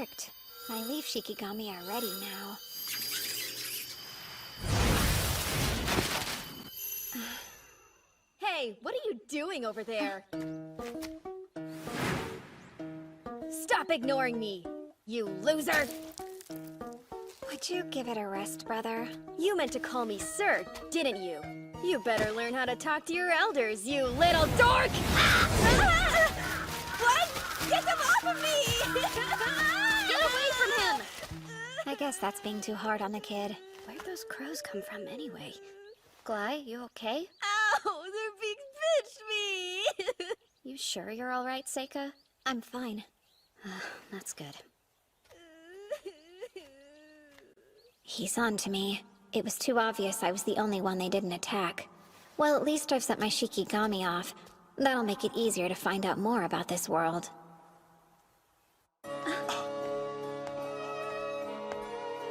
perfect. My leaf Shikigami are ready now. Hey, what are you doing over there? Stop ignoring me, you loser! Would you give it a rest, brother? You meant to call me sir, didn't you? You better learn how to talk to your elders, you little dork! What? Get them off of me! Get away from him! I guess that's being too hard on the kid. Where'd those crows come from anyway? Glai, you okay? Ow! They're being bitch me! You sure you're alright, Seika? I'm fine. That's good. He's on to me. It was too obvious I was the only one they didn't attack. Well, at least I've sent my Shikigami off. That'll make it easier to find out more about this world.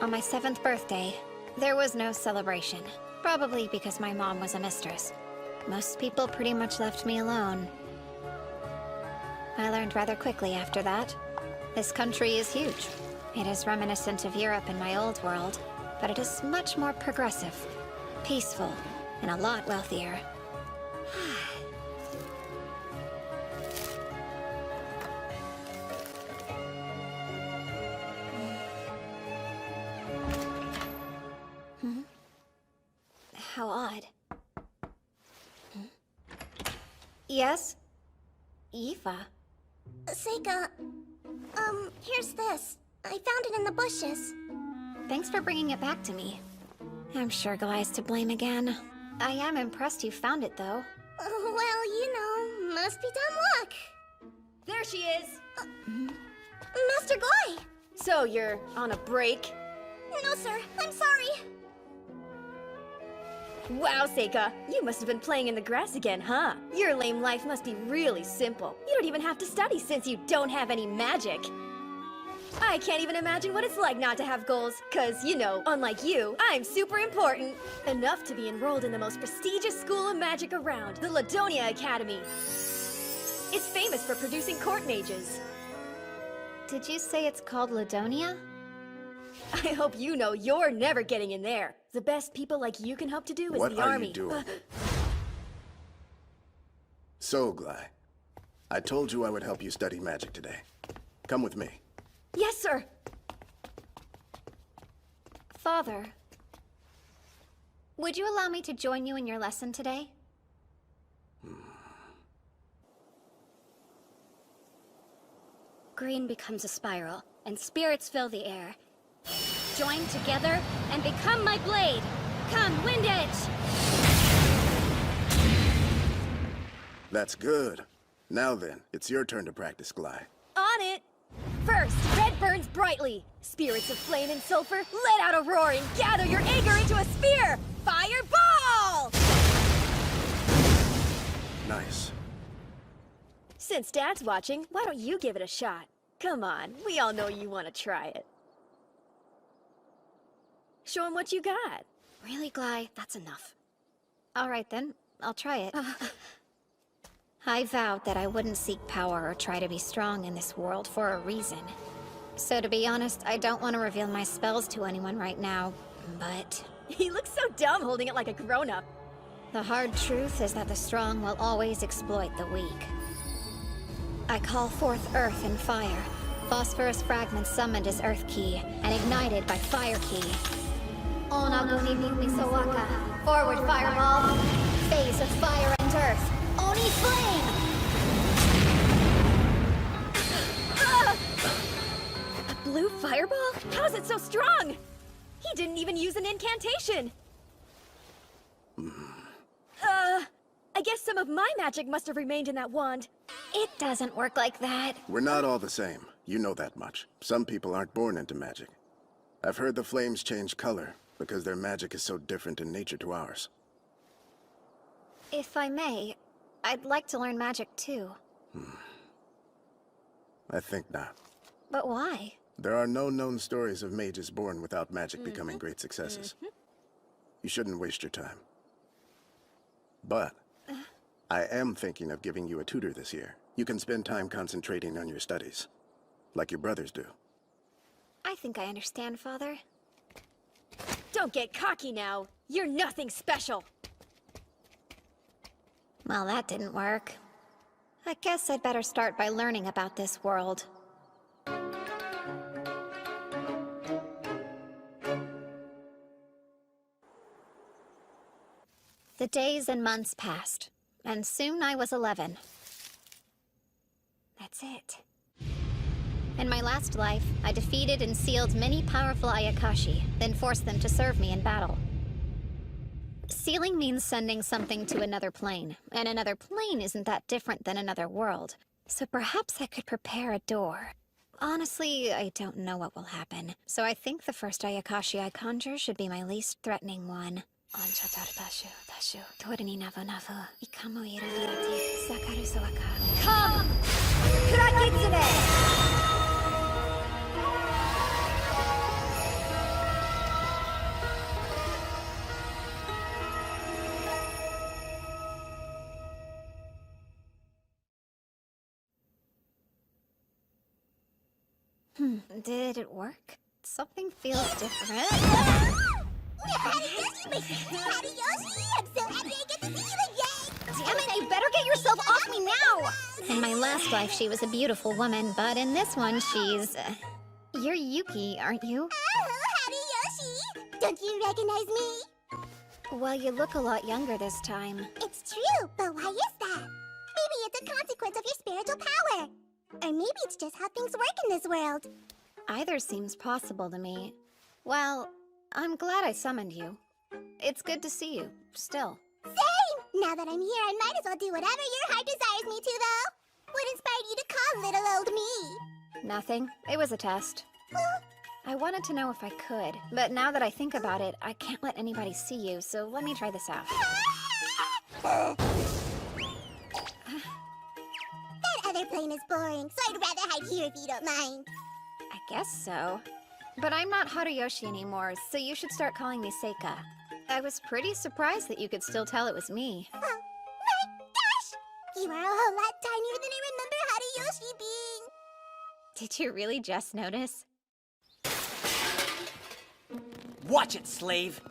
On my 7th birthday, there was no celebration. Probably because my mom was a mistress. Most people pretty much left me alone. I learned rather quickly after that. This country is huge. It is reminiscent of Europe in my old world, but it is much more progressive, peaceful, and a lot wealthier. How odd. Yes? Eva? Seika, here's this. I found it in the bushes. Thanks for bringing it back to me. I'm sure Glai's to blame again. I am impressed you found it, though. Well, you know, must be dumb luck. There she is! Master Glai! So you're on a break? No, sir, I'm sorry. Wow, Seika, you must have been playing in the grass again, huh? Your lame life must be really simple. You don't even have to study since you don't have any magic. I can't even imagine what it's like not to have goals, cause, you know, unlike you, I'm super important. Enough to be enrolled in the most prestigious school of magic around, the Ladonia Academy. It's famous for producing court mages. Did you say it's called Ladonia? I hope you know you're never getting in there. The best people like you can hope to do is What the are army. you doing? So, Glai, I told you I would help you study magic today. Come with me. Yes, sir. Father, would you allow me to join you in your lesson today? Green becomes a spiral, and spirits fill the air. Join together and become my blade! Come, Wind Edge! That's good. Now then, it's your turn to practice, Glai. On it! First, red burns brightly. Spirits of flame and sulfur, let out a roar and gather your anger into a spear! Fireball! Nice. Since Dad's watching, why don't you give it a shot? Come on, we all know you want to try it. Show him what you got. Really, Glai? That's enough. All right then, I'll try it. I vowed that I wouldn't seek power or try to be strong in this world for a reason. So to be honest, I don't want to reveal my spells to anyone right now, but... He looks so dumb holding it like a grown-up. The hard truth is that the strong will always exploit the weak. I call forth earth and fire. Phosphorus fragments summoned as Earth Key, and ignited by Fire Key. Onaguni Misawaka. Forward Fireball. Phase of Fire and Earth. Oni Flame! A blue fireball? How's it so strong? He didn't even use an incantation. I guess some of my magic must have remained in that wand. It doesn't work like that. We're not all the same. You know that much. Some people aren't born into magic. I've heard the flames change color because their magic is so different in nature to ours. If I may, I'd like to learn magic too. I think not. But why? There are no known stories of mages born without magic becoming great successes. You shouldn't waste your time. But I am thinking of giving you a tutor this year. You can spend time concentrating on your studies, like your brothers do. I think I understand, Father. Don't get cocky now. You're nothing special. Well, that didn't work. I guess I'd better start by learning about this world. The days and months passed, and soon I was 11. That's it. In my last life, I defeated and sealed many powerful Ayakashi, then forced them to serve me in battle. Sealing means sending something to another plane, and another plane isn't that different than another world. So perhaps I could prepare a door. Honestly, I don't know what will happen, so I think the first Ayakashi I conjure should be my least threatening one. Come! Kurakitsune! Did it work? Something feels different. Hariyoshi, I'm so happy I get to see you again! Damn it, you better get yourself off me now! In my last life, she was a beautiful woman, but in this one, she's... You're Yuki, aren't you? Hariyoshi! Don't you recognize me? Well, you look a lot younger this time. It's true, but why is that? Maybe it's a consequence of your spiritual power. Or maybe it's just how things work in this world. Either seems possible to me. Well, I'm glad I summoned you. It's good to see you, still. Same! Now that I'm here, I might as well do whatever your heart desires me to, though. What inspired you to call little old me? Nothing. It was a test. I wanted to know if I could, but now that I think about it, I can't let anybody see you, so let me try this out. That other plane is boring, so I'd rather hide here if you don't mind. I guess so. But I'm not Haruyoshi anymore, so you should start calling me Seika. I was pretty surprised that you could still tell it was me. Oh, my gosh! You are a whole lot tinier than I remember Haruyoshi being. Did you really just notice? Watch it, slave!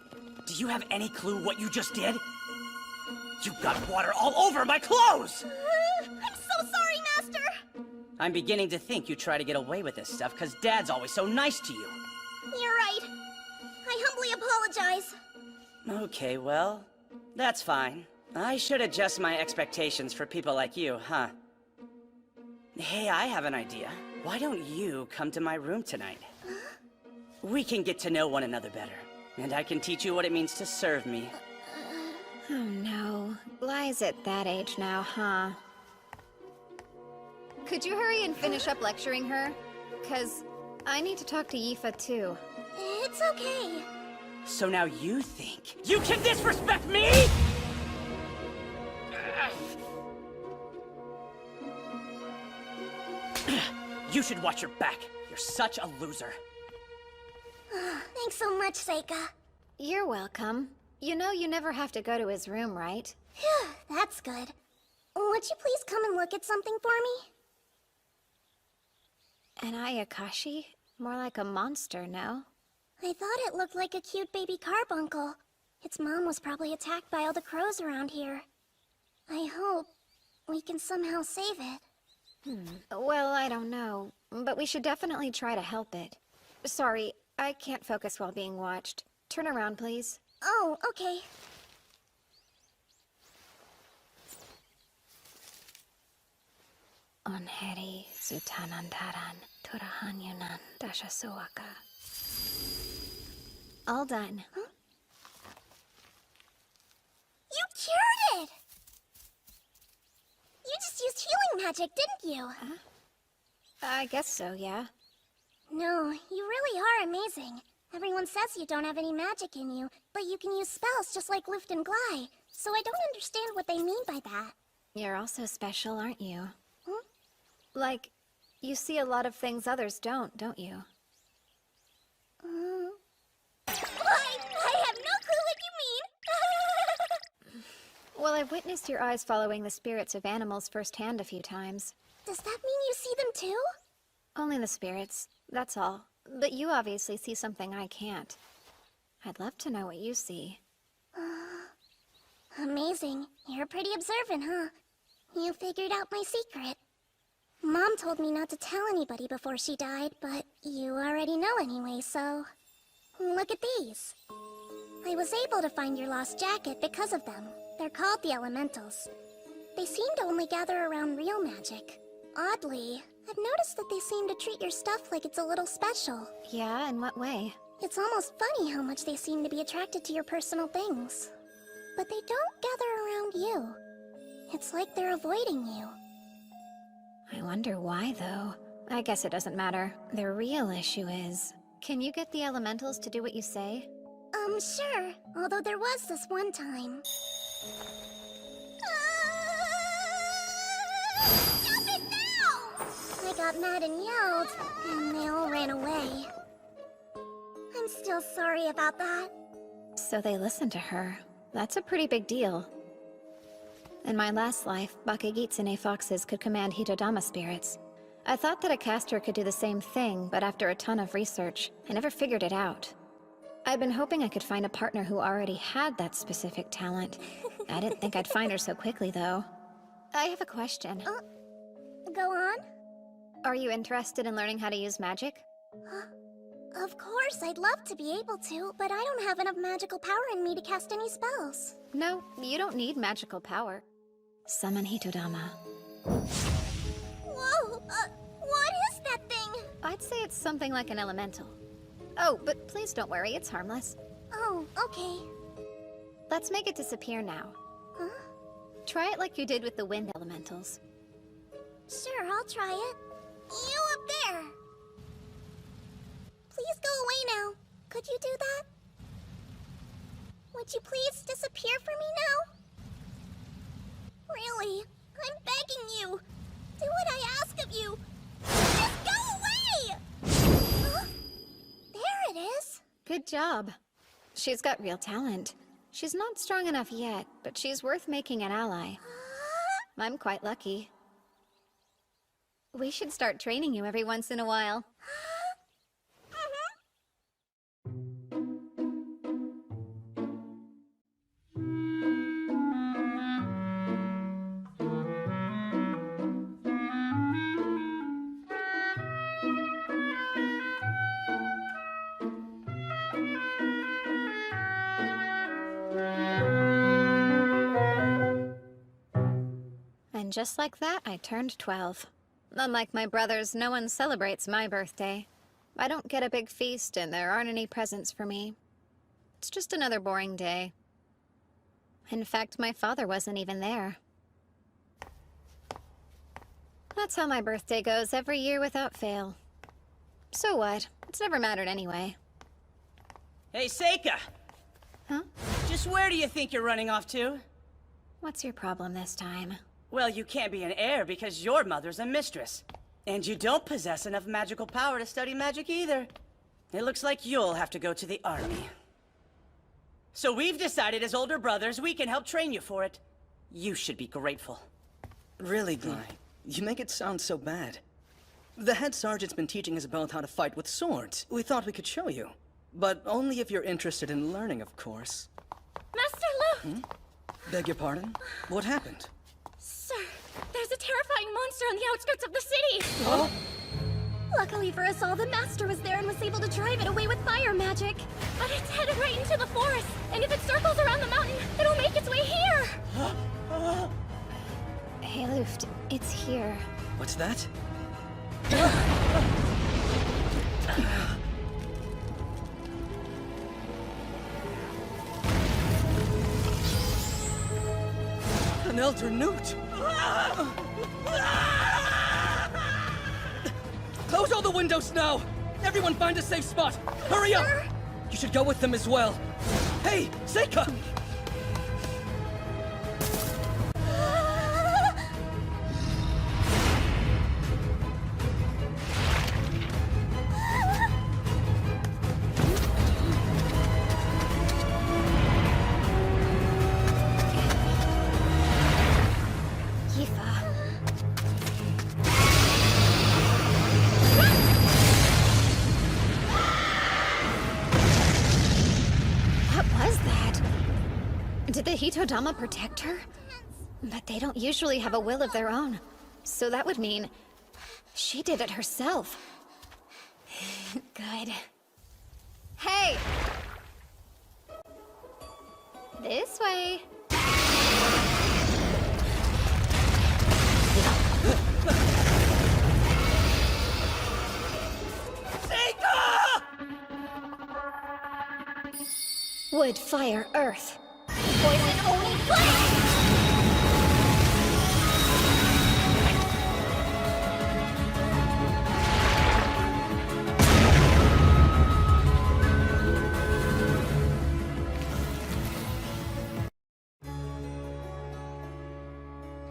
Do you have any clue what you just did? You got water all over my clothes! I'm so sorry, Master! I'm beginning to think you try to get away with this stuff because Dad's always so nice to you. You're right. I humbly apologize. Okay, well, that's fine. I should adjust my expectations for people like you, huh? Hey, I have an idea. Why don't you come to my room tonight? We can get to know one another better, and I can teach you what it means to serve me. Oh no. Lies at that age now, huh? Could you hurry and finish up lecturing her? 'Cause I need to talk to Yifa too. It's okay. So now you think you can disrespect me?! You should watch your back. You're such a loser. Thanks so much, Seika. You're welcome. You know you never have to go to his room, right? Phew, that's good. Would you please come and look at something for me? An Ayakashi? More like a monster, no? I thought it looked like a cute baby carbuncle. Its mom was probably attacked by all the crows around here. I hope we can somehow save it. Well, I don't know, but we should definitely try to help it. Sorry, I can't focus while being watched. Turn around, please. Oh, okay. Onheri Zutanantaran Turahanyunan Dashasuaka. All done. You cured it! You just used healing magic, didn't you? I guess so, yeah. No, you really are amazing. Everyone says you don't have any magic in you, but you can use spells just like Luft and Glide. So I don't understand what they mean by that. You're also special, aren't you? Hmm? Like, you see a lot of things others don't you? I have no clue what you mean! Well, I've witnessed your eyes following the spirits of animals firsthand a few times. Does that mean you see them too? Only the spirits, that's all. But you obviously see something I can't. I'd love to know what you see. Amazing. You're pretty observant, huh? You figured out my secret. Mom told me not to tell anybody before she died, but you already know anyway, so... Look at these. I was able to find your lost jacket because of them. They're called the Elementals. They seem to only gather around real magic. Oddly, I've noticed that they seem to treat your stuff like it's a little special. Yeah, in what way? It's almost funny how much they seem to be attracted to your personal things. But they don't gather around you. It's like they're avoiding you. I wonder why, though. I guess it doesn't matter. The real issue is... Can you get the elementals to do what you say? Sure. Although there was this one time. Stop it now! I got mad and yelled, and they all ran away. I'm still sorry about that. So they listened to her. That's a pretty big deal. In my last life, Bakugitsune foxes could command Hitodama spirits. I thought that a caster could do the same thing, but after a ton of research, I never figured it out. I've been hoping I could find a partner who already had that specific talent. I didn't think I'd find her so quickly, though. I have a question. Go on. Are you interested in learning how to use magic? Of course, I'd love to be able to, but I don't have enough magical power in me to cast any spells. No, you don't need magical power. Summon Hitodama. Whoa! What is that thing? I'd say it's something like an elemental. Oh, but please don't worry, it's harmless. Oh, okay. Let's make it disappear now. Huh? Try it like you did with the wind elementals. Sure, I'll try it. You up there! Please go away now. Could you do that? Would you please disappear for me now? Really? I'm begging you. Do what I ask of you. Just go away! Huh? There it is. Good job. She's got real talent. She's not strong enough yet, but she's worth making an ally. I'm quite lucky. We should start training you every once in a while. And just like that, I turned 12. Unlike my brothers, no one celebrates my birthday. I don't get a big feast, and there aren't any presents for me. It's just another boring day. In fact, my father wasn't even there. That's how my birthday goes every year without fail. So what? It's never mattered anyway. Hey, Seika! Huh? Just where do you think you're running off to? What's your problem this time? Well, you can't be an heir because your mother's a mistress. And you don't possess enough magical power to study magic either. It looks like you'll have to go to the army. So we've decided as older brothers we can help train you for it. You should be grateful. Really, Glai, you make it sound so bad. The head sergeant's been teaching us both how to fight with swords. We thought we could show you. But only if you're interested in learning, of course. Master Lu! Beg your pardon? What happened? Sir, there's a terrifying monster on the outskirts of the city! Oh? Luckily for us all, the Master was there and was able to drive it away with fire magic. But it's headed right into the forest, and if it circles around the mountain, it'll make its way here! Hey, Luft, it's here. What's that? An Elder Newt! Close all the windows now! Everyone find a safe spot! Hurry up! You should go with them as well. Hey, Seika! Hitodama protect her? But they don't usually have a will of their own. So that would mean she did it herself. Good. Hey! This way. Wood, fire, earth. Poison, only flame!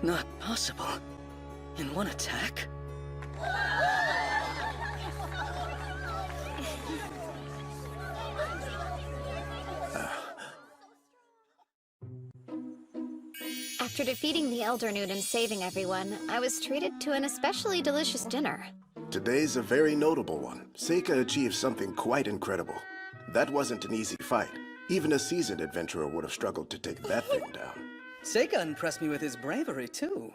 Not possible. In one attack? After defeating the Elder Newt and saving everyone, I was treated to an especially delicious dinner. Today's a very notable one. Seika achieved something quite incredible. That wasn't an easy fight. Even a seasoned adventurer would have struggled to take that thing down. Seika impressed me with his bravery, too.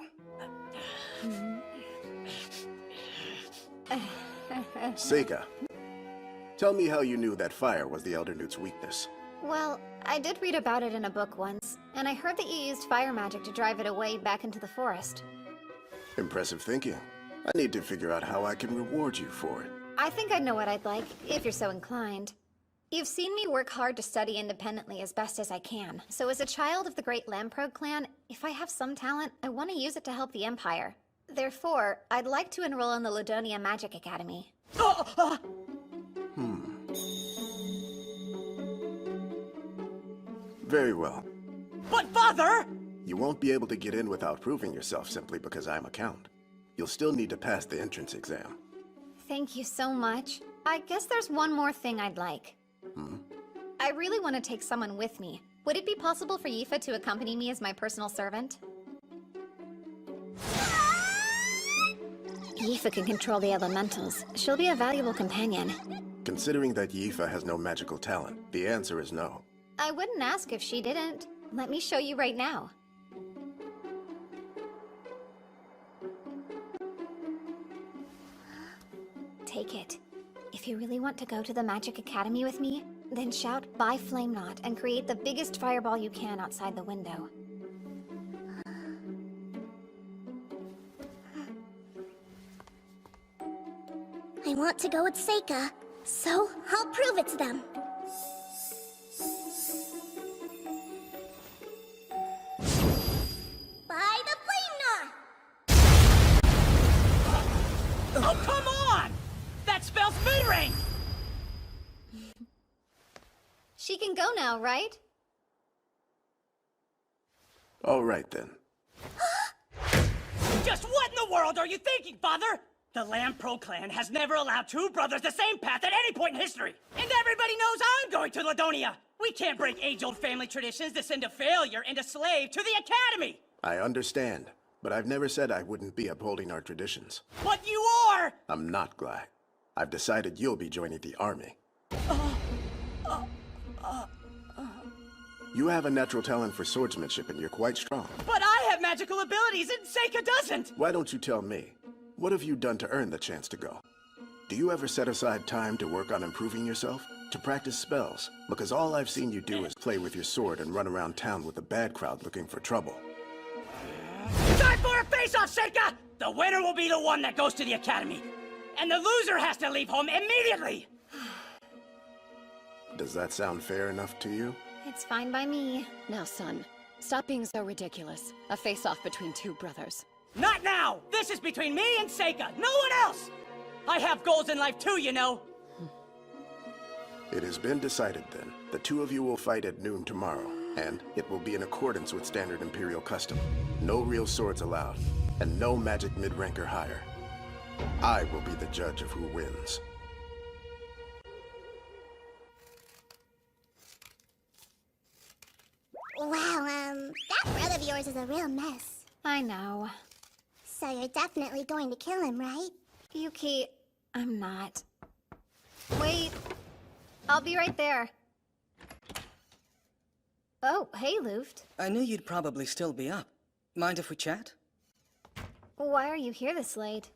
Seika, tell me how you knew that fire was the Elder Newt's weakness. Well, I did read about it in a book once, and I heard that you used fire magic to drive it away back into the forest. Impressive thinking. I need to figure out how I can reward you for it. I think I know what I'd like, if you're so inclined. You've seen me work hard to study independently as best as I can, so as a child of the great Lamprog clan, if I have some talent, I want to use it to help the Empire. Therefore, I'd like to enroll in the Ludonia Magic Academy. Very well. But Father! You won't be able to get in without proving yourself simply because I'm a count. You'll still need to pass the entrance exam. Thank you so much. I guess there's one more thing I'd like. I really want to take someone with me. Would it be possible for Yifa to accompany me as my personal servant? Yifa can control the elementals. She'll be a valuable companion. Considering that Yifa has no magical talent, the answer is no. I wouldn't ask if she didn't. Let me show you right now. Take it. If you really want to go to the Magic Academy with me, then shout "Bye Flame Knot" and create the biggest fireball you can outside the window. I want to go with Seika, so I'll prove it to them. By the Flame Knot! Oh, come on! That spells Moonring! She can go now, right? All right then. Just what in the world are you thinking, Father? The Lampro clan has never allowed two brothers the same path at any point in history. And everybody knows I'm going to Ladonia. We can't break age-old family traditions to send a failure and a slave to the academy. I understand, but I've never said I wouldn't be upholding our traditions. But you are! I'm not, Glai. I've decided you'll be joining the army. You have a natural talent for swordsmanship and you're quite strong. But I have magical abilities and Seika doesn't! Why don't you tell me? What have you done to earn the chance to go? Do you ever set aside time to work on improving yourself? To practice spells? Because all I've seen you do is play with your sword and run around town with a bad crowd looking for trouble. Time for a face-off, Seika! The winner will be the one that goes to the academy. And the loser has to leave home immediately! Does that sound fair enough to you? It's fine by me. Now, son, stop being so ridiculous. A face-off between two brothers. Not now! This is between me and Seika, no one else! I have goals in life too, you know! It has been decided then. The two of you will fight at noon tomorrow, and it will be in accordance with standard Imperial custom. No real swords allowed, and no magic mid-rank or higher. I will be the judge of who wins. Wow, that brother of yours is a real mess. I know. So you're definitely going to kill him, right? Yuki, I'm not. Wait. I'll be right there. Oh, hey, Luft. I knew you'd probably still be up. Mind if we chat? Why are you here this late?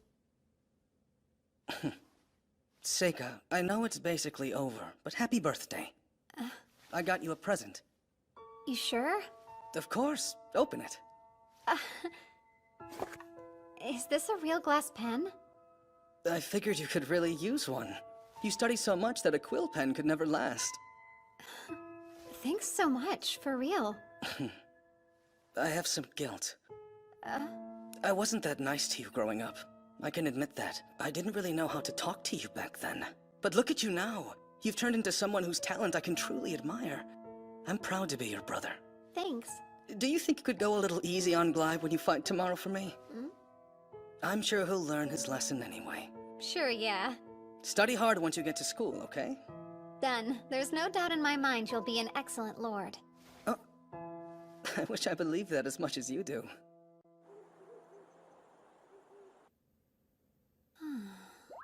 Seika, I know it's basically over, but happy birthday. I got you a present. You sure? Of course. Open it. Is this a real glass pen? I figured you could really use one. You study so much that a quill pen could never last. Thanks so much, for real. I have some guilt. I wasn't that nice to you growing up. I can admit that. I didn't really know how to talk to you back then. But look at you now. You've turned into someone whose talent I can truly admire. I'm proud to be your brother. Thanks. Do you think you could go a little easy on Glybe when you fight tomorrow for me? I'm sure he'll learn his lesson anyway. Sure, yeah. Study hard once you get to school, okay? Done. There's no doubt in my mind you'll be an excellent lord. Oh. I wish I believed that as much as you do.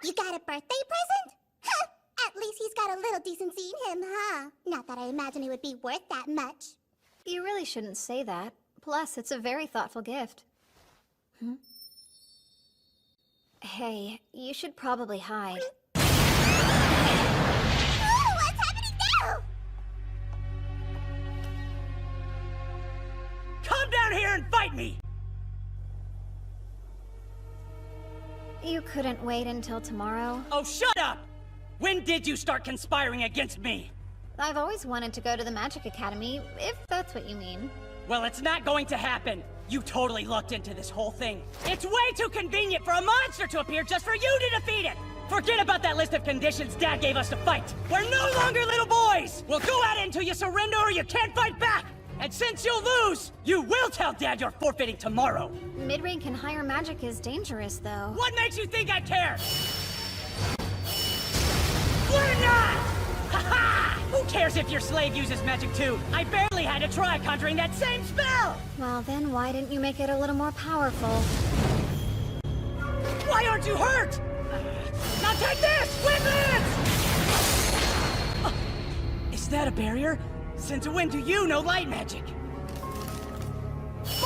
You got a birthday present? Huh! At least he's got a little decency in him, huh? Not that I imagine it would be worth that much. You really shouldn't say that. Plus, it's a very thoughtful gift. Hey, you should probably hide. Oh, what's happening now? Come down here and fight me! You couldn't wait until tomorrow? Oh, shut up! When did you start conspiring against me? I've always wanted to go to the Magic Academy, if that's what you mean. Well, it's not going to happen. You totally lucked into this whole thing. It's way too convenient for a monster to appear just for you to defeat it! Forget about that list of conditions Dad gave us to fight! We're no longer little boys! We'll go at it until you surrender or you can't fight back! And since you'll lose, you will tell Dad you're forfeiting tomorrow! Mid-rank and higher magic is dangerous, though. What makes you think I care? We're not! Ha-ha! Who cares if your slave uses magic too? I barely had to try conjuring that same spell! Well, then why didn't you make it a little more powerful? Why aren't you hurt? Now take this! Windlands! Is that a barrier? Since when do you know light magic?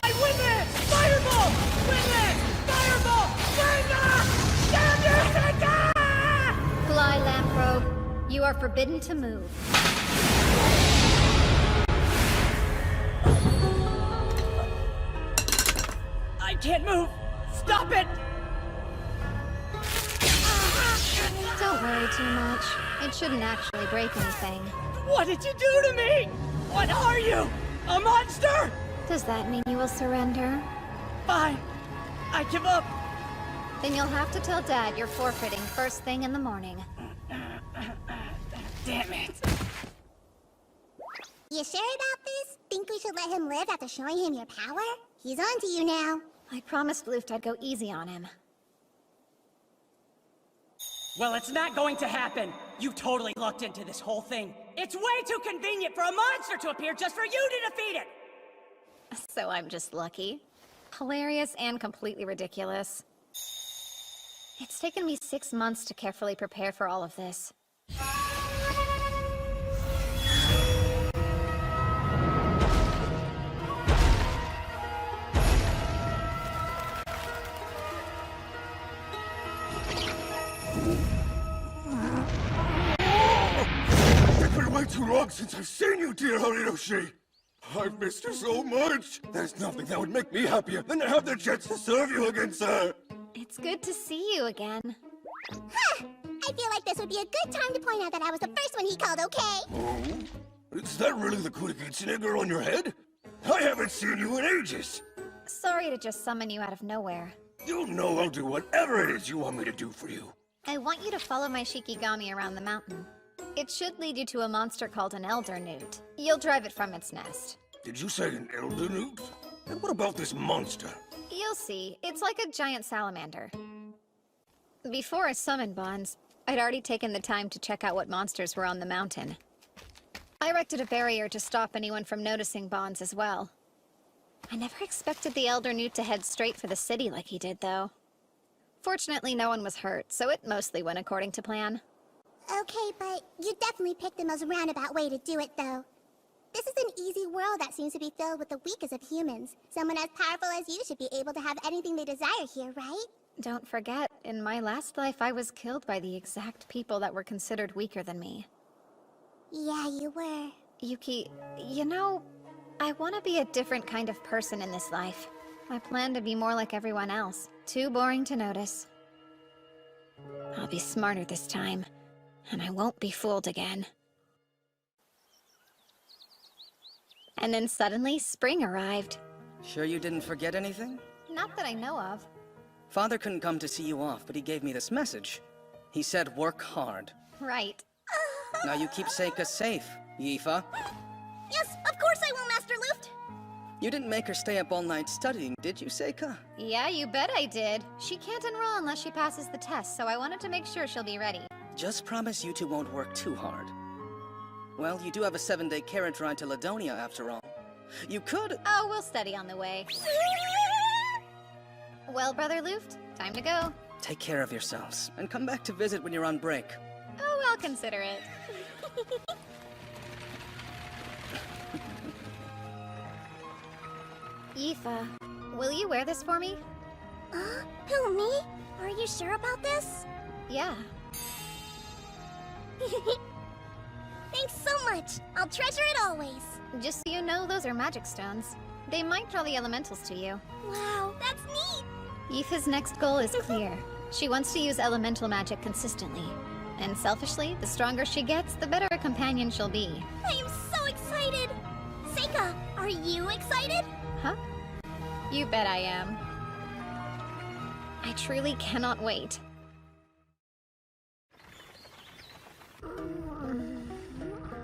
My Windlands! Fireball! Windlands! Fireball! Windlands! Damn you, Seika! Fly, Lamprobe. You are forbidden to move. I can't move! Stop it! Don't worry too much. It shouldn't actually break anything. What did you do to me? What are you? A monster? Does that mean you will surrender? Fine. I give up. Then you'll have to tell Dad you're forfeiting first thing in the morning. Damn it. You sure about this? Think we should let him live after showing him your power? He's on to you now. I promised Luft I'd go easy on him. Well, it's not going to happen. You totally lucked into this whole thing. It's way too convenient for a monster to appear just for you to defeat it! So I'm just lucky. Hilarious and completely ridiculous. It's taken me 6 months to carefully prepare for all of this. It's been way too long since I've seen you, dear Horiyoshi. I've missed you so much. There's nothing that would make me happier than to have the chance to serve you again, sir. It's good to see you again. Huh! I feel like this would be a good time to point out that I was the first one he called, okay? Oh? Is that really the Kurikitsune girl on your head? I haven't seen you in ages. Sorry to just summon you out of nowhere. You know I'll do whatever it is you want me to do for you. I want you to follow my Shikigami around the mountain. It should lead you to a monster called an Elder Newt. You'll drive it from its nest. Did you say an elder newt? And what about this monster? You'll see. It's like a giant salamander. Before I summoned Bonds, I'd already taken the time to check out what monsters were on the mountain. I erected a barrier to stop anyone from noticing Bonds as well. I never expected the Elder Newt to head straight for the city like he did, though. Fortunately, no one was hurt, so it mostly went according to plan. Okay, but you definitely picked the most roundabout way to do it, though. This is an easy world that seems to be filled with the weakest of humans. Someone as powerful as you should be able to have anything they desire here, right? Don't forget, in my last life I was killed by the exact people that were considered weaker than me. Yeah, you were. Yuki, you know, I want to be a different kind of person in this life. I plan to be more like everyone else. Too boring to notice. I'll be smarter this time, and I won't be fooled again. And then suddenly, spring arrived. Sure you didn't forget anything? Not that I know of. Father couldn't come to see you off, but he gave me this message. He said work hard. Right. Now you keep Seika safe, Yifa. Yes, of course I will, Master Luft. You didn't make her stay up all night studying, did you, Seika? Yeah, you bet I did. She can't enroll unless she passes the test, so I wanted to make sure she'll be ready. Just promise you two won't work too hard. Well, you do have a 7-day carriage ride to Ladonia after all. You could... Oh, we'll study on the way. Well, Brother Luft, time to go. Take care of yourselves, and come back to visit when you're on break. Oh, I'll consider it. Yifa, will you wear this for me? Who, me? Are you sure about this? Yeah. Thanks so much. I'll treasure it always. Just so you know, those are magic stones. They might draw the elementals to you. Wow, that's neat. Yifa's next goal is clear. She wants to use elemental magic consistently. And selfishly, the stronger she gets, the better a companion she'll be. I am so excited. Seika, are you excited? Huh? You bet I am. I truly cannot wait.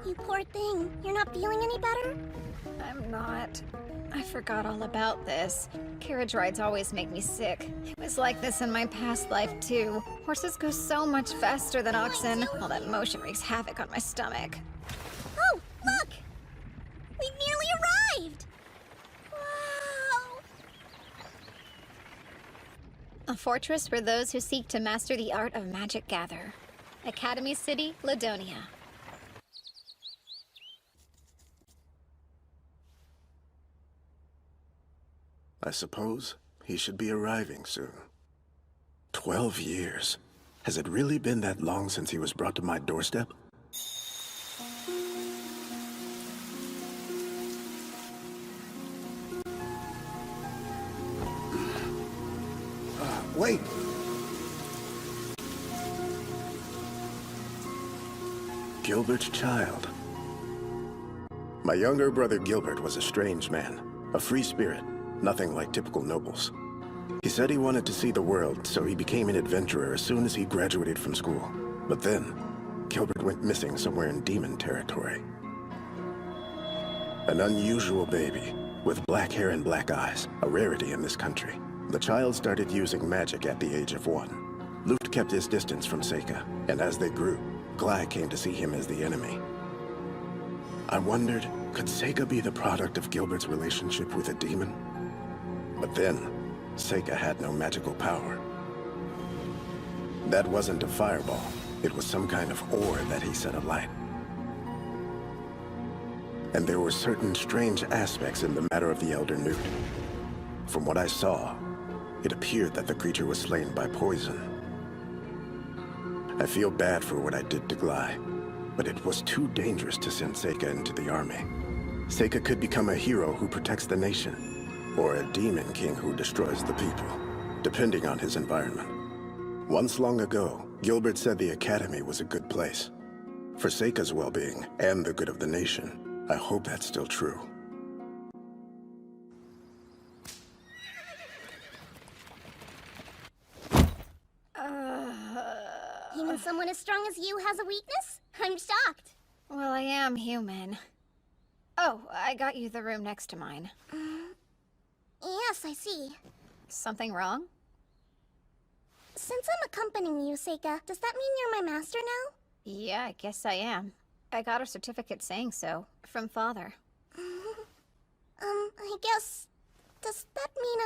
You poor thing. You're not feeling any better? I'm not. I forgot all about this. Carriage rides always make me sick. It was like this in my past life, too. Horses go so much faster than oxen. All that motion wreaks havoc on my stomach. Oh, look! We nearly arrived! Wow! A fortress for those who seek to master the art of magic gather. Academy City, Ladonia. I suppose he should be arriving soon. 12 years. Has it really been that long since he was brought to my doorstep? Wait! Gilbert's child. My younger brother Gilbert was a strange man, a free spirit. Nothing like typical nobles. He said he wanted to see the world, so he became an adventurer as soon as he graduated from school. But then, Gilbert went missing somewhere in demon territory. An unusual baby, with black hair and black eyes, a rarity in this country. The child started using magic at the age of 1. Luft kept his distance from Seika, and as they grew, Glai came to see him as the enemy. I wondered, could Seika be the product of Gilbert's relationship with a demon? But then, Seika had no magical power. That wasn't a fireball. It was some kind of ore that he set alight. And there were certain strange aspects in the matter of the Elder Newt. From what I saw, it appeared that the creature was slain by poison. I feel bad for what I did to Glai, but it was too dangerous to send Seika into the army. Seika could become a hero who protects the nation, or a demon king who destroys the people, depending on his environment. Once long ago, Gilbert said the Academy was a good place. For Seika's well-being and the good of the nation, I hope that's still true. Even someone as strong as you has a weakness? I'm shocked. Well, I am human. Oh, I got you the room next to mine. Yes, I see. Something wrong? Since I'm accompanying you, Seika, does that mean you're my master now? Yeah, I guess I am. I got a certificate saying so, from Father. I guess... Does that mean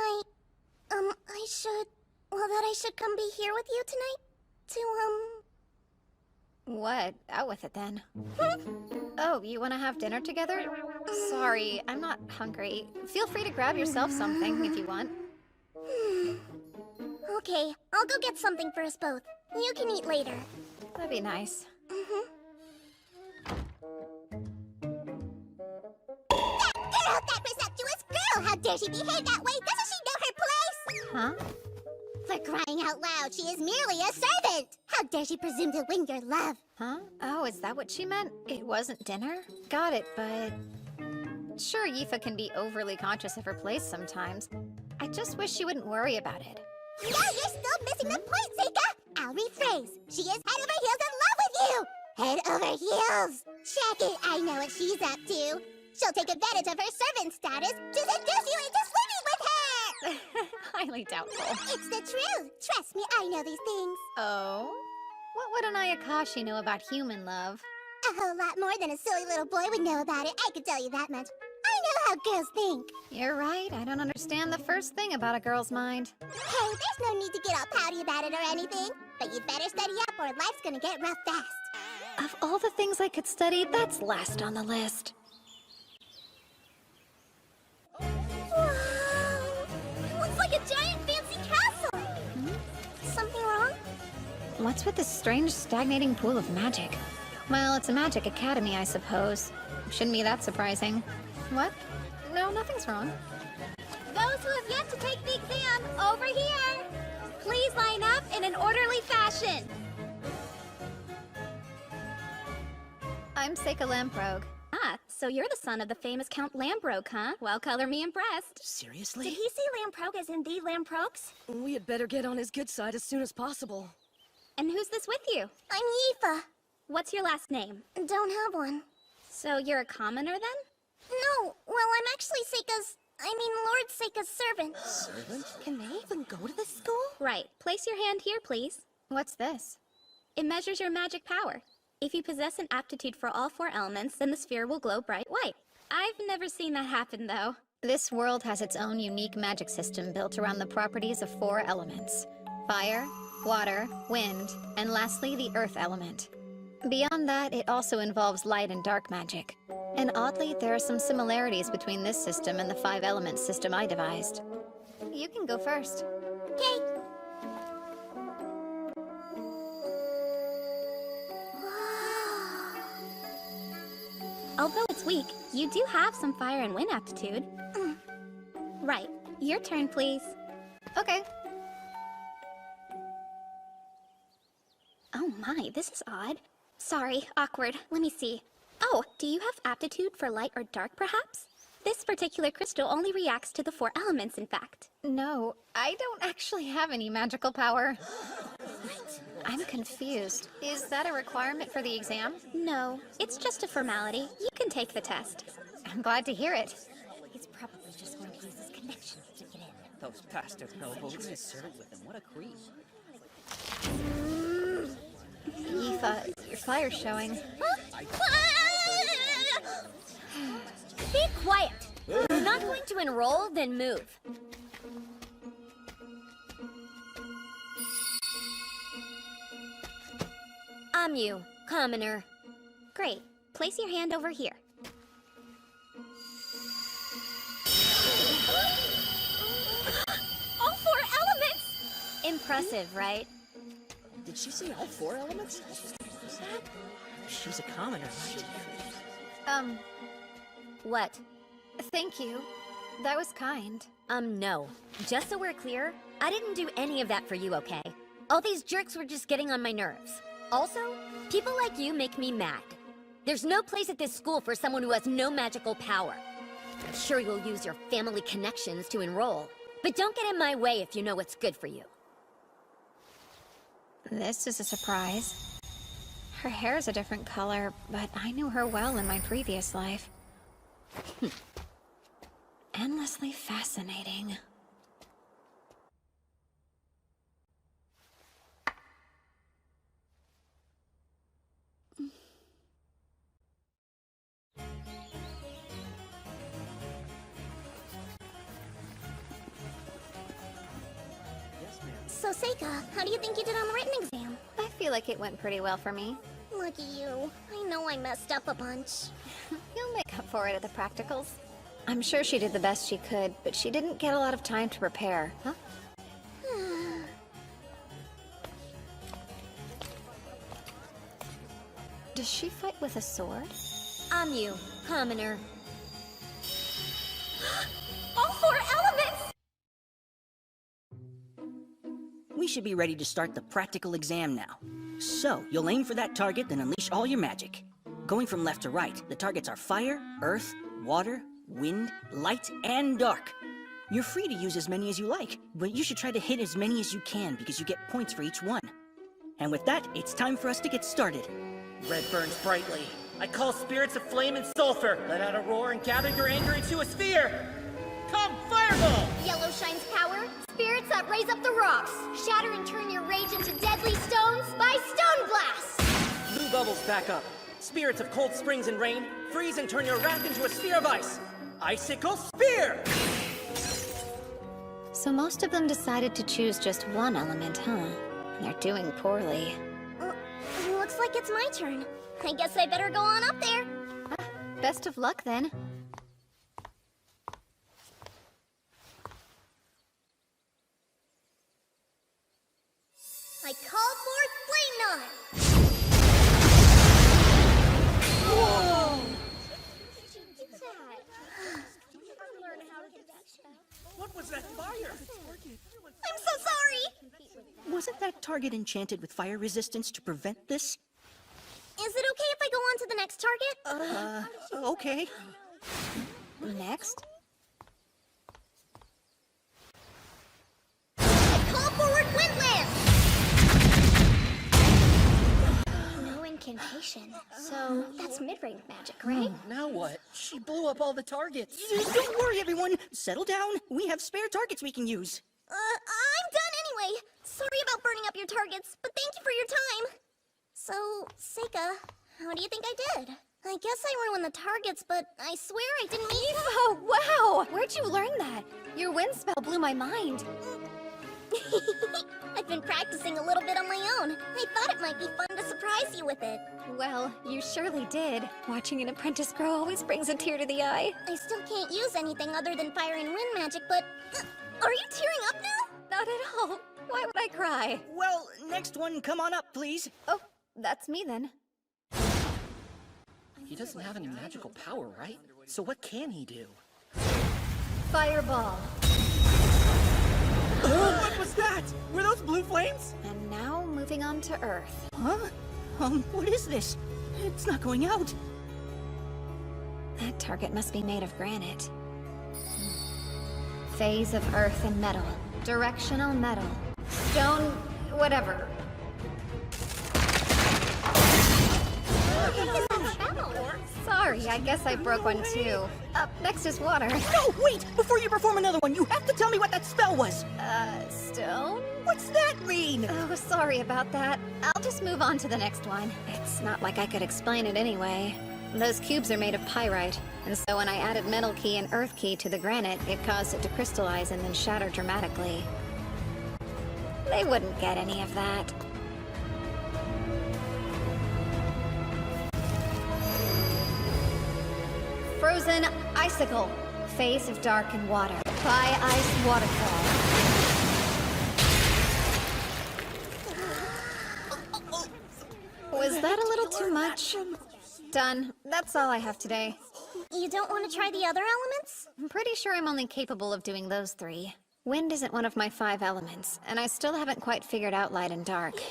I should... Well, that I should come be here with you tonight? To, What? Out with it then. Oh, you want to have dinner together? Sorry, I'm not hungry. Feel free to grab yourself something if you want. Okay, I'll go get something for us both. You can eat later. That'd be nice. Get out that presumptuous girl! How dare she behave that way? Doesn't she know her place? Huh? For crying out loud, she is merely a servant! How dare she presume to win your love? Huh? Oh, is that what she meant? It wasn't dinner? Got it, but... Sure, Yifa can be overly conscious of her place sometimes. I just wish she wouldn't worry about it. No, you're still missing the point, Seika! I'll rephrase. She is head over heels in love with you! Head over heels! Check it, I know what she's up to. She'll take advantage of her servant status to seduce you into sleeping with her! Highly doubtful. It's the truth! Trust me, I know these things. Oh? What would an Ayakashi know about human love? A whole lot more than a silly little boy would know about it, I could tell you that much. I know how girls think. You're right, I don't understand the first thing about a girl's mind. Hey, there's no need to get all pouty about it or anything. But you better study up or life's gonna get rough fast. Of all the things I could study, that's last on the list. Wow! Looks like a giant fancy castle! Something wrong? What's with this strange stagnating pool of magic? Well, it's a magic academy, I suppose. Shouldn't be that surprising. What? No, nothing's wrong. Those who have yet to take the exam, over here! Please line up in an orderly fashion. I'm Seika Lamprogue. Ah, so you're the son of the famous Count Lambrogue, huh? Well, color me impressed. Seriously? Did he say Lamprogue as in the Lamprogues? We had better get on his good side as soon as possible. And who's this with you? I'm Yifa. What's your last name? Don't have one. So you're a commoner then? No, well, I'm actually Lord Seika's servant. Servant? Can they even go to this school? Right. Place your hand here, please. What's this? It measures your magic power. If you possess an aptitude for all 4 elements, then the sphere will glow bright white. I've never seen that happen, though. This world has its own unique magic system built around the properties of 4 elements. Fire, water, wind, and lastly, the earth element. Beyond that, it also involves light and dark magic. And oddly, there are some similarities between this system and the 5 elements system I devised. You can go first. Okay. Although it's weak, you do have some fire and wind aptitude. Right. Your turn, please. Okay. Oh my, this is odd. Sorry, awkward. Let me see. Oh, do you have aptitude for light or dark, perhaps? This particular crystal only reacts to the 4 elements, in fact. No, I don't actually have any magical power. I'm confused. Is that a requirement for the exam? No, it's just a formality. You can take the test. I'm glad to hear it. He's probably just going to use his connections to get in. Those bastard nobles. Servant with him. What a creep. Yifa, your fire's showing. Be quiet! If you're not going to enroll, then move. I'm you, commoner. Great. Place your hand over here. All 4 elements! Impressive, right? Did she say all 4 elements? She's a commoner, right? What? Thank you. That was kind. No. Just so we're clear, I didn't do any of that for you, okay? All these jerks were just getting on my nerves. Also, people like you make me mad. There's no place at this school for someone who has no magical power. I'm sure you'll use your family connections to enroll, but don't get in my way if you know what's good for you. This is a surprise. Her hair's a different color, but I knew her well in my previous life. Endlessly fascinating. So, Seika, how do you think you did on the written exam? I feel like it went pretty well for me. Lucky you. I know I messed up a bunch. You'll make up for it at the practicals. I'm sure she did the best she could, but she didn't get a lot of time to prepare, huh? Does she fight with a sword? Amyu, commoner. All 4 elements! We should be ready to start the practical exam now. So, you'll aim for that target, then unleash all your magic. Going from left to right, the targets are fire, earth, water, wind, light, and dark. You're free to use as many as you like, but you should try to hit as many as you can because you get points for each one. And with that, it's time for us to get started. Red burns brightly. I call spirits of flame and sulfur. Let out a roar and gather your anger into a sphere. Come, fireball! Yellow shines power. Spirits that raise up the rocks. Shatter and turn your rage into deadly stones by Stone Blast! Blue bubbles back up. Spirits of cold springs and rain. Freeze and turn your wrath into a sphere of ice. Icicle Spear! So most of them decided to choose just one element, huh? They're doing poorly. Looks like it's my turn. I guess I better go on up there. Best of luck, then. I call forth Flame Knot! What was that fire? I'm so sorry! Wasn't that target enchanted with fire resistance to prevent this? Is it okay if I go on to the next target? Okay. Next? Call forward Windland! No incantation. So, that's mid-range magic, right? Now what? She blew up all the targets. Don't worry, everyone. Settle down. We have spare targets we can use. I'm done anyway. Sorry about burning up your targets, but thank you for your time. So, Seika, how do you think I did? I guess I ruined the targets, but I swear I didn't mean to. Oh, wow! Where'd you learn that? Your wind spell blew my mind. I've been practicing a little bit on my own. I thought it might be fun to surprise you with it. Well, you surely did. Watching an apprentice grow always brings a tear to the eye. I still can't use anything other than fire and wind magic, but... are you tearing up now? Not at all. Why would I cry? Well, next one, come on up, please. Oh, that's me then. He doesn't have any magical power, right? So what can he do? Fireball. What was that? Were those blue flames? And now moving on to Earth. Huh? What is this? It's not going out. That target must be made of granite. Phase of Earth and metal. Directional metal. Stone... whatever. Sorry, I guess I broke one too. Up next is water. No, wait! Before you perform another one, you have to tell me what that spell was! Stone? What's that mean? Oh, sorry about that. I'll just move on to the next one. It's not like I could explain it anyway. Those cubes are made of pyrite, and so when I added metal key and earth key to the granite, it caused it to crystallize and then shatter dramatically. They wouldn't get any of that. Frozen Icicle. Phase of dark and water. By ice waterfall. Was that a little too much? Done. That's all I have today. You don't want to try the other elements? I'm pretty sure I'm only capable of doing those 3. Wind isn't one of my 5 elements, and I still haven't quite figured out light and dark.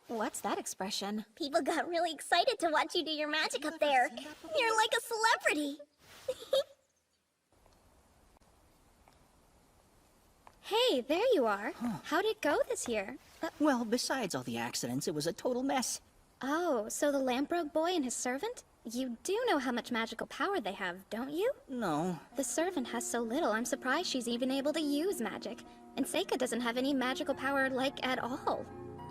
What's that expression? People got really excited to watch you do your magic up there. You're like a celebrity. Hey, there you are. How'd it go this year? Well, besides all the accidents, it was a total mess. Oh, so the Lamprogue boy and his servant? You do know how much magical power they have, don't you? No. The servant has so little, I'm surprised she's even able to use magic. And Seika doesn't have any magical power, like, at all.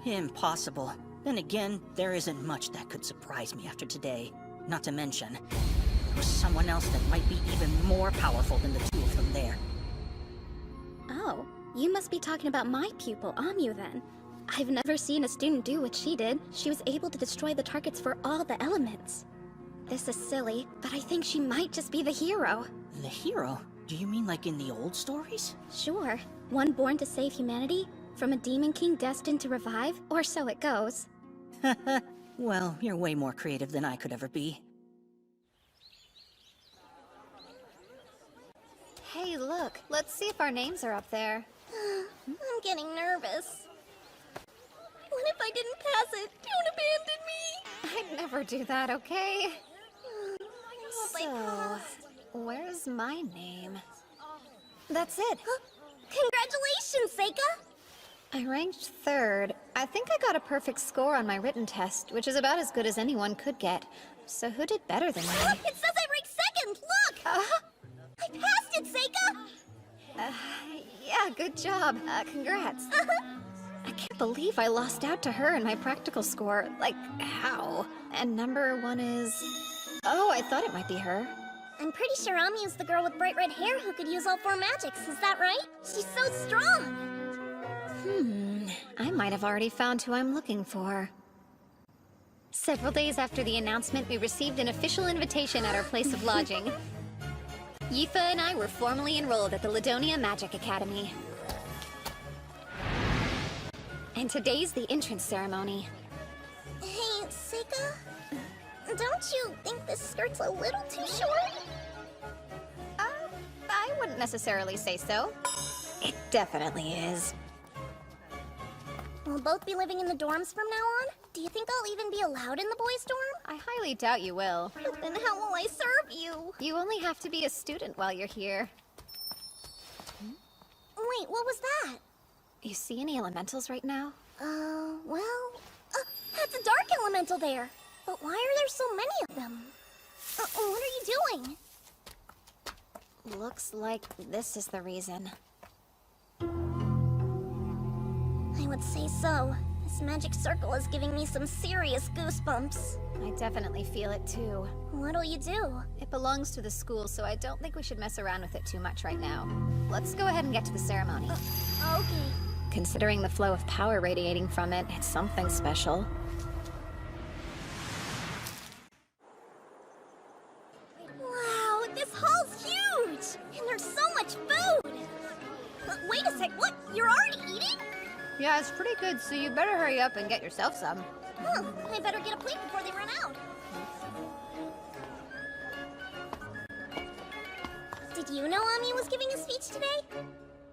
Impossible. Then again, there isn't much that could surprise me after today. Not to mention, there was someone else that might be even more powerful than the 2 of them there. Oh, you must be talking about my pupil, Amyu, then. I've never seen a student do what she did. She was able to destroy the targets for all the elements. This is silly, but I think she might just be the hero. The hero? Do you mean like in the old stories? Sure. One born to save humanity, from a demon king destined to revive, or so it goes. Well, you're way more creative than I could ever be. Hey, look. Let's see if our names are up there. I'm getting nervous. What if I didn't pass it? Don't abandon me! I'd never do that, okay? I hope I So, passed. where's my name? That's it. Congratulations, Seika! I ranked 3rd. I think I got a perfect score on my written test, which is about as good as anyone could get. So who did better than me? It says I ranked 2nd! Look! I passed it, Seika! Yeah, good job. Congrats. I can't believe I lost out to her in my practical score. Like, how? And number 1 is... Oh, I thought it might be her. I'm pretty sure Amyu's the girl with bright red hair who could use all 4 magics, is that right? She's so strong! I might have already found who I'm looking for. Several days after the announcement, we received an official invitation at our place of lodging. Yifa and I were formally enrolled at the Ladonia Magic Academy. And today's the entrance ceremony. Hey, Seika? Don't you think this skirt's a little too short? I wouldn't necessarily say so. It definitely is. We'll both be living in the dorms from now on? Do you think I'll even be allowed in the boys' dorm? I highly doubt you will. Then how will I serve you? You only have to be a student while you're here. Wait, what was that? You see any elementals right now? Well... that's a dark elemental there! But why are there so many of them? What are you doing? Looks like this is the reason. I would say so. This magic circle is giving me some serious goosebumps. I definitely feel it too. What'll you do? It belongs to the school, so I don't think we should mess around with it too much right now. Let's go ahead and get to the ceremony. Okay. Considering the flow of power radiating from it, it's something special. Wow, this hall's huge! And there's so much food! Wait a sec, what? You're already eating? Yeah, it's pretty good, so you better hurry up and get yourself some. I better get a plate before they run out. Did you know Ami was giving a speech today?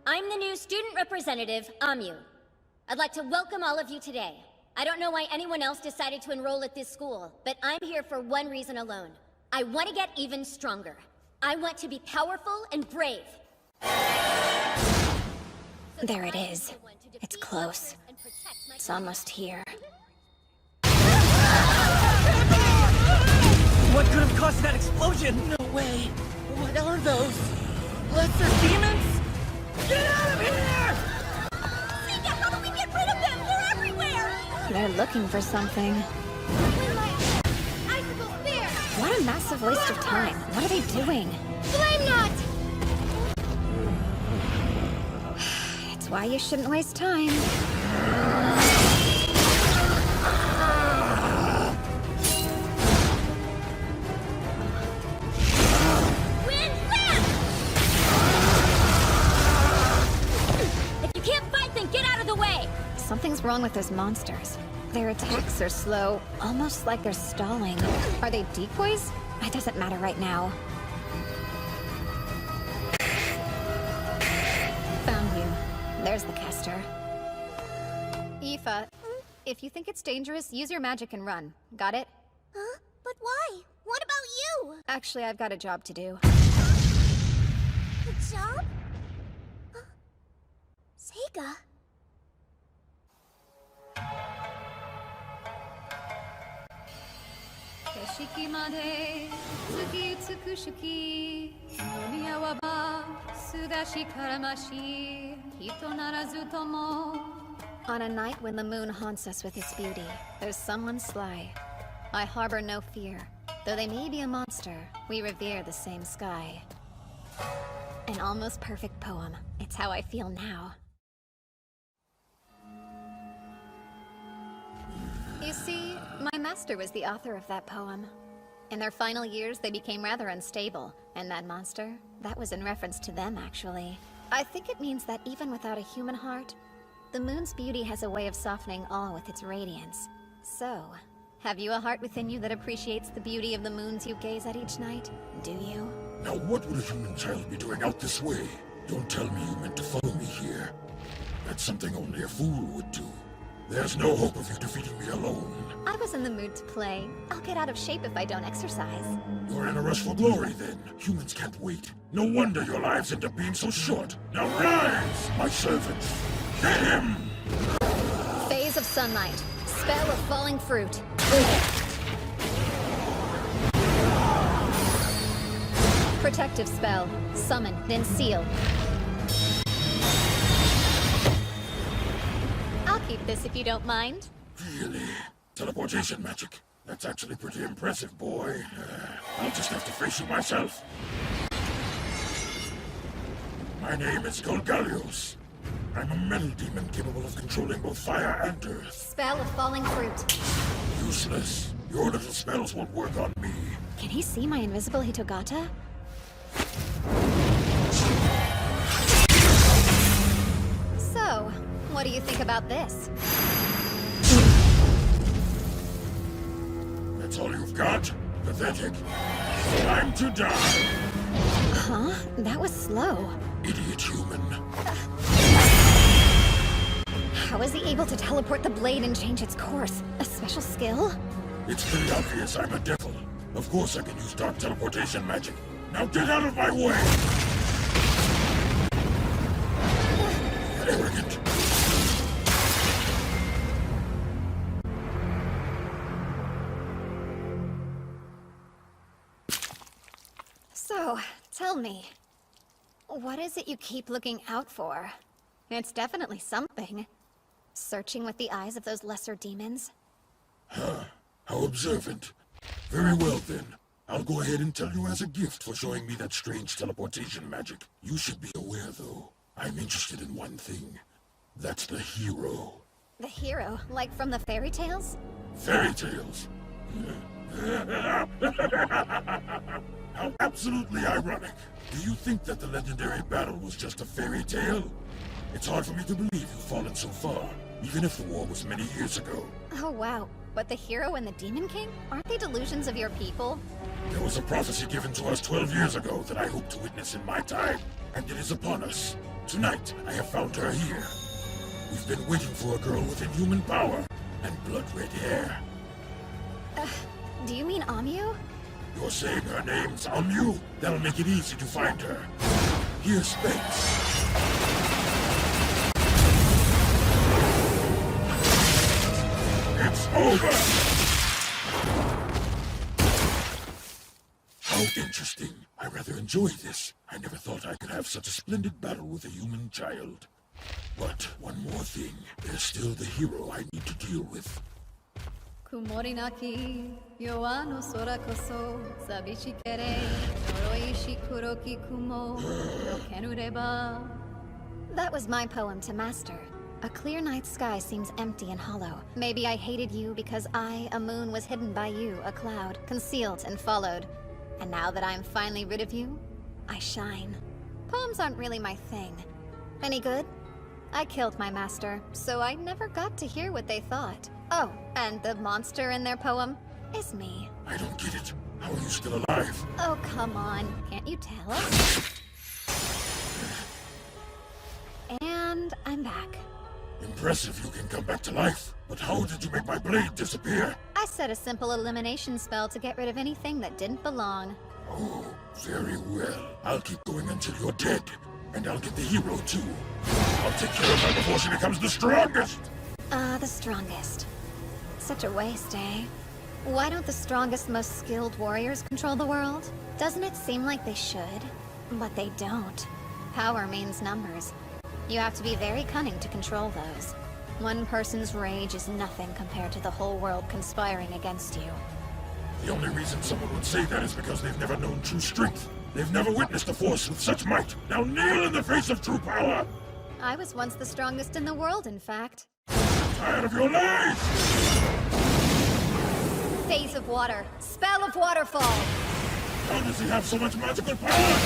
I'm the new student representative, Amyu. I'd like to welcome all of you today. I don't know why anyone else decided to enroll at this school, but I'm here for one reason alone. I want to get even stronger. I want to be powerful and brave. There it is. It's close. It's almost here. What could have caused that explosion? No way. What are those? Lesser demons? Get out of here! Seika, how do we get rid of them? They're everywhere! They're looking for something. Icicle spear! What a massive waste of time. What are they doing? Flame knot! It's why you shouldn't waste time. Wind blast! If you can't fight, then get out of the way! Something's wrong with those monsters. Their attacks are slow, almost like they're stalling. Are they decoys? It doesn't matter right now. Found you. There's the caster. Aoife, if you think it's dangerous, use your magic and run. Got it? Huh? But why? What about you? Actually, I've got a job to do. A job? Seika? On a night when the moon haunts us with its beauty, there's someone sly. I harbor no fear. Though they may be a monster, we revere the same sky. An almost perfect poem. It's how I feel now. master was the author of that poem. In their final years, they became rather unstable, and that monster, that was in reference to them, actually. I think it means that even without a human heart, the moon's beauty has a way of softening all with its radiance. So, have you a heart within you that appreciates the beauty of the moons you gaze at each night? Do you? Now what would a human child be doing out this way? Don't tell me you meant to follow me here. That's something only a fool would do. There's no hope of you defeating me alone. I was in the mood to play. I'll get out of shape if I don't exercise. You're in a rush for glory, then. Humans can't wait. No wonder your lives end up being so short. Now rise, my servants. Get him! Phase of sunlight. Spell of falling fruit. Protective spell. Summon, then seal. I'll keep this if you don't mind. Really? Teleportation magic? That's actually pretty impressive, boy. I'll just have to face you myself. My name is Golgalios. I'm a metal demon capable of controlling both fire and earth. Spell of falling fruit. Useless. Your little spells won't work on me. Can he see my invisible Hitogata? So, what do you think about this? That's all you've got? Pathetic. Time to die. Huh? That was slow. Idiot human. How is he able to teleport the blade and change its course? A special skill? It's pretty obvious I'm a devil. Of course I can use dark teleportation magic. Now get out of my way! Arrogant. So, tell me, what is it you keep looking out for? It's definitely something. Searching with the eyes of those lesser demons? Huh. How observant. Very well then. I'll go ahead and tell you as a gift for showing me that strange teleportation magic. You should be aware, though. I'm interested in one thing. That's the hero. The hero, like from the fairy tales? Fairy tales? How absolutely ironic. Do you think that the legendary battle was just a fairy tale? It's hard for me to believe you've fallen so far, even if the war was many years ago. Oh wow, but the hero and the Demon King? Aren't they delusions of your people? There was a prophecy given to us 12 years ago that I hope to witness in my time, and it is upon us. Tonight, I have found her here. We've been waiting for a girl with inhuman power and blood-red hair. Do you mean Amu? You're saying her name's Amu? That'll make it easy to find her. Here's Spence. It's over! How interesting. I rather enjoy this. I never thought I could have such a splendid battle with a human child. But one more thing. There's still the hero I need to deal with. Kumorinaki, yoano sora koso, sabishi kere, noroishi kuroki kumo, no kenureba. That was my poem to Master. A clear night sky seems empty and hollow. Maybe I hated you because I, a moon, was hidden by you, a cloud, concealed and followed. And now that I'm finally rid of you, I shine. Poems aren't really my thing. Any good? I killed my master, so I never got to hear what they thought. Oh, and the monster in their poem is me. I don't get it. How are you still alive? Oh, come on. Can't you tell us? And I'm back. Impressive you can come back to life. But how did you make my blade disappear? I set a simple elimination spell to get rid of anything that didn't belong. Oh, very well. I'll keep going until you're dead. And I'll get the hero, too. I'll take care of her before she becomes the strongest! The strongest. Such a waste, eh? Why don't the strongest, most skilled warriors control the world? Doesn't it seem like they should? But they don't. Power means numbers. You have to be very cunning to control those. One person's rage is nothing compared to the whole world conspiring against you. The only reason someone would say that is because they've never known true strength. They've never witnessed a force with such might. Now kneel in the face of true power! I was once the strongest in the world, in fact. I'm tired of your lies! Phase of water. Spell of waterfall. How does he have so much magical power?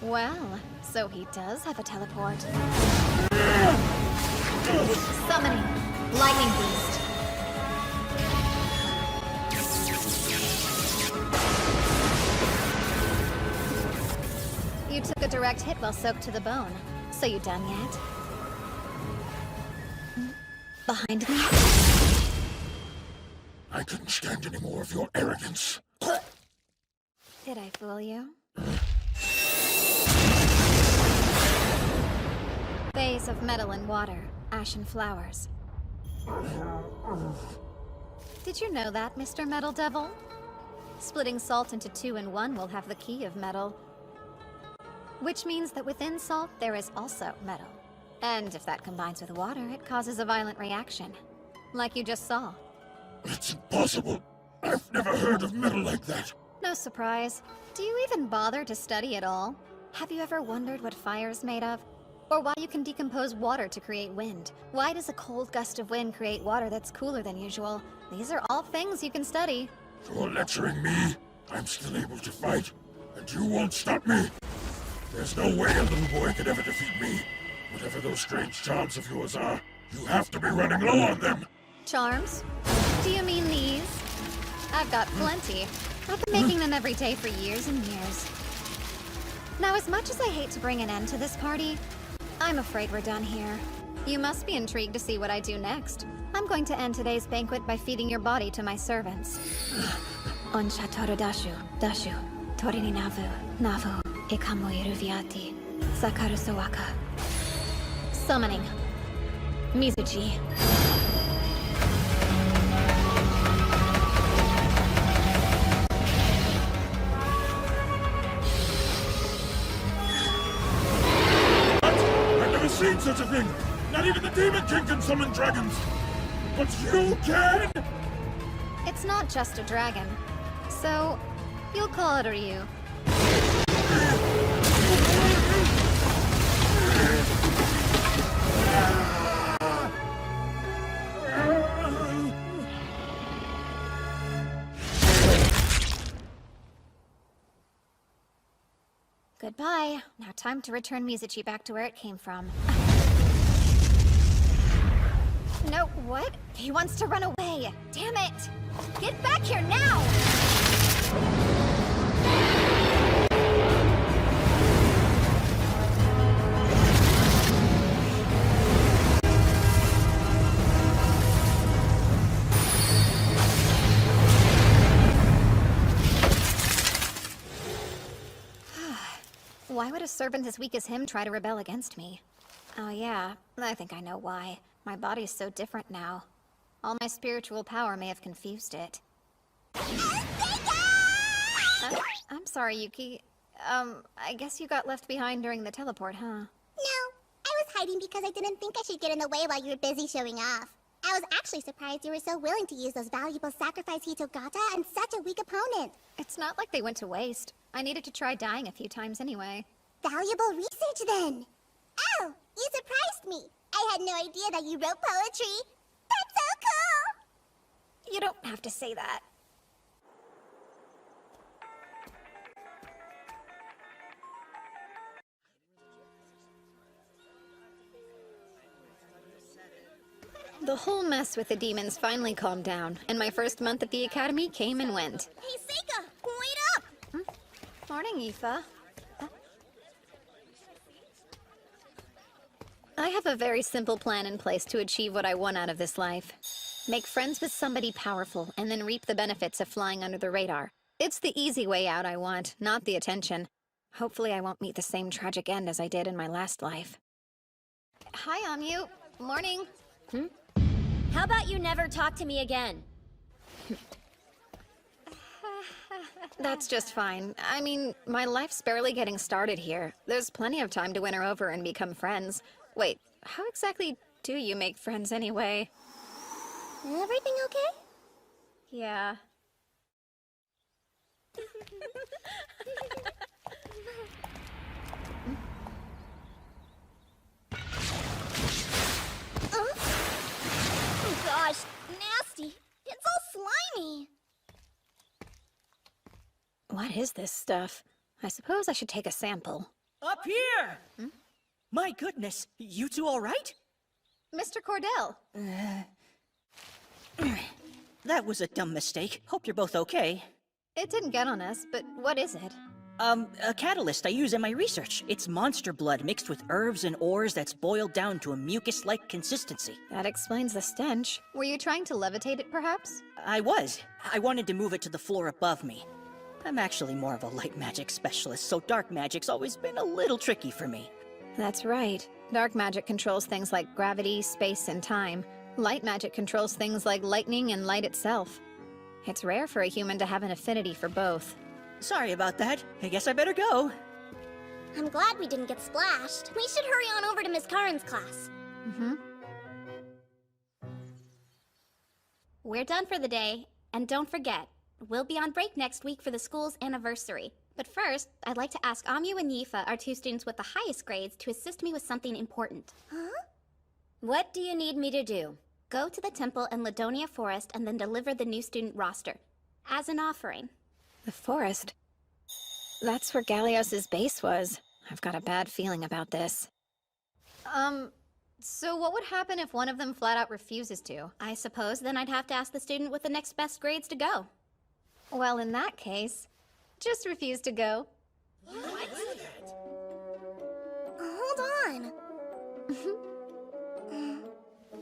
Well, so he does have a teleport. Summoning. Lightning Beast. You took a direct hit while soaked to the bone. So you done yet? Behind me? I couldn't stand any more of your arrogance. Did I fool you? Phase of metal and water. Ashen flowers. Did you know that, Mr. Metal Devil? Splitting salt into 2 and 1 will have the key of metal. Which means that within salt, there is also metal. And if that combines with water, it causes a violent reaction. Like you just saw. It's impossible. I've never heard of metal like that. No surprise. Do you even bother to study at all? Have you ever wondered what fire is made of? Or why you can decompose water to create wind? Why does a cold gust of wind create water that's cooler than usual? These are all things you can study. You're lecturing me. I'm still able to fight, and you won't stop me. There's no way a little boy could ever defeat me. Whatever those strange charms of yours are, you have to be running low on them. Charms? Do you mean these? I've got plenty. I've been making them every day for years and years. Now, as much as I hate to bring an end to this party, I'm afraid we're done here. You must be intrigued to see what I do next. I'm going to end today's banquet by feeding your body to my servants. Onsha toru dashu, dashu, tori ni navu, navu, ikamo iruviati, sakaru sowaka. Summoning. Mizuchi. I've never seen such a thing. Not even the Demon King can summon dragons. But you can? It's not just a dragon. So, you'll call it a Ryu. Goodbye. Now time to return Mizuchi back to where it came from. No, what? He wants to run away. Damn it! Get back here now! Why would a servant as weak as him try to rebel against me? Oh yeah, I think I know why. My body's so different now. All my spiritual power may have confused it. I'm sorry, Yuki. I guess you got left behind during the teleport, huh? No, I was hiding because I didn't think I should get in the way while you were busy showing off. I was actually surprised you were so willing to use those valuable sacrifice Hitogata on such a weak opponent. It's not like they went to waste. I needed to try dying a few times anyway. Valuable research, then. Oh, you surprised me. I had no idea that you wrote poetry. That's so cool! You don't have to say that. The whole mess with the demons finally calmed down, and my first month at the academy came and went. Hey, Seika, wait up! Morning, Aoife. I have a very simple plan in place to achieve what I want out of this life. Make friends with somebody powerful, and then reap the benefits of flying under the radar. It's the easy way out I want, not the attention. Hopefully I won't meet the same tragic end as I did in my last life. Hi, Amyu. Morning. How about you never talk to me again? That's just fine. I mean, my life's barely getting started here. There's plenty of time to win her over and become friends. Wait, how exactly do you make friends anyway? Everything okay? Yeah. What is this stuff? I suppose I should take a sample. Up here! My goodness, you two all right? Mr. Cordell, That was a dumb mistake. Hope you're both okay. it didn't get on us, but what is it? A catalyst I use in my research. It's monster blood mixed with herbs and ores that's boiled down to a mucus-like consistency. That explains the stench. Were you trying to levitate it, perhaps? I wanted to move it to the floor above me. I'm actually more of a light magic specialist, so dark magic's always been a little tricky for me. That's right. Dark magic controls things like gravity, space, and time. Light magic controls things like lightning and light itself. It's rare for a human to have an affinity for both. Sorry about that. I guess I better go. I'm glad we didn't get splashed. We should hurry on over to Miss Karen's class. We're done for the day, and don't forget, we'll be on break next week for the school's anniversary. But first, I'd like to ask Amyu and Yifa, our 2 students with the highest grades, to assist me with something important. What do you need me to do? Go to the temple in Ladonia Forest and then deliver the new student roster. As an offering. The forest? That's where Gallios' base was. I've got a bad feeling about this. So what would happen if one of them flat out refuses to? I suppose then I'd have to ask the student with the next best grades to go. Well, in that case, just refuse to go. Hold on.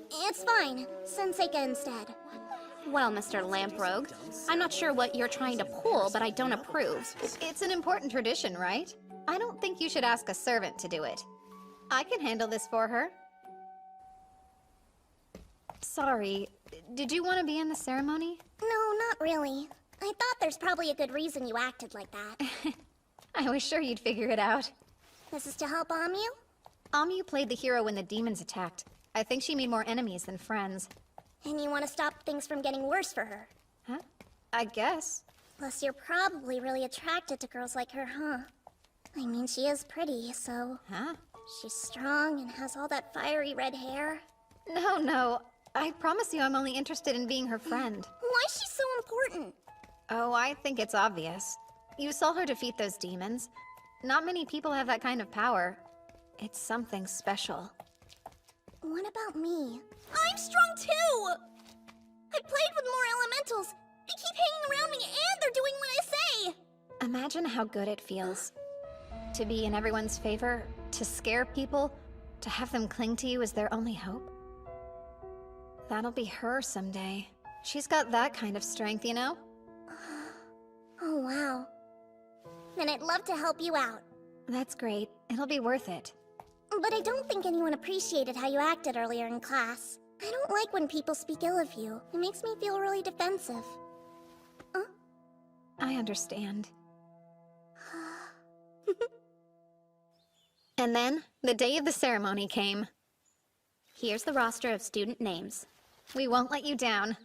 It's fine. Send Seika instead. Well, Mr. Lamprogue, I'm not sure what you're trying to pull, but I don't approve. It's an important tradition, right? I don't think you should ask a servant to do it. I can handle this for her. Sorry, did you want to be in the ceremony? No, not really. I thought there's probably a good reason you acted like that. I was sure you'd figure it out. This is to help Amyu? Amyu played the hero when the demons attacked. I think she made more enemies than friends. And you want to stop things from getting worse for her. Huh? I guess. Plus, you're probably really attracted to girls like her, huh? I mean, she is pretty, so... Huh? She's strong and has all that fiery red hair. No. I promise you I'm only interested in being her friend. Why is she so important? Oh, I think it's obvious. You saw her defeat those demons. Not many people have that kind of power. It's something special. What about me? I'm strong too! I played with more elementals. They keep hanging around me and they're doing what I say! Imagine how good it feels. To be in everyone's favor, to scare people, to have them cling to you as their only hope. That'll be her someday. She's got that kind of strength, you know? Oh, wow. Then I'd love to help you out. That's great. It'll be worth it. But I don't think anyone appreciated how you acted earlier in class. I don't like when people speak ill of you. It makes me feel really defensive. I understand. And then, the day of the ceremony came. Here's the roster of student names. We won't let you down.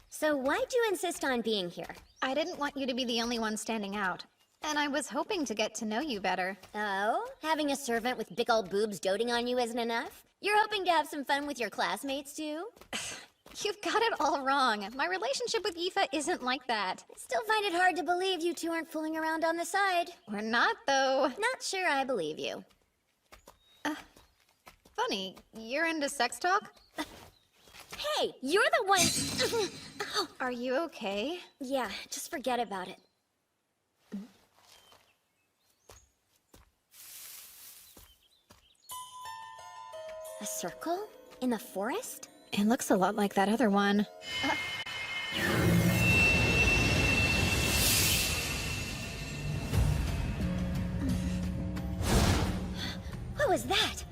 So why'd you insist on being here? I didn't want you to be the only one standing out. And I was hoping to get to know you better. Oh? Having a servant with big old boobs doting on you isn't enough? You're hoping to have some fun with your classmates, too? You've got it all wrong. My relationship with Yifa isn't like that. Still find it hard to believe you two aren't fooling around on the side. We're not, though. Not sure I believe you. Funny, you're into sex talk? Hey, you're the one... Are you okay? Yeah, just forget about it. A circle? In the forest? It looks a lot like that other one. What was that?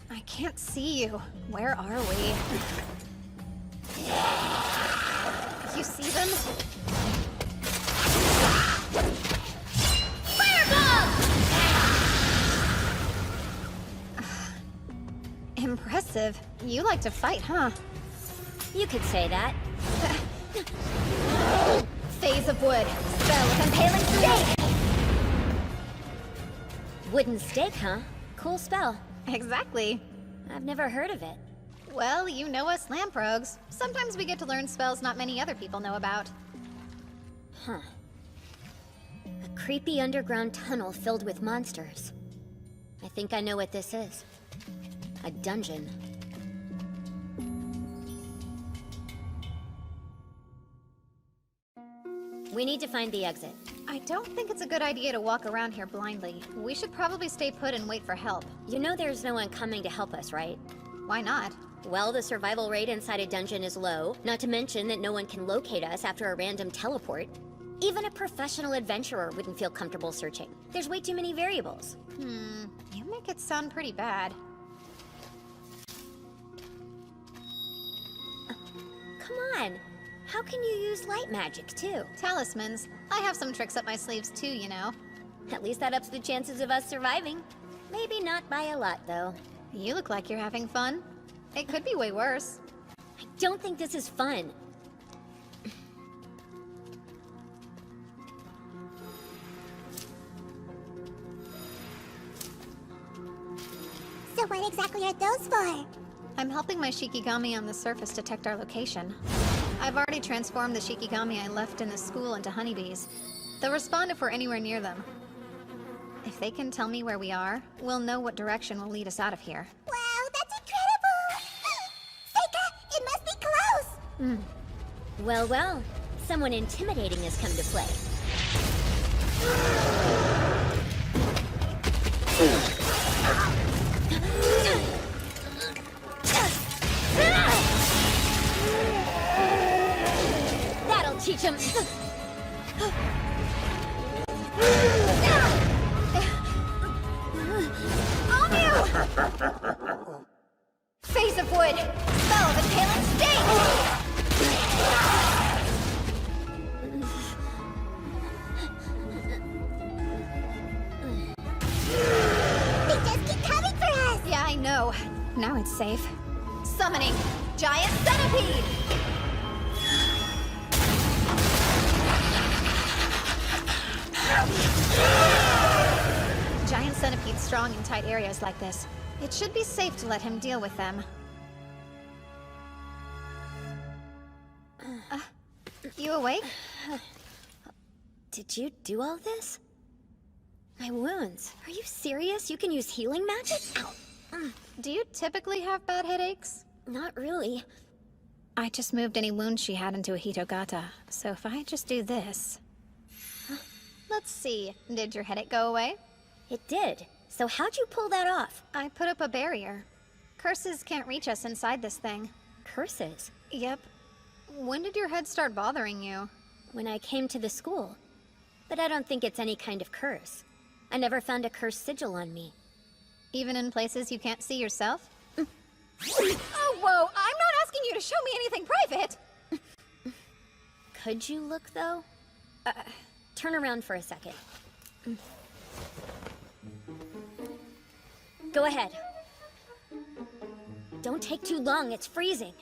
I can't see you. Where are we? You see them? Impressive. You like to fight, huh? You could say that. Phase of wood. Spell with Impaling stake! Wooden stake, huh? Cool spell. Exactly. I've never heard of it. Well, you know us lamprogues. Sometimes we get to learn spells not many other people know about. Huh. A creepy underground tunnel filled with monsters. I think I know what this is. A dungeon. We need to find the exit. I don't think it's a good idea to walk around here blindly. We should probably stay put and wait for help. You know there's no one coming to help us, right? Why not? Well, the survival rate inside a dungeon is low, not to mention that no one can locate us after a random teleport. Even a professional adventurer wouldn't feel comfortable searching. There's way too many variables. You make it sound pretty bad. Come on! How can you use light magic, too? Talismans. I have some tricks up my sleeves too, you know. At least that ups the chances of us surviving. Maybe not by a lot, though. You look like you're having fun. It could be way worse. I don't think this is fun. So what exactly are those for? I'm helping my Shikigami on the surface detect our location. I've already transformed the Shikigami I left in the school into honeybees. They'll respond if we're anywhere near them. If they can tell me where we are, we'll know what direction will lead us out of here. Wow, that's incredible! Seika, it must be close! Well, well. Someone intimidating has come to play. That'll teach him. Face of wood! Spell of impaling sting! They just keep coming for us! Yeah, I know. Now it's safe. Summoning Giant Centipede! Giant Centipede's strong in tight areas like this. It should be safe to let him deal with them. You awake? Did you do all this? My wounds. Are you serious? You can use healing magic? Ow. Do you typically have bad headaches? Not really. I just moved any wounds she had into a Hitogata, so if I just do this... Let's see, did your headache go away? It did. So how'd you pull that off? I put up a barrier. Curses can't reach us inside this thing. Curses? Yep. When did your head start bothering you? When I came to the school. But I don't think it's any kind of curse. I never found a cursed sigil on me. Even in places you can't see yourself? Oh, whoa! I'm not asking you to show me anything private! Could you look, though? Turn around for a second. Go ahead. Don't take too long, it's freezing.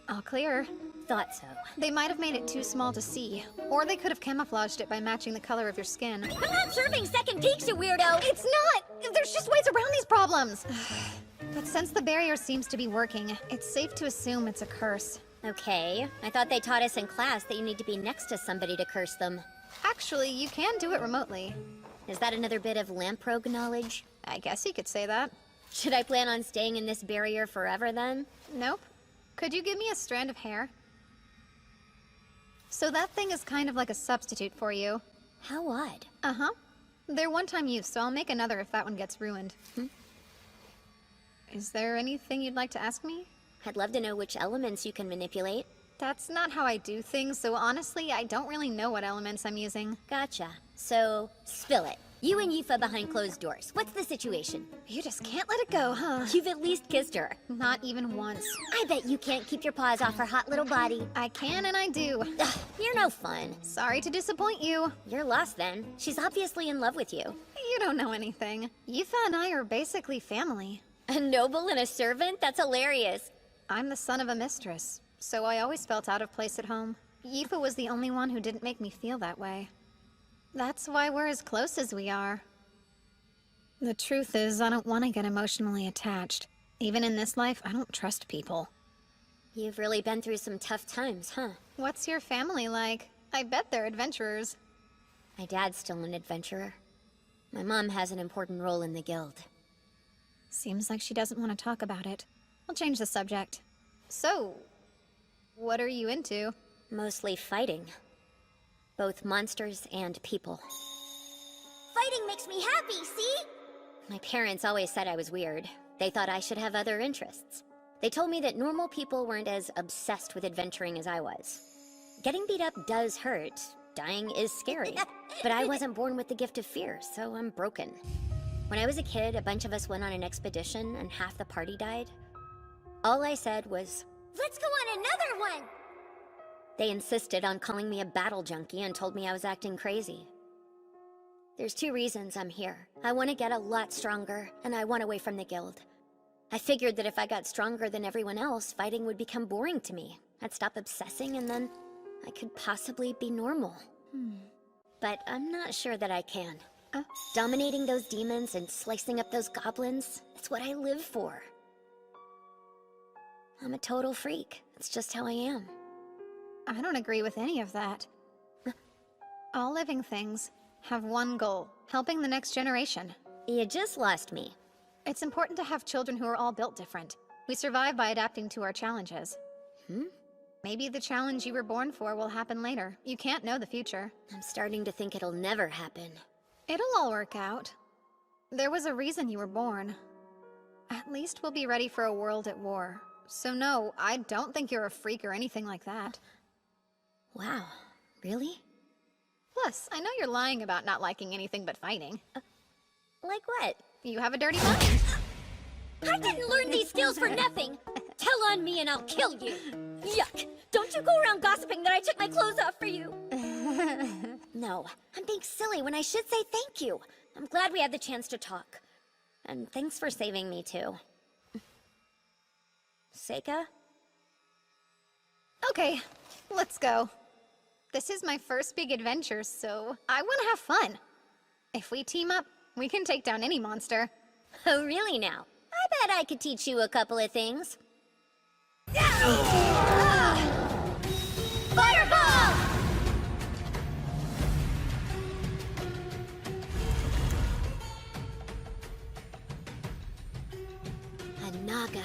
All clear. Thought so. They might have made it too small to see, or they could have camouflaged it by matching the color of your skin. I'm not serving second peeks, you weirdo! It's not! There's just ways around these problems! But since the barrier seems to be working, it's safe to assume it's a curse. Okay, I thought they taught us in class that you need to be next to somebody to curse them. Actually, you can do it remotely. Is that another bit of lamprogue knowledge? I guess you could say that. Should I plan on staying in this barrier forever, then? Nope. Could you give me a strand of hair? So that thing is kind of like a substitute for you. How odd. Uh-huh. They're one-time use, so I'll make another if that one gets ruined. Is there anything you'd like to ask me? I'd love to know which elements you can manipulate. That's not how I do things, so honestly, I don't really know what elements I'm using. Gotcha. So, spill it. You and Yifa behind closed doors. What's the situation? You just can't let it go, huh? You've at least kissed her. Not even once. I bet you can't keep your paws off her hot little body. I can and I do. Ugh, you're no fun. Sorry to disappoint you. You're lost then. She's obviously in love with you. You don't know anything. Yifa and I are basically family. A noble and a servant? That's hilarious. I'm the son of a mistress, so I always felt out of place at home. Yifa was the only one who didn't make me feel that way. That's why we're as close as we are. The truth is, I don't want to get emotionally attached. Even in this life, I don't trust people. You've really been through some tough times, huh? What's your family like? I bet they're adventurers. My dad's still an adventurer. My mom has an important role in the guild. Seems like she doesn't want to talk about it. I'll change the subject. So, what are you into? Mostly fighting. Both monsters and people. Fighting makes me happy, see? My parents always said I was weird. They thought I should have other interests. They told me that normal people weren't as obsessed with adventuring as I was. Getting beat up does hurt. Dying is scary. But I wasn't born with the gift of fear, so I'm broken. When I was a kid, a bunch of us went on an expedition and half the party died. All I said was, Let's go on another one! they insisted on calling me a battle junkie and told me I was acting crazy. There's 2 reasons I'm here. I want to get a lot stronger, and I want away from the guild. I figured that if I got stronger than everyone else, fighting would become boring to me. I'd stop obsessing, and then I could possibly be normal. But I'm not sure that I can. Dominating those demons and slicing up those goblins, it's what I live for. I'm a total freak. It's just how I am. I don't agree with any of that. All living things have one goal, helping the next generation. You just lost me. It's important to have children who are all built different. We survive by adapting to our challenges. Maybe the challenge you were born for will happen later. You can't know the future. I'm starting to think it'll never happen. It'll all work out. There was a reason you were born. At least we'll be ready for a world at war. So no, I don't think you're a freak or anything like that. Wow, really? Plus, I know you're lying about not liking anything but fighting. Like what? You have a dirty mind. I didn't learn these skills for nothing! Tell on me and I'll kill you! Yuck! Don't you go around gossiping that I took my clothes off for you! No, I'm being silly when I should say thank you. I'm glad we had the chance to talk. And thanks for saving me, too. Seika? Okay, let's go. This is my first big adventure, so I want to have fun. If we team up, we can take down any monster. Oh, really now? I bet I could teach you a couple of things. Fireball! A Naga.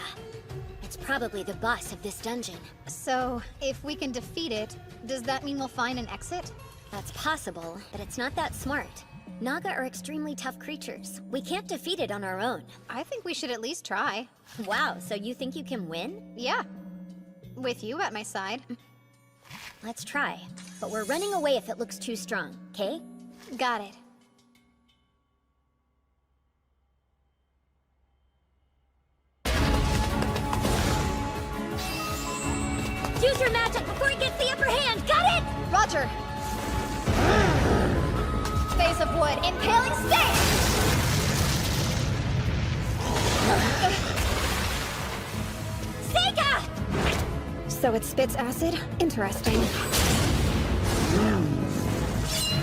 It's probably the boss of this dungeon. So, if we can defeat it, does that mean we'll find an exit? That's possible, but it's not that smart. Naga are extremely tough creatures. We can't defeat it on our own. I think we should at least try. Wow, so you think you can win? Yeah. With you at my side. Let's try. But we're running away if it looks too strong, okay? Got it. Use your magic before it gets the upper hand, got it? Roger! Face of wood, impaling stick! Seika! So it spits acid? Interesting.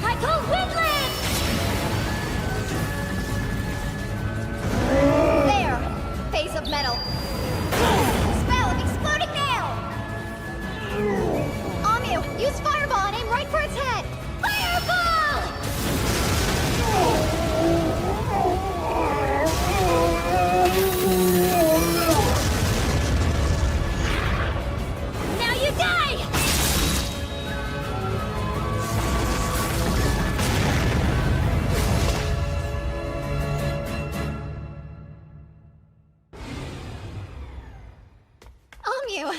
I call Windland! There! Face of metal. Spell of exploding nail! Amu, use fireball and aim right for its head! Fireball! Now you die! Amu!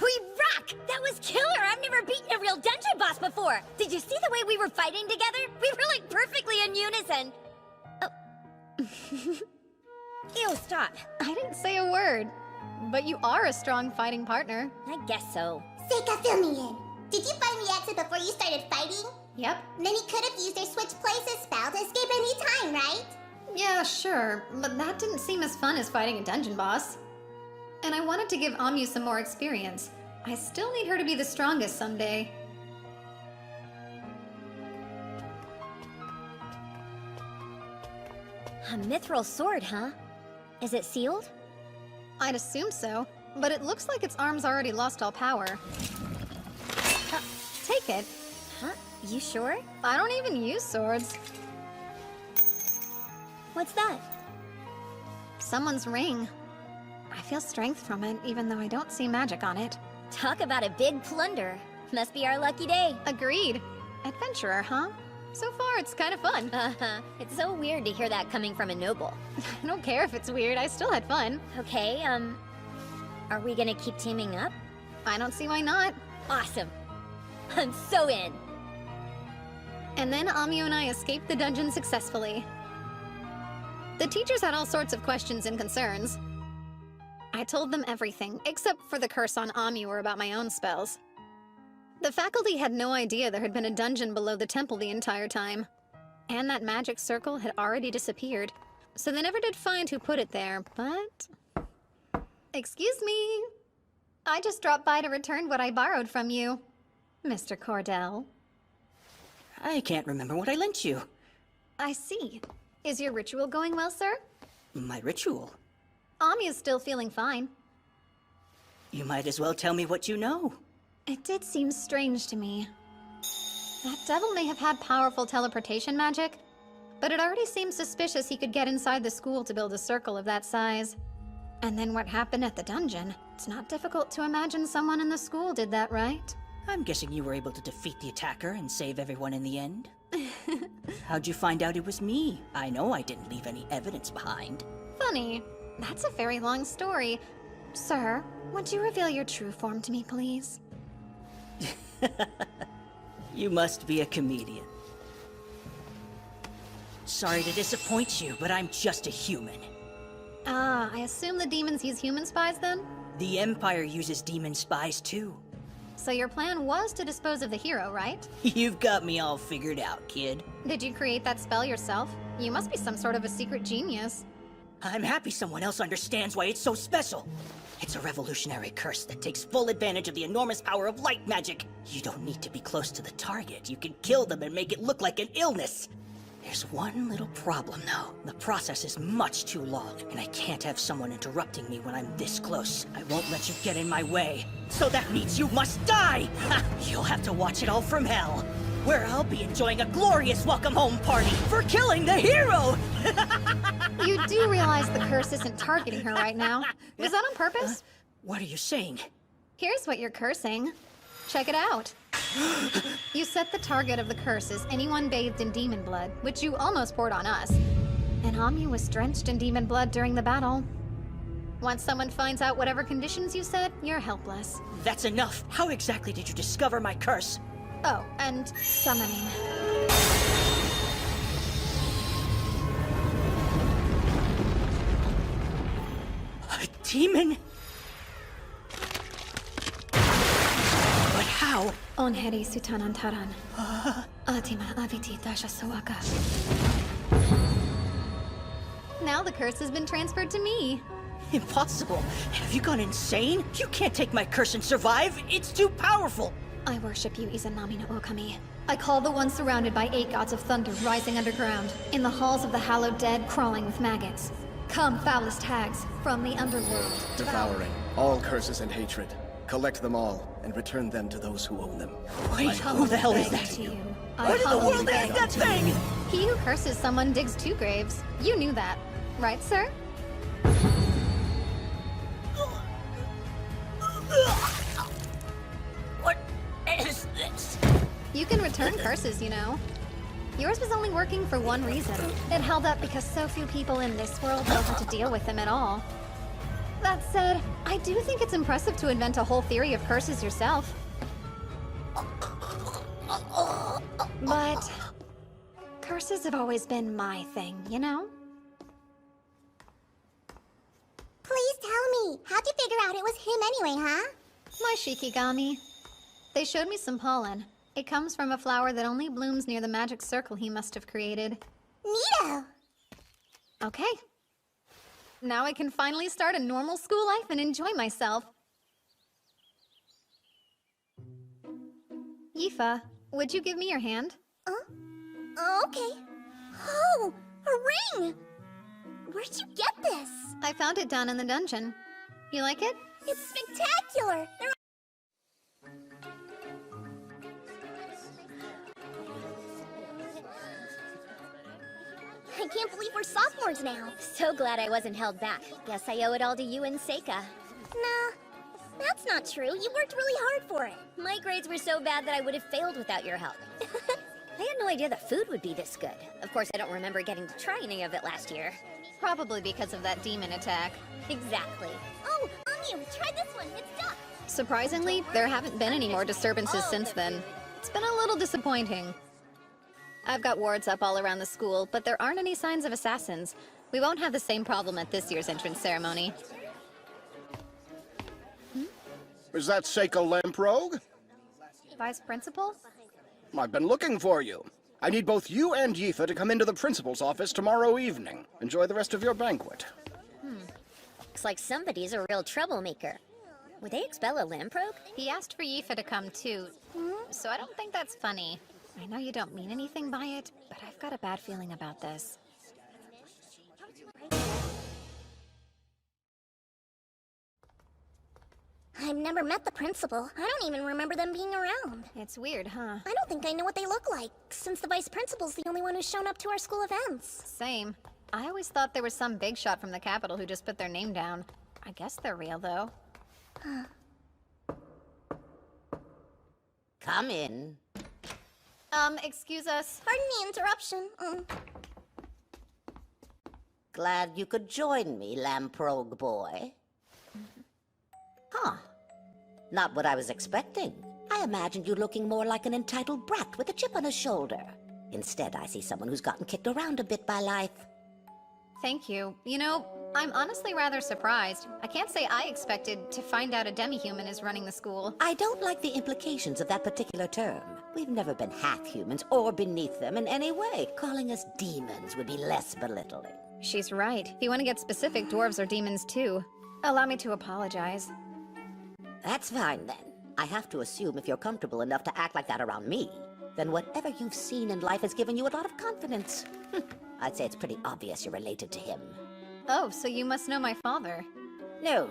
We rock! That was killer! I've never beaten a real dungeon boss before! Did you see the way we were fighting together? We were like perfectly in unison! Ew, stop. I didn't say a word. But you are a strong fighting partner. I guess so. Seika, fill me in. Did you find the exit before you started fighting? Yep. Then he could have used their switch places spell to escape any time, right? Yeah, sure. But that didn't seem as fun as fighting a dungeon boss. And I wanted to give Amu some more experience. I still need her to be the strongest someday. A mithril sword, huh? Is it sealed? I'd assume so, but it looks like its arm's already lost all power. Take it. Huh? You sure? I don't even use swords. What's that? Someone's ring. I feel strength from it, even though I don't see magic on it. Talk about a big plunder. Must be our lucky day. Agreed. Adventurer, huh? So far, it's kind of fun. It's so weird to hear that coming from a noble. I don't care if it's weird, I still had fun. Okay, are we gonna keep teaming up? I don't see why not. Awesome. I'm so in. And then Amio and I escaped the dungeon successfully. The teachers had all sorts of questions and concerns. I told them everything, except for the curse on Amur about my own spells. The faculty had no idea there had been a dungeon below the temple the entire time. And that magic circle had already disappeared, so they never did find who put it there, but... Excuse me. I just dropped by to return what I borrowed from you, Mr. Cordell. I can't remember what I lent you. I see. Is your ritual going well, sir? My ritual? Amia's still feeling fine. You might as well tell me what you know. It did seem strange to me. That devil may have had powerful teleportation magic, but it already seemed suspicious he could get inside the school to build a circle of that size. And then what happened at the dungeon? It's not difficult to imagine someone in the school did that, right? I'm guessing you were able to defeat the attacker and save everyone in the end. How'd you find out it was me? I know I didn't leave any evidence behind. Funny. That's a very long story. Sir, would you reveal your true form to me, please? You must be a comedian. Sorry to disappoint you, but I'm just a human. Ah, I assume the demons use human spies then? The Empire uses demon spies too. So your plan was to dispose of the hero, right? You've got me all figured out, kid. Did you create that spell yourself? You must be some sort of a secret genius. I'm happy someone else understands why it's so special. It's a revolutionary curse that takes full advantage of the enormous power of light magic. You don't need to be close to the target. You can kill them and make it look like an illness. There's one little problem, though. The process is much too long, and I can't have someone interrupting me when I'm this close. I won't let you get in my way. So that means you must die! Ha! You'll have to watch it all from hell, where I'll be enjoying a glorious welcome home party for killing the hero! You do realize the curse isn't targeting her right now. Was that on purpose? What are you saying? Here's what you're cursing. Check it out. You set the target of the curse as anyone bathed in demon blood, which you almost poured on us. And Amu was drenched in demon blood during the battle. Once someone finds out whatever conditions you set, you're helpless. That's enough. How exactly did you discover my curse? Oh, and summoning. A demon? But how? Onheri Sutanantaran. Atima Aviti Dashasawaka. Now the curse has been transferred to me. Impossible. Have you gone insane? You can't take my curse and survive. It's too powerful. I worship you, Izanami no Okami. I call the one surrounded by 8 gods of thunder rising underground, in the halls of the hallowed dead crawling with maggots. Come, foulest hags, from the underworld. Devouring all curses and hatred. Collect them all, and return them to those who own them. Wait, who the hell is that? What in the world is that thing? He who curses someone digs 2 graves. You knew that, right, sir? What is this? You can return curses, you know. Yours was only working for one reason. It held up because so few people in this world know how to deal with them at all. That said, I do think it's impressive to invent a whole theory of curses yourself. But curses have always been my thing, you know? Please tell me, how'd you figure out it was him anyway, huh? My Shikigami. They showed me some pollen. It comes from a flower that only blooms near the magic circle he must have created. Neato! Okay. Now I can finally start a normal school life and enjoy myself. Yifa, would you give me your hand? Okay. Oh, a ring! Where'd you get this? I found it down in the dungeon. You like it? It's spectacular! I can't believe we're sophomores now. So glad I wasn't held back. Guess I owe it all to you and Seika. Nah, that's not true. You worked really hard for it. My grades were so bad that I would have failed without your help. I had no idea the food would be this good. Of course, I don't remember getting to try any of it last year. Probably because of that demon attack. Exactly. Oh, Anu, try this one. It's duck. Surprisingly, there haven't been any more disturbances since then. It's been a little disappointing. I've got wards up all around the school, but there aren't any signs of assassins. We won't have the same problem at this year's entrance ceremony. Is that Seika Lamprogue? Vice Principal? I've been looking for you. I need both you and Yifa to come into the principal's office tomorrow evening. Enjoy the rest of your banquet. Looks like somebody's a real troublemaker. Would they expel a Lamprogue? He asked for Yifa to come too, so I don't think that's funny. I know you don't mean anything by it, but I've got a bad feeling about this. I've never met the principal. I don't even remember them being around. It's weird, huh? I don't think I know what they look like, since the vice principal's the only one who's shown up to our school events. Same. I always thought there was some big shot from the Capitol who just put their name down. I guess they're real, though. Come in. Excuse us. Pardon the interruption. Glad you could join me, Lamprogue boy. Huh. Not what I was expecting. I imagined you looking more like an entitled brat with a chip on his shoulder. Instead, I see someone who's gotten kicked around a bit by life. Thank you. You know, I'm honestly rather surprised. I can't say I expected to find out a demi-human is running the school. I don't like the implications of that particular term. We've never been half-humans or beneath them in any way. Calling us demons would be less belittling. She's right. If you want to get specific, dwarves are demons too. Allow me to apologize. That's fine, then. I have to assume if you're comfortable enough to act like that around me, then whatever you've seen in life has given you a lot of confidence. I'd say it's pretty obvious you're related to him. Oh, so you must know my father. No.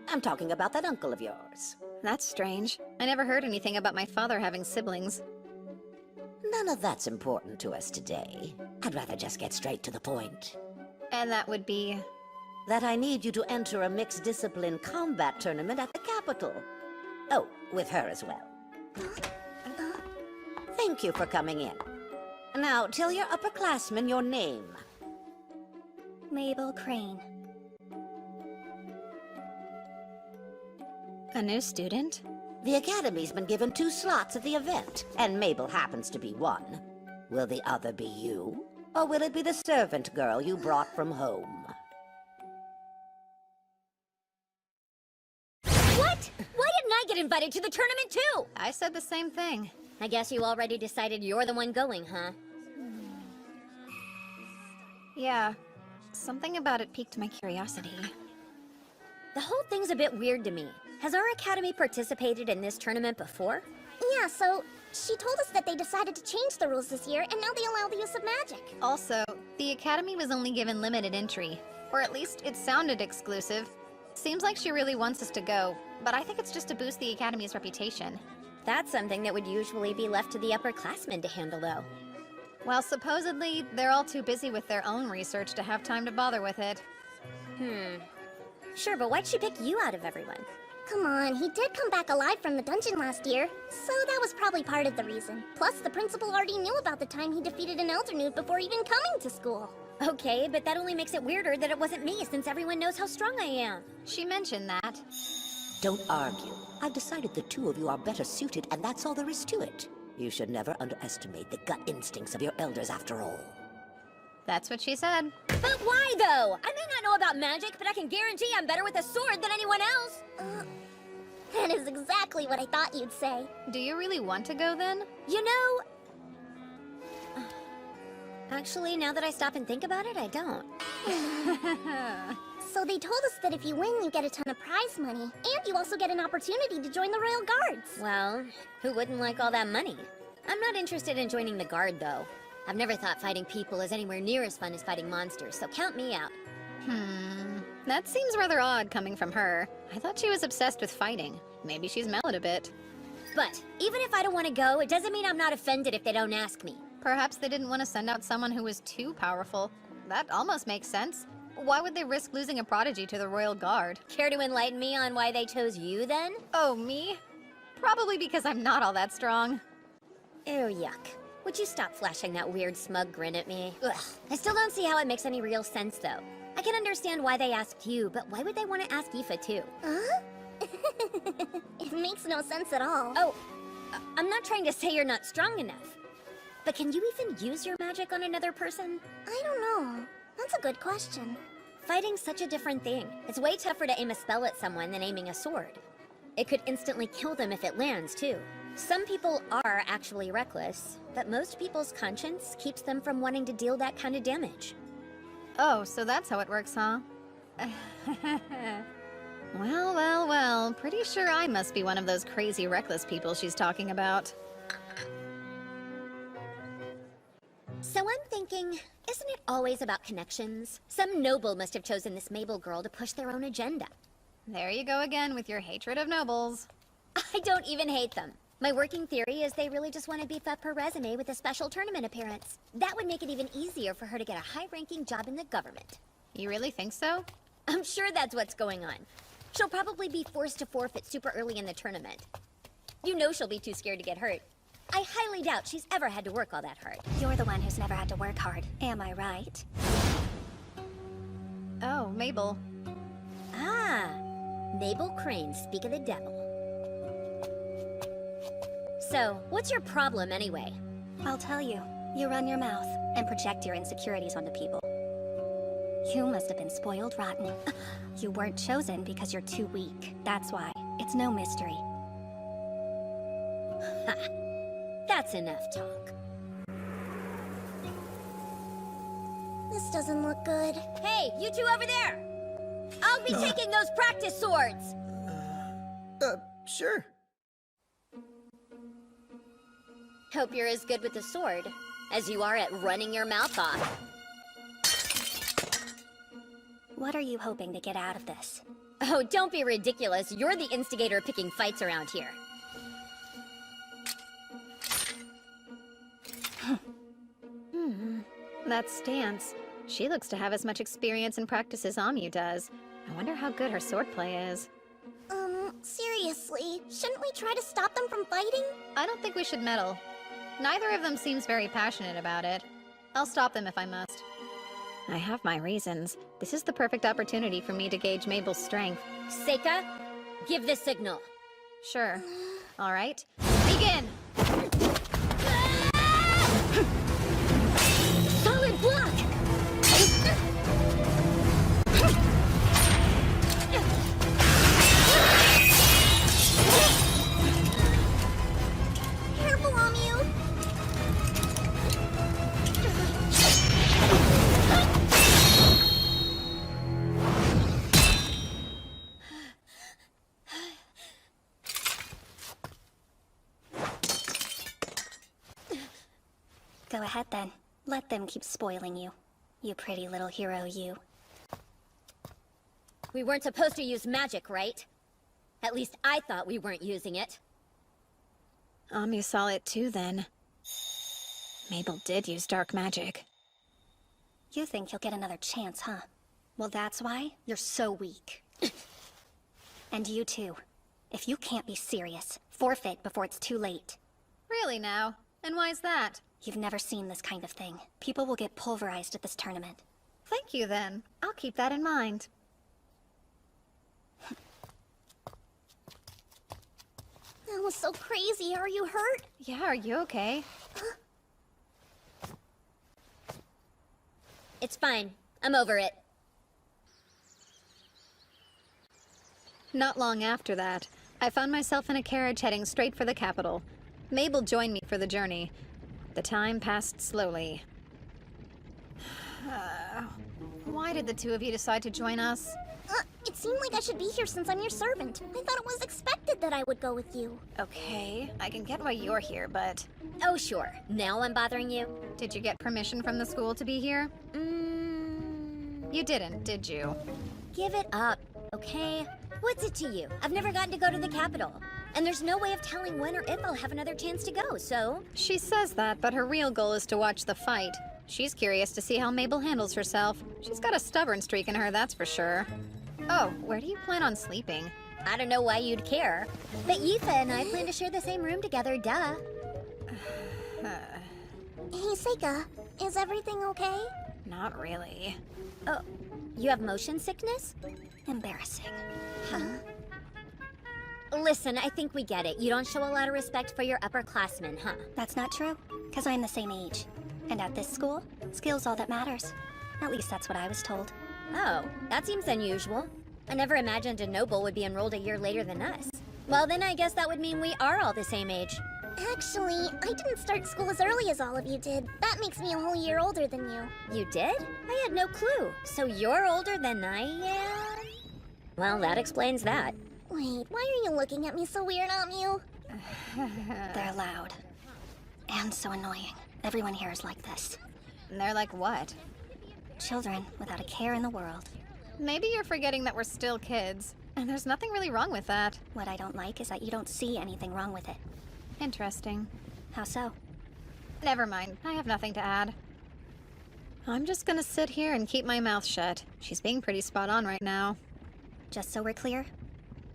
I'm talking about that uncle of yours. That's strange. I never heard anything about my father having siblings. None of that's important to us today. I'd rather just get straight to the point. And that would be... That I need you to enter a mixed-discipline combat tournament at the Capitol. Oh, with her as well. Thank you for coming in. Now, tell your upperclassmen your name. Mabel Crane. A new student? The Academy's been given 2 slots at the event, and Mabel happens to be one. Will the other be you? Or will it be the servant girl you brought from home? What? Why didn't I get invited to the tournament too? I said the same thing. I guess you already decided you're the one going, huh? Yeah. Something about it piqued my curiosity. The whole thing's a bit weird to me. Has our academy participated in this tournament before? Yeah, so she told us that they decided to change the rules this year, and now they allow the use of magic. Also, the Academy was only given limited entry. Or at least it sounded exclusive. Seems like she really wants us to go, but I think it's just to boost the Academy's reputation. That's something that would usually be left to the upperclassmen to handle, though. Well, supposedly, they're all too busy with their own research to have time to bother with it. Sure, but why'd she pick you out of everyone? Come on, he did come back alive from the dungeon last year, so that was probably part of the reason. Plus, the principal already knew about the time he defeated an Elder Newt before even coming to school. Okay, but that only makes it weirder that it wasn't me, since everyone knows how strong I am. She mentioned that. Don't argue. I've decided the 2 of you are better suited, and that's all there is to it. You should never underestimate the gut instincts of your elders, after all. That's what she said. But why, though? I may not know about magic, but I can guarantee I'm better with a sword than anyone else. That is exactly what I thought you'd say. Do you really want to go, then? You know... Actually, now that I stop and think about it, I don't. So they told us that if you win, you get a ton of prize money, and you also get an opportunity to join the Royal Guards. Well, who wouldn't like all that money? I'm not interested in joining the Guard, though. I've never thought fighting people is anywhere near as fun as fighting monsters, so count me out. That seems rather odd coming from her. I thought she was obsessed with fighting. Maybe she's mellowed a bit. But even if I don't want to go, it doesn't mean I'm not offended if they don't ask me. Perhaps they didn't want to send out someone who was too powerful. That almost makes sense. Why would they risk losing a prodigy to the Royal Guard? Care to enlighten me on why they chose you, then? Oh, me? Probably because I'm not all that strong. Ew, yuck. Would you stop flashing that weird smug grin at me? Ugh. I still don't see how it makes any real sense, though. I can understand why they asked you, but why would they want to ask Aoife, too? Huh? It makes no sense at all. Oh, I'm not trying to say you're not strong enough. But can you even use your magic on another person? I don't know. That's a good question. Fighting's such a different thing. It's way tougher to aim a spell at someone than aiming a sword. It could instantly kill them if it lands, too. Some people are actually reckless, but most people's conscience keeps them from wanting to deal that kind of damage. Oh, so that's how it works, huh? Well. Pretty sure I must be one of those crazy reckless people she's talking about. So I'm thinking, isn't it always about connections? Some noble must have chosen this Mabel girl to push their own agenda. There you go again with your hatred of nobles. I don't even hate them. My working theory is they really just want to beef up her resume with a special tournament appearance. That would make it even easier for her to get a high-ranking job in the government. You really think so? I'm sure that's what's going on. She'll probably be forced to forfeit super early in the tournament. You know she'll be too scared to get hurt. I highly doubt she's ever had to work all that hard. You're the one who's never had to work hard, am I right? Oh, Mabel. Ah, Mabel Crane, speak of the devil. So, what's your problem anyway? I'll tell you. You run your mouth and project your insecurities onto people. You must have been spoiled rotten. You weren't chosen because you're too weak. That's why. It's no mystery. Ha! That's enough talk. This doesn't look good. Hey, you two over there! I'll be taking those practice swords! Sure. Hope you're as good with the sword as you are at running your mouth off. What are you hoping to get out of this? Oh, don't be ridiculous. You're the instigator of picking fights around here. That stance. She looks to have as much experience and practice as Amu does. I wonder how good her swordplay is. Seriously, shouldn't we try to stop them from fighting? I don't think we should meddle. Neither of them seems very passionate about it. I'll stop them if I must. I have my reasons. This is the perfect opportunity for me to gauge Mabel's strength. Seika, give the signal. Sure. All right. Begin! Solid block! Careful, Amu! Go ahead then. Let them keep spoiling you. You pretty little hero, you. We weren't supposed to use magic, right? At least I thought we weren't using it. Amu saw it too, then. Mabel did use dark magic. You think you'll get another chance, huh? Well, that's why you're so weak. And you too. If you can't be serious, forfeit before it's too late. Really now? And why's that? You've never seen this kind of thing. People will get pulverized at this tournament. Thank you, then. I'll keep that in mind. That was so crazy. Are you hurt? Yeah, are you okay? It's fine. I'm over it. Not long after that, I found myself in a carriage heading straight for the capital. Mabel joined me for the journey. The time passed slowly. Why did the two of you decide to join us? It seemed like I should be here since I'm your servant. I thought it was expected that I would go with you. Okay, I can get why you're here, but... Oh, sure. Now I'm bothering you? Did you get permission from the school to be here? You didn't, did you? Give it up, okay? What's it to you? I've never gotten to go to the Capitol. And there's no way of telling when or if I'll have another chance to go, so... She says that, but her real goal is to watch the fight. She's curious to see how Mabel handles herself. She's got a stubborn streak in her, that's for sure. Oh, where do you plan on sleeping? I don't know why you'd care. But Yifa and I plan to share the same room together, duh. Hey, Seika, is everything okay? Not really. Oh, you have motion sickness? Embarrassing. Huh? Listen, I think we get it. You don't show a lot of respect for your upperclassmen, huh? That's not true, because I'm the same age. And at this school, skill's all that matters. At least that's what I was told. Oh, that seems unusual. I never imagined a noble would be enrolled a year later than us. Well, then I guess that would mean we are all the same age. Actually, I didn't start school as early as all of you did. That makes me a whole year older than you. You did? I had no clue. So you're older than I am? Well, that explains that. Wait, why are you looking at me so weird, Amyu? They're loud. And so annoying. Everyone here is like this. They're like what? Children without a care in the world. Maybe you're forgetting that we're still kids. And there's nothing really wrong with that. What I don't like is that you don't see anything wrong with it. Interesting. How so? Never mind. I have nothing to add. I'm just gonna sit here and keep my mouth shut. She's being pretty spot on right now. Just so we're clear,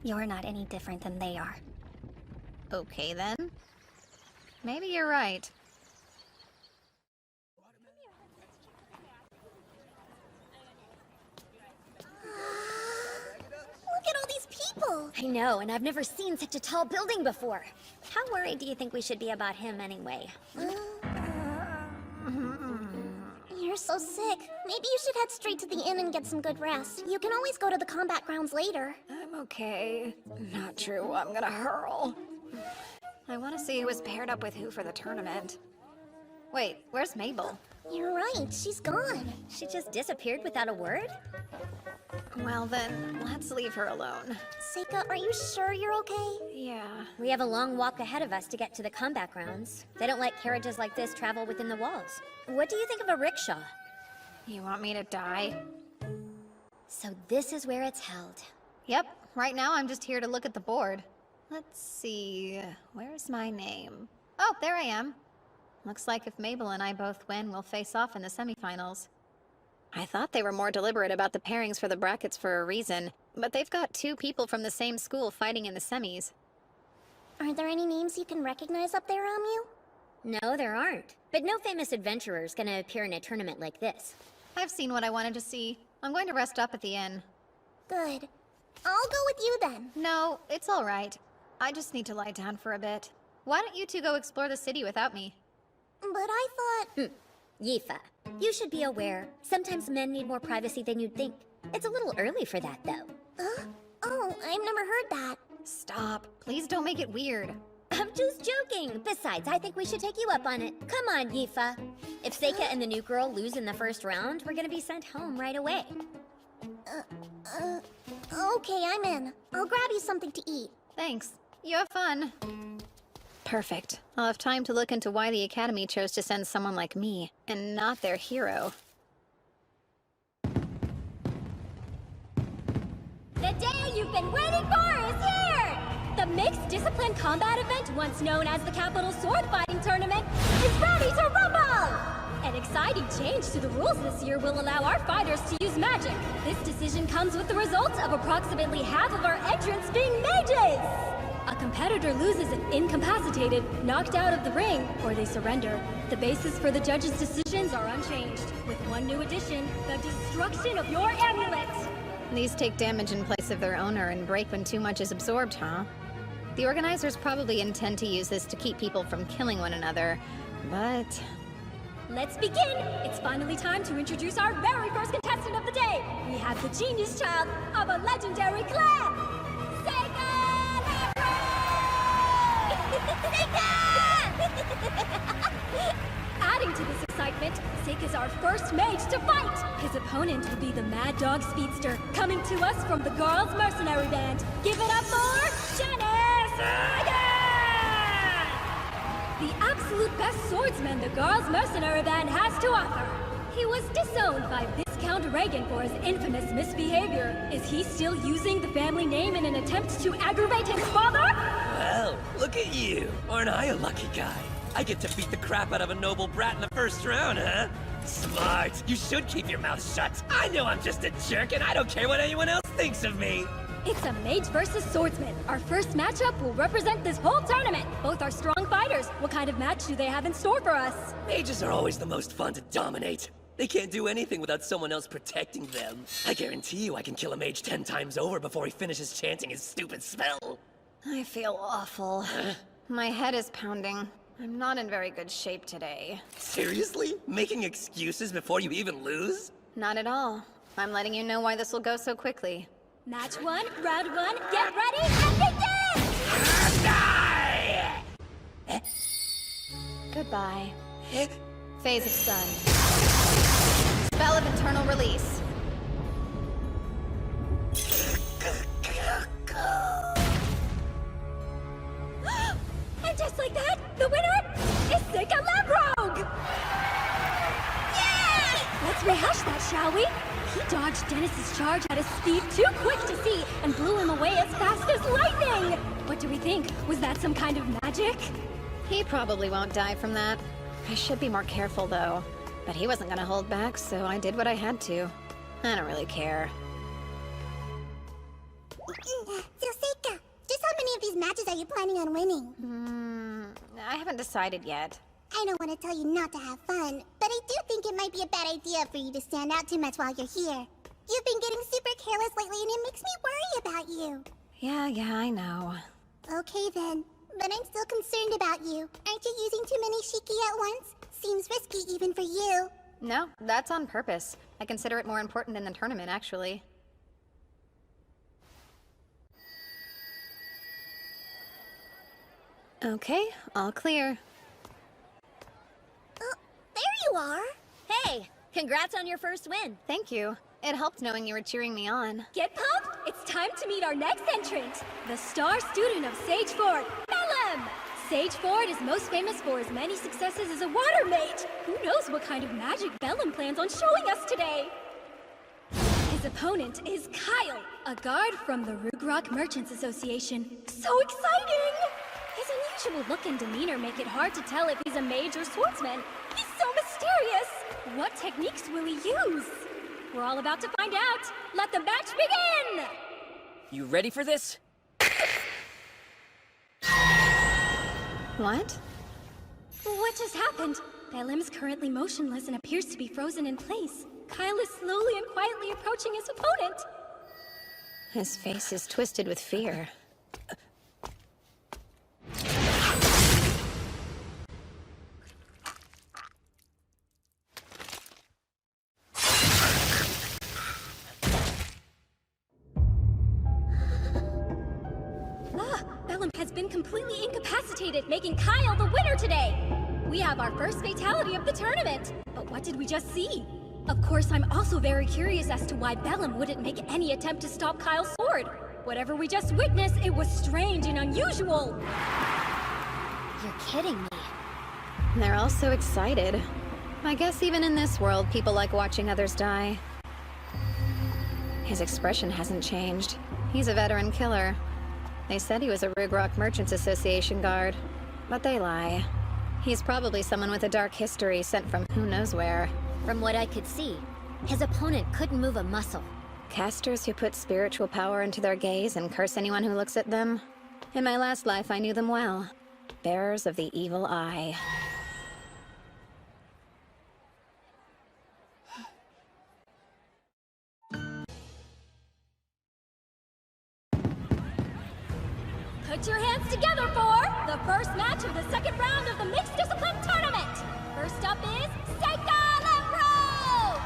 you're not any different than they are. Okay then. Maybe you're right. Look at all these people! I know, and I've never seen such a tall building before. How worried do you think we should be about him anyway? You're so sick. Maybe you should head straight to the inn and get some good rest. You can always go to the combat grounds later. I'm okay. Not true. I'm gonna hurl. I want to see who was paired up with who for the tournament. Wait, where's Mabel? You're right, she's gone. She just disappeared without a word? Well then, let's leave her alone. Seika, are you sure you're okay? Yeah. We have a long walk ahead of us to get to the combat grounds. They don't let carriages like this travel within the walls. What do you think of a rickshaw? You want me to die? So this is where it's held. Yep. Right now I'm just here to look at the board. Let's see. Where's my name? Oh, there I am. Looks like if Mabel and I both win, we'll face off in the semifinals. I thought they were more deliberate about the pairings for the brackets for a reason, but they've got two people from the same school fighting in the semis. Are there any names you can recognize up there, Amyu? No, there aren't. But no famous adventurer's gonna appear in a tournament like this. I've seen what I wanted to see. I'm going to rest up at the inn. Good. I'll go with you then. No, it's all right. I just need to lie down for a bit. Why don't you two go explore the city without me? But I thought... Yifa, you should be aware. Sometimes men need more privacy than you'd think. It's a little early for that, though. Oh, I've never heard that. Stop. Please don't make it weird. I'm just joking. Besides, I think we should take you up on it. Come on, Yifa. If Seika and the new girl lose in the first round, we're gonna be sent home right away. Okay, I'm in. I'll grab you something to eat. Thanks. You have fun. Perfect. I'll have time to look into why the Academy chose to send someone like me, and not their hero. The day you've been waiting for is here! The Mixed Discipline Combat event, once known as the Capital Sword Fighting Tournament, is ready to rumble! An exciting change to the rules this year will allow our fighters to use magic. This decision comes with the result of approximately half of our entrants being mages! A competitor loses if incapacitated, knocked out of the ring, or they surrender. The basis for the judges' decisions are unchanged, with one new addition, the destruction of your amulet! These take damage in place of their owner and break when too much is absorbed, huh? The organizers probably intend to use this to keep people from killing one another, but... Let's begin! It's finally time to introduce our very first contestant of the day! We have the genius child of a legendary clan! Seika! Adding to this excitement, Seika's our first mage to fight! His opponent will be the Mad Dog Speedster, coming to us from the Girls' Mercenary Band. Give it up for Janice! The absolute best swordsman the Girls' Mercenary Band has to offer. He was disowned by Viscount Count Reagan for his infamous misbehavior. Is he still using the family name in an attempt to aggravate his father? Well, look at you. Aren't I a lucky guy? I get to beat the crap out of a noble brat in the first round, huh? Smart. You should keep your mouth shut. I know I'm just a jerk, and I don't care what anyone else thinks of me. It's a mage versus swordsman. Our first matchup will represent this whole tournament. Both are strong fighters. What kind of match do they have in store for us? Mages are always the most fun to dominate. They can't do anything without someone else protecting them. I guarantee you I can kill a mage 10 times over before he finishes chanting his stupid spell. I feel awful. My head is pounding. I'm not in very good shape today. Seriously? Making excuses before you even lose? Not at all. I'm letting you know why this will go so quickly. Match 1, round 1, get ready, and begin! Goodbye. Phase of Sun. Spell of Internal Release. And just like that, the winner is Sika Lamprogue! Yay! Let's rehash that, shall we? He dodged Dennis's charge at a speed too quick to see and blew him away as fast as lightning! What do we think? Was that some kind of magic? He probably won't die from that. I should be more careful, though. But he wasn't gonna hold back, so I did what I had to. I don't really care. So, Seika, just how many of these matches are you planning on winning? I haven't decided yet. I don't want to tell you not to have fun, but I do think it might be a bad idea for you to stand out too much while you're here. You've been getting super careless lately, and it makes me worry about you. Yeah, I know. Okay then, but I'm still concerned about you. Aren't you using too many Shiki at once? Seems risky even for you. No, that's on purpose. I consider it more important than the tournament, actually. Okay, all clear. There you are! Hey, congrats on your first win. Thank you. It helped knowing you were cheering me on. Get pumped! It's time to meet our next entrant, the star student of Sage Ford, Bellum! Sage Ford is most famous for his many successes as a water mage. Who knows what kind of magic Bellum plans on showing us today? His opponent is Kyle, a guard from the Rugrok Merchants Association. So exciting! His unusual look and demeanor make it hard to tell if he's a mage or swordsman. He's so mysterious! What techniques will he use? We're all about to find out. Let the match begin! You ready for this? What? What just happened? Bellum's currently motionless and appears to be frozen in place. Kyle is slowly and quietly approaching his opponent. His face is twisted with fear. Bellum has been completely incapacitated, making Kyle the winner today! We have our first fatality of the tournament! But what did we just see? Of course, I'm also very curious as to why Bellum wouldn't make any attempt to stop Kyle's sword. Whatever we just witnessed, it was strange and unusual! You're kidding me. They're all so excited. I guess even in this world, people like watching others die. His expression hasn't changed. He's a veteran killer. They said he was a Rugrok Merchants Association guard, but they lie. He's probably someone with a dark history sent from who knows where. From what I could see, his opponent couldn't move a muscle. Casters who put spiritual power into their gaze and curse anyone who looks at them. In my last life, I knew them well. Bearers of the evil eye. Put your hands together for the first match of the second round of the Mixed Discipline Tournament! First up is Sika Lamprogue!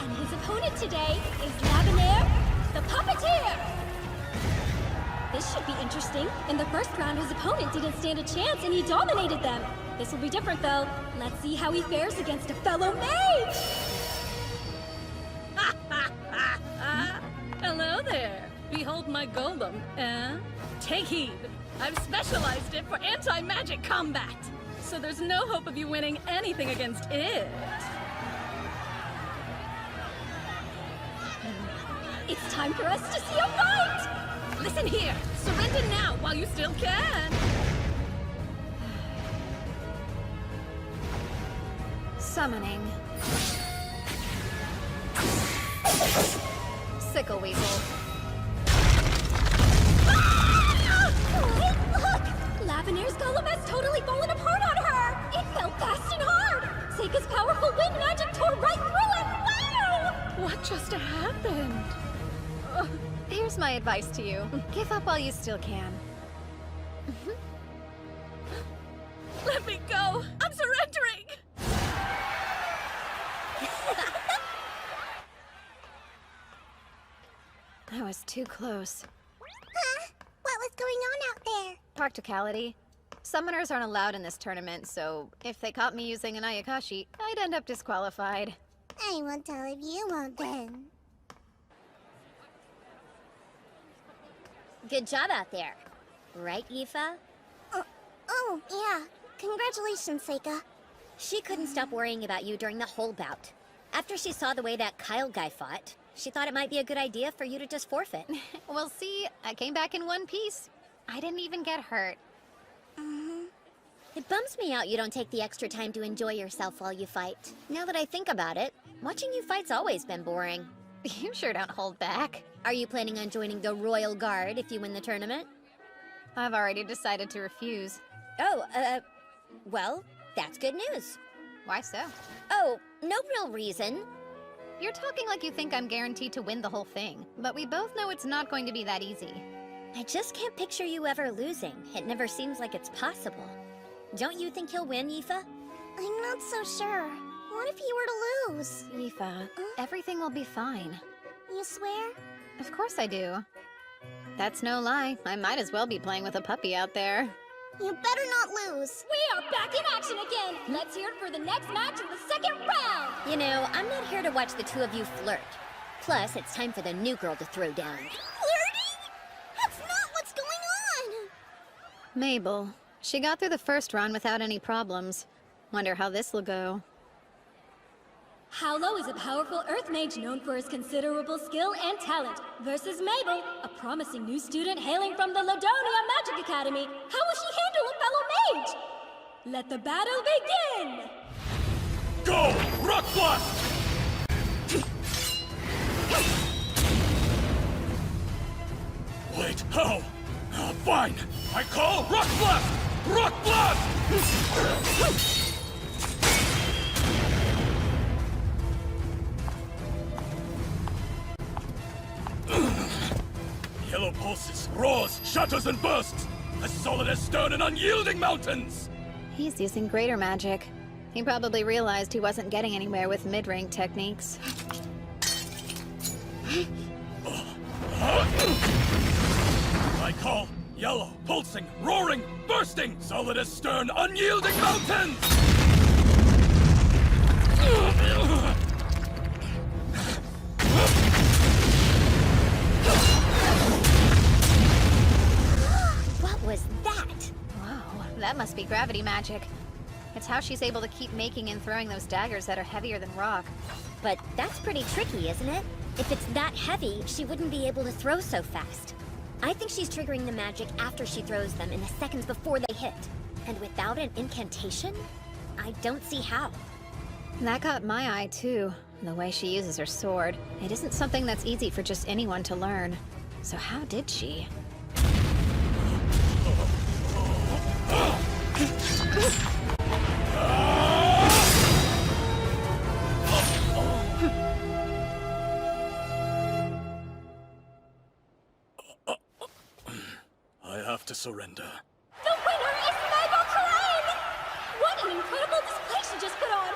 And his opponent today is Lavenaire, the Puppeteer! This should be interesting. In the first round, his opponent didn't stand a chance and he dominated them. This will be different though. Let's see how he fares against a fellow mage! Hello there. Behold my golem, eh? Take heed. I've specialized it for anti-magic combat. So there's no hope of you winning anything against it. It's time for us to see a fight! Listen here, surrender now while you still can. Summoning. Sickle Weasel. Wait, look! Lavenaire's golem has totally fallen apart on her! It fell fast and hard! Seika's powerful wind magic tore right through it! Wow! What just happened? Here's my advice to you. Give up while you still can. Let me go! I'm surrendering! That was too close. Huh? What was going on out there? Practicality. Summoners aren't allowed in this tournament, so if they caught me using an Ayakashi, I'd end up disqualified. I won't tell if you won't then. Good job out there. Right, Aoife? Oh, yeah. Congratulations, Seika. She couldn't stop worrying about you during the whole bout. After she saw the way that Kyle guy fought, she thought it might be a good idea for you to just forfeit. Well, see, I came back in one piece. I didn't even get hurt. It bums me out you don't take the extra time to enjoy yourself while you fight. Now that I think about it, watching you fight's always been boring. You sure don't hold back. Are you planning on joining the Royal Guard if you win the tournament? I've already decided to refuse. Oh, well, that's good news. Why so? Oh, no real reason. You're talking like you think I'm guaranteed to win the whole thing, but we both know it's not going to be that easy. I just can't picture you ever losing. It never seems like it's possible. Don't you think he'll win, Aoife? I'm not so sure. What if you were to lose? Aoife, everything will be fine. You swear? Of course I do. That's no lie. I might as well be playing with a puppy out there. You better not lose. We are back in action again! Let's hear it for the next match of the second round! You know, I'm not here to watch the two of you flirt. Plus, it's time for the new girl to throw down. Flirting? That's not what's going on! Mabel. She got through the first run without any problems. Wonder how this'll go. Howlo is a powerful earth mage known for his considerable skill and talent, versus Mabel, a promising new student hailing from the Ladonia Magic Academy. How will she handle a fellow mage? Let the battle begin! Go! Rock Blast! Wait, how? Fine! I call Rock Blast! Rock Blast! Yellow pulses, roars, shatters and bursts! As solid as stone and unyielding mountains! He's using greater magic. He probably realized he wasn't getting anywhere with mid-range techniques. I call yellow, pulsing, roaring, bursting, solid as stern, unyielding mountains! What was that? Wow, that must be gravity magic. It's how she's able to keep making and throwing those daggers that are heavier than rock. But that's pretty tricky, isn't it? If it's that heavy, she wouldn't be able to throw so fast. I think she's triggering the magic after she throws them in the seconds before they hit. And without an incantation, I don't see how. That got my eye too, the way she uses her sword. It isn't something that's easy for just anyone to learn. So how did she? I have to surrender. The winner is Mabel Crane! What an incredible display she just put on!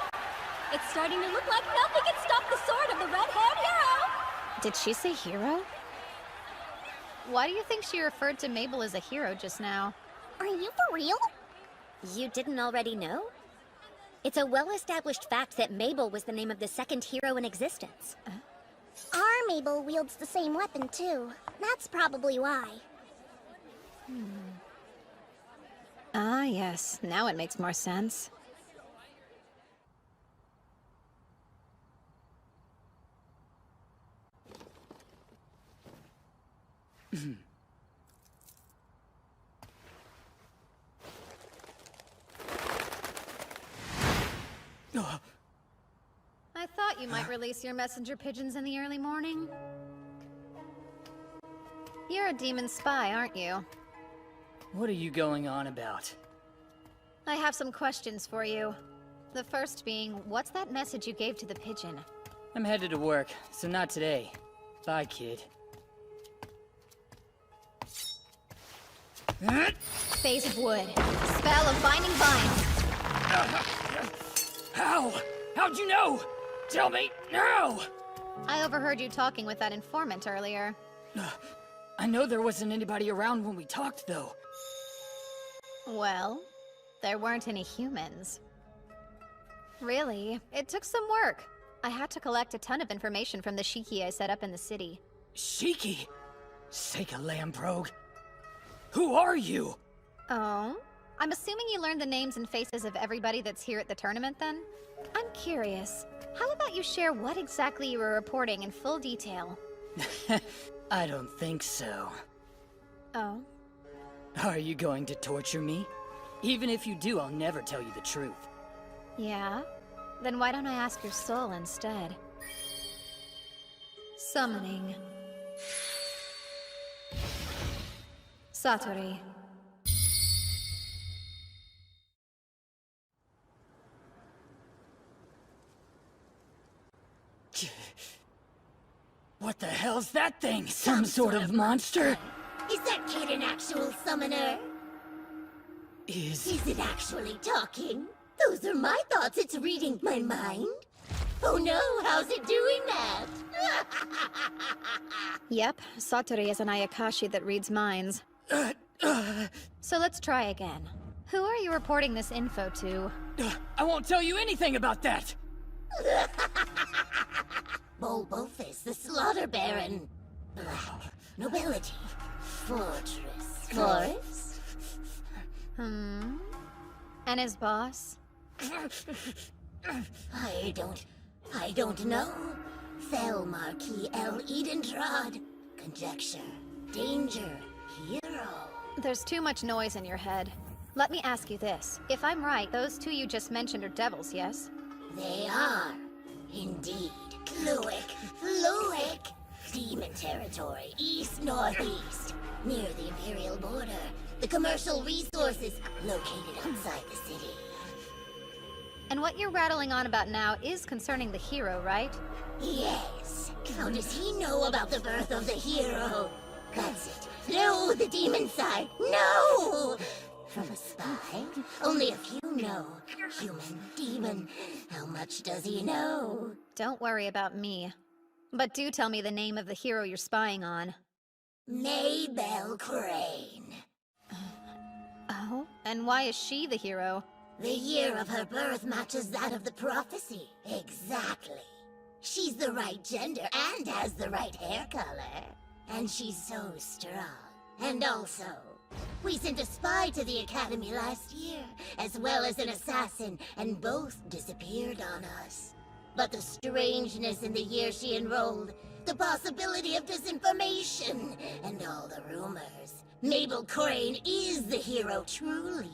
It's starting to look like nothing can stop the sword of the red-haired hero! Did she say hero? Why do you think she referred to Mabel as a hero just now? Are you for real? You didn't already know? It's a well-established fact that Mabel was the name of the second hero in existence. Our Mabel wields the same weapon, too. That's probably why. I Ah, yes. Now it makes more sense. I thought you might release your messenger pigeons in the early morning. You're a demon spy, aren't you? What are you going on about? I have some questions for you. The first being, what's that message you gave to the pigeon? I'm headed to work, so not today. Bye, kid. Phase of wood. Spell of binding vines. How? How'd you know? Tell me now! I overheard you talking with that informant earlier. I know there wasn't anybody around when we talked, though. Well, there weren't any humans. Really, it took some work. I had to collect a ton of information from the Shiki I set up in the city. Shiki? Seka Lamprogue? Who are you? Oh? I'm assuming you learned the names and faces of everybody that's here at the tournament, then? I'm curious. How about you share what exactly you were reporting in full detail? I don't think so. Oh? Are you going to torture me? Even if you do, I'll never tell you the truth. Yeah? Then why don't I ask your soul instead? Summoning. Satori. What the hell's that thing? Some sort of monster? Is that kid an actual summoner? Is it actually talking? Those are my thoughts. It's reading my mind. Oh no, how's it doing that? Yep, Satori is an Ayakashi that reads minds. So let's try again. Who are you reporting this info to? I won't tell you anything about that! Bulbofus, the Slaughter Baron. Nobility. Fortress. Forest. And his boss? I don't know. Fell Marquis L. Edentrod. Conjecture. Danger. Hero. There's too much noise in your head. Let me ask you this. If I'm right, those two you just mentioned are devils, yes? They are. Indeed. Fluic. Demon territory. East-northeast. Near the Imperial border. The commercial resources located outside the city. And what you're rattling on about now is concerning the hero, right? Yes. How does he know about the birth of the hero? That's it. No, the demon side. No! From a spy, only a few know. Human, demon, how much does he know? Don't worry about me. But do tell me the name of the hero you're spying on. Maybelle Crane. Oh? And why is she the hero? The year of her birth matches that of the prophecy. Exactly. She's the right gender and has the right hair color. And she's so strong. And also, we sent a spy to the Academy last year, as well as an assassin, and both disappeared on us. But the strangeness in the year she enrolled, the possibility of disinformation, and all the rumors. Mabel Crane is the hero, truly.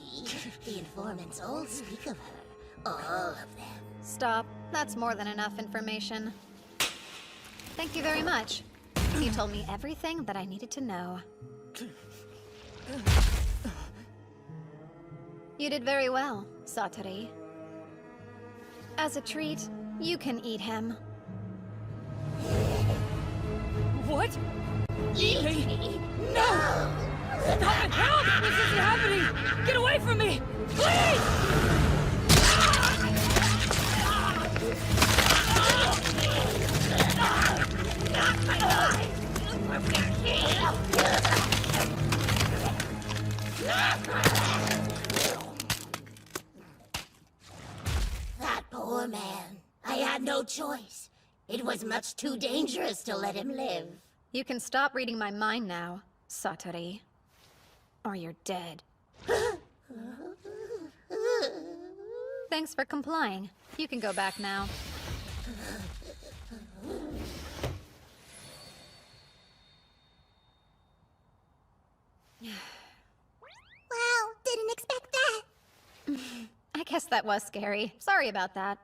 The informants all speak of her. All of them. Stop. That's more than enough information. Thank you very much. You told me everything that I needed to know. You did very well, Satori. As a treat, you can eat him. What? Eat me? No! Stop it! Help! This isn't happening! Get away from me! Please! That poor man. I had no choice. It was much too dangerous to let him live. You can stop reading my mind now, Satori. Or you're dead. Thanks for complying. You can go back now. Wow, didn't expect that. I guess that was scary. Sorry about that.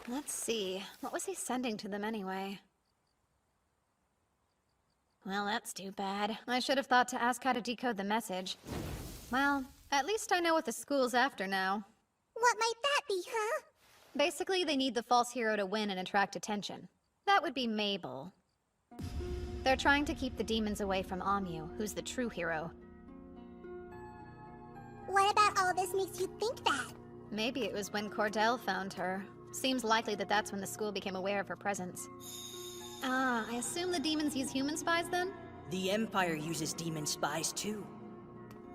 Let's see. What was he sending to them anyway? Well, that's too bad. I should have thought to ask how to decode the message. Well, at least I know what the school's after now. What might that be, huh? Basically, they need the false hero to win and attract attention. That would be Mabel. They're trying to keep the demons away from Amu, who's the true hero. What about all this makes you think that? Maybe it was when Cordell found her. Seems likely that that's when the school became aware of her presence. Ah, I assume the demons use human spies then? The Empire uses demon spies too.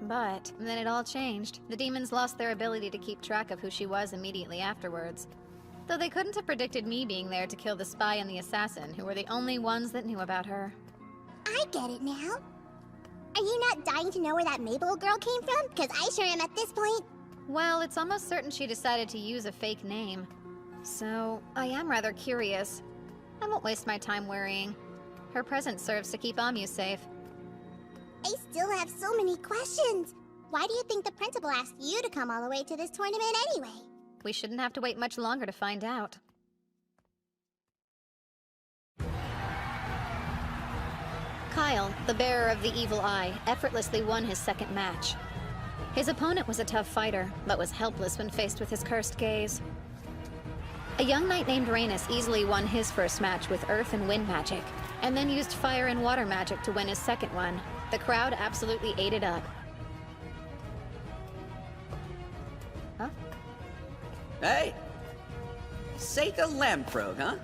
But then it all changed. The demons lost their ability to keep track of who she was immediately afterwards. Though they couldn't have predicted me being there to kill the spy and the assassin, who were the only ones that knew about her. I get it now. Are you not dying to know where that Mabel girl came from? Because I sure am at this point. Well, it's almost certain she decided to use a fake name. So, I am rather curious. I won't waste my time worrying. Her presence serves to keep Amu safe. I still have so many questions. Why do you think the principal asked you to come all the way to this tournament anyway? We shouldn't have to wait much longer to find out. Kyle, the bearer of the evil eye, effortlessly won his second match. His opponent was a tough fighter, but was helpless when faced with his cursed gaze. A young knight named Rhaenys easily won his first match with earth and wind magic, and then used fire and water magic to win his second one. The crowd absolutely ate it up. Huh? Hey! Seika Lamprog, huh?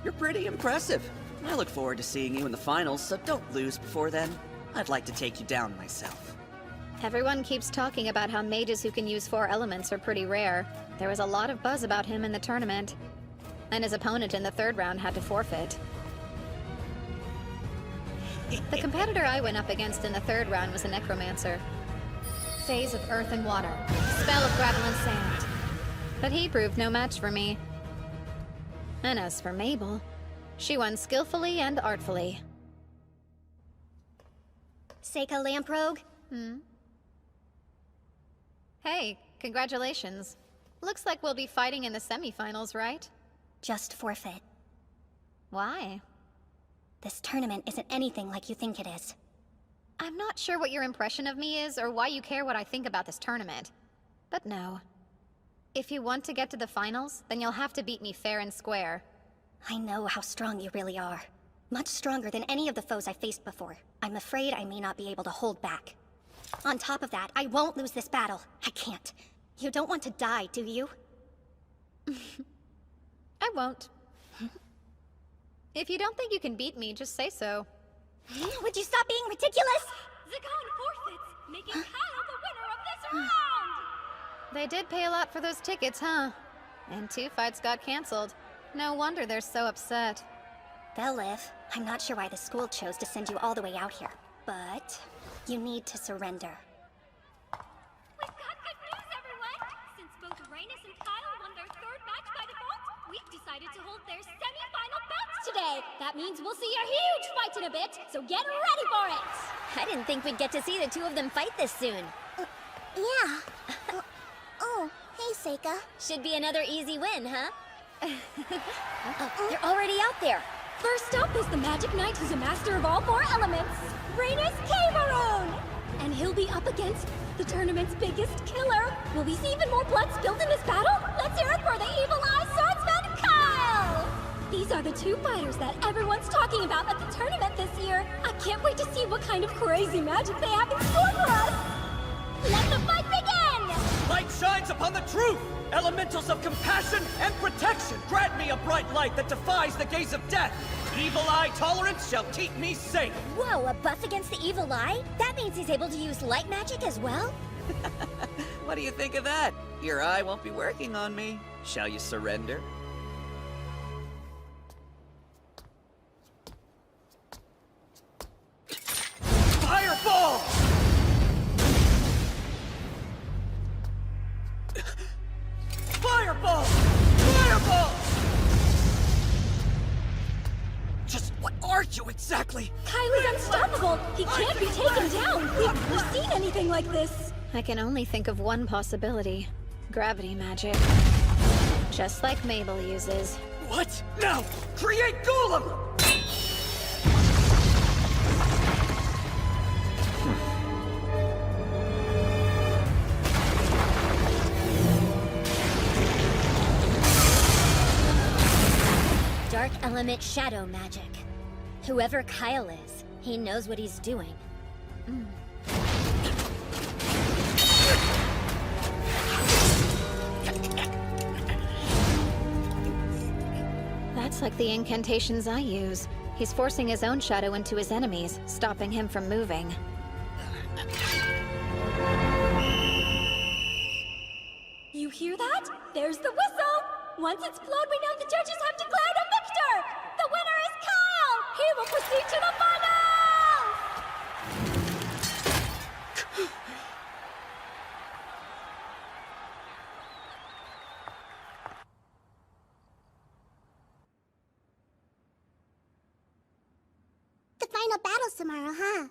You're pretty impressive. I look forward to seeing you in the finals, so don't lose before then. I'd like to take you down myself. Everyone keeps talking about how mages who can use 4 elements are pretty rare. There was a lot of buzz about him in the tournament. And his opponent in the third round had to forfeit. The competitor I went up against in the third round was a necromancer. Phase of earth and water. Spell of gravel and sand. But he proved no match for me. And as for Mabel, she won skillfully and artfully. Seika Lamprogue? Hey, congratulations. Looks like we'll be fighting in the semifinals, right? Just forfeit. Why? This tournament isn't anything like you think it is. I'm not sure what your impression of me is or why you care what I think about this tournament. But no. If you want to get to the finals, then you'll have to beat me fair and square. I know how strong you really are. Much stronger than any of the foes I faced before. I'm afraid I may not be able to hold back. On top of that, I won't lose this battle. I can't. You don't want to die, do you? I won't. If you don't think you can beat me, just say so. Would you stop being ridiculous? Zakon forfeits, making Kyle the winner of this round! They did pay a lot for those tickets, huh? And 2 fights got canceled. No wonder they're so upset. They'll live. I'm not sure why the school chose to send you all the way out here. But you need to surrender. We've got good news, everyone! Since both Rhaenys and Kyle won their third match by default, we've decided to hold their semi-final bouts today! That means we'll see a huge fight in a bit, so get ready for it! I didn't think we'd get to see the 2 of them fight this soon. Yeah. Oh, hey, Seika. Should be another easy win, huh? They're already out there. First up is the Magic Knight who's a master of all 4 elements, Rhaenys Cameron! And he'll be up against the tournament's biggest killer. Will we see even more blood spilled in this battle? Let's hear it for the Evil Eye Swordsman, Kyle! These are the 2 fighters that everyone's talking about at the tournament this year. I can't wait to see what kind of crazy magic they have in store for us! Let the fight begin! Light shines upon the truth! Elementals of compassion and protection, grant me a bright light that defies the gaze of death! Evil eye tolerance shall keep me safe! Whoa, a buff against the Evil Eye? That means he's able to use light magic as well? What do you think of that? Your eye won't be working on me. Shall you surrender? Fire are you exactly? Kylie's unstoppable! He can't be taken down! We've never seen anything like this! I can only think of one possibility. Gravity magic. Just like Mabel uses. What? No! Create Golem! Dark element shadow magic. Whoever Kyle is, he knows what he's doing. That's like the incantations I use. He's forcing his own shadow into his enemies, stopping him from moving. You hear that? There's the whistle! Once it's blown, we know the judges have declared a victor! The winner is Kyle! He will proceed to the finals! The final battle's tomorrow, huh?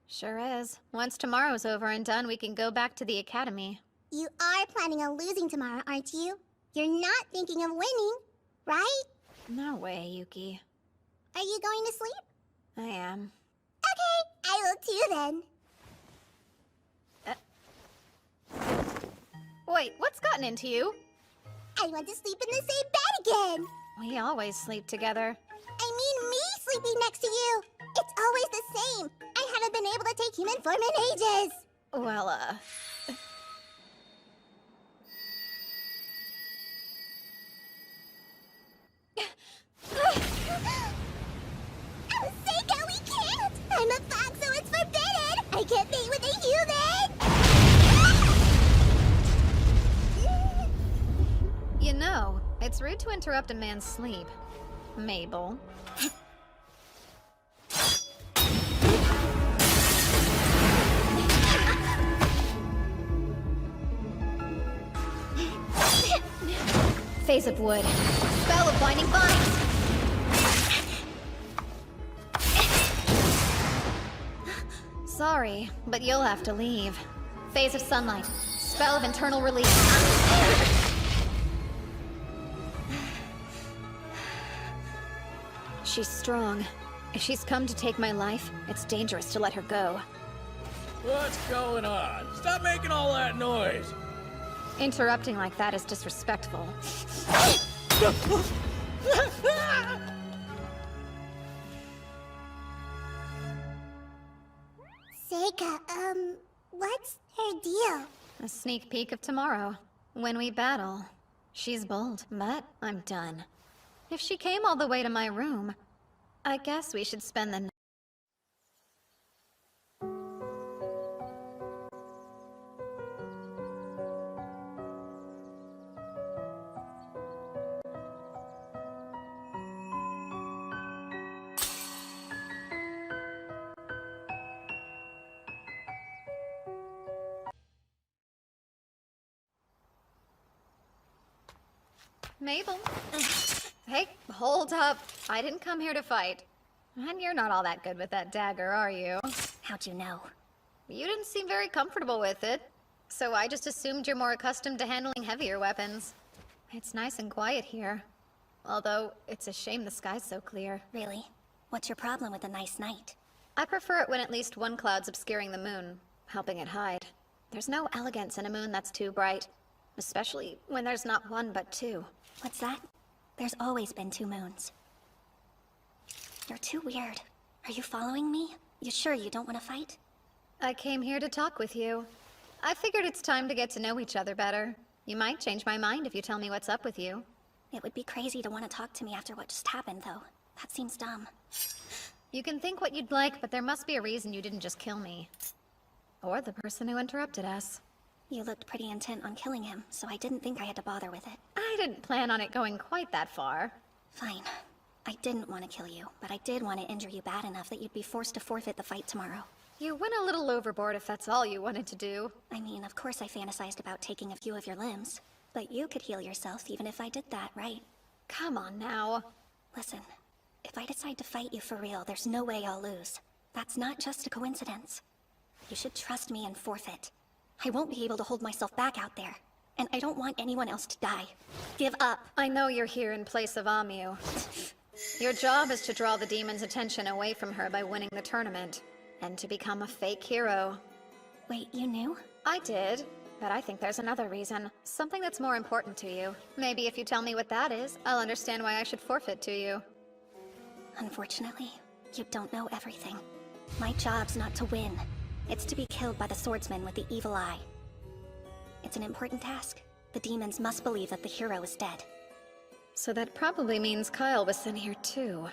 Sure is. Once tomorrow's over and done, we can go back to the academy. You are planning on losing tomorrow, aren't you? You're not thinking of winning, right? No way, Yuki. Are you going to sleep? I am. Okay, I will too then. Wait, what's gotten into you? I want to sleep in the same bed again! We always sleep together. I mean me sleeping next to you! It's always the same! I haven't been able to take human form in ages! Well, Seika, we can't! I'm a fox, so it's forbidden! I can't mate with a human! you know, it's rude to interrupt a man's sleep. Mabel. Phase of wood. Spell of blinding vines! Sorry, but you'll have to leave. Phase of sunlight. Spell of internal release. She's strong. If she's come to take my life, it's dangerous to let her go. What's going on? Stop making all that noise! Interrupting like that is disrespectful. Seika, what's her deal? A sneak peek of tomorrow, when we battle. She's bold, but I'm done. If she came all the way to my room, I guess we should spend the night. Mabel. Hey, hold up. I didn't come here to fight. And you're not all that good with that dagger, are you? How'd you know? You didn't seem very comfortable with it. So I just assumed you're more accustomed to handling heavier weapons. It's nice and quiet here. Although, it's a shame the sky's so clear. Really? What's your problem with a nice night? I prefer it when at least one cloud's obscuring the moon, helping it hide. There's no elegance in a moon that's too bright. Especially when there's not one but two. What's that? There's always been two moons. You're too weird. Are you following me? You sure you don't want to fight? I came here to talk with you. I figured it's time to get to know each other better. You might change my mind if you tell me what's up with you. It would be crazy to want to talk to me after what just happened, though. That seems dumb. You can think what you'd like, but there must be a reason you didn't just kill me. Or the person who interrupted us. You looked pretty intent on killing him, so I didn't think I had to bother with it. I didn't plan on it going quite that far. Fine. I didn't want to kill you, but I did want to injure you bad enough that you'd be forced to forfeit the fight tomorrow. You went a little overboard if that's all you wanted to do. I mean, of course I fantasized about taking a few of your limbs. But you could heal yourself even if I did that, right? Come on now. Listen, If I decide to fight you for real, there's no way I'll lose. That's not just a coincidence. You should trust me and forfeit. I won't be able to hold myself back out there. And I don't want anyone else to die. Give up. I know you're here in place of Amyu. Your job is to draw the demon's attention away from her by winning the tournament. And to become a fake hero. Wait, you knew? I did. But I think there's another reason. Something that's more important to you. Maybe if you tell me what that is, I'll understand why I should forfeit to you. Unfortunately, you don't know everything. My job's not to win. It's to be killed by the swordsman with the evil eye. It's an important task. The demons must believe that the hero is dead. So that probably means Kyle was sent here too.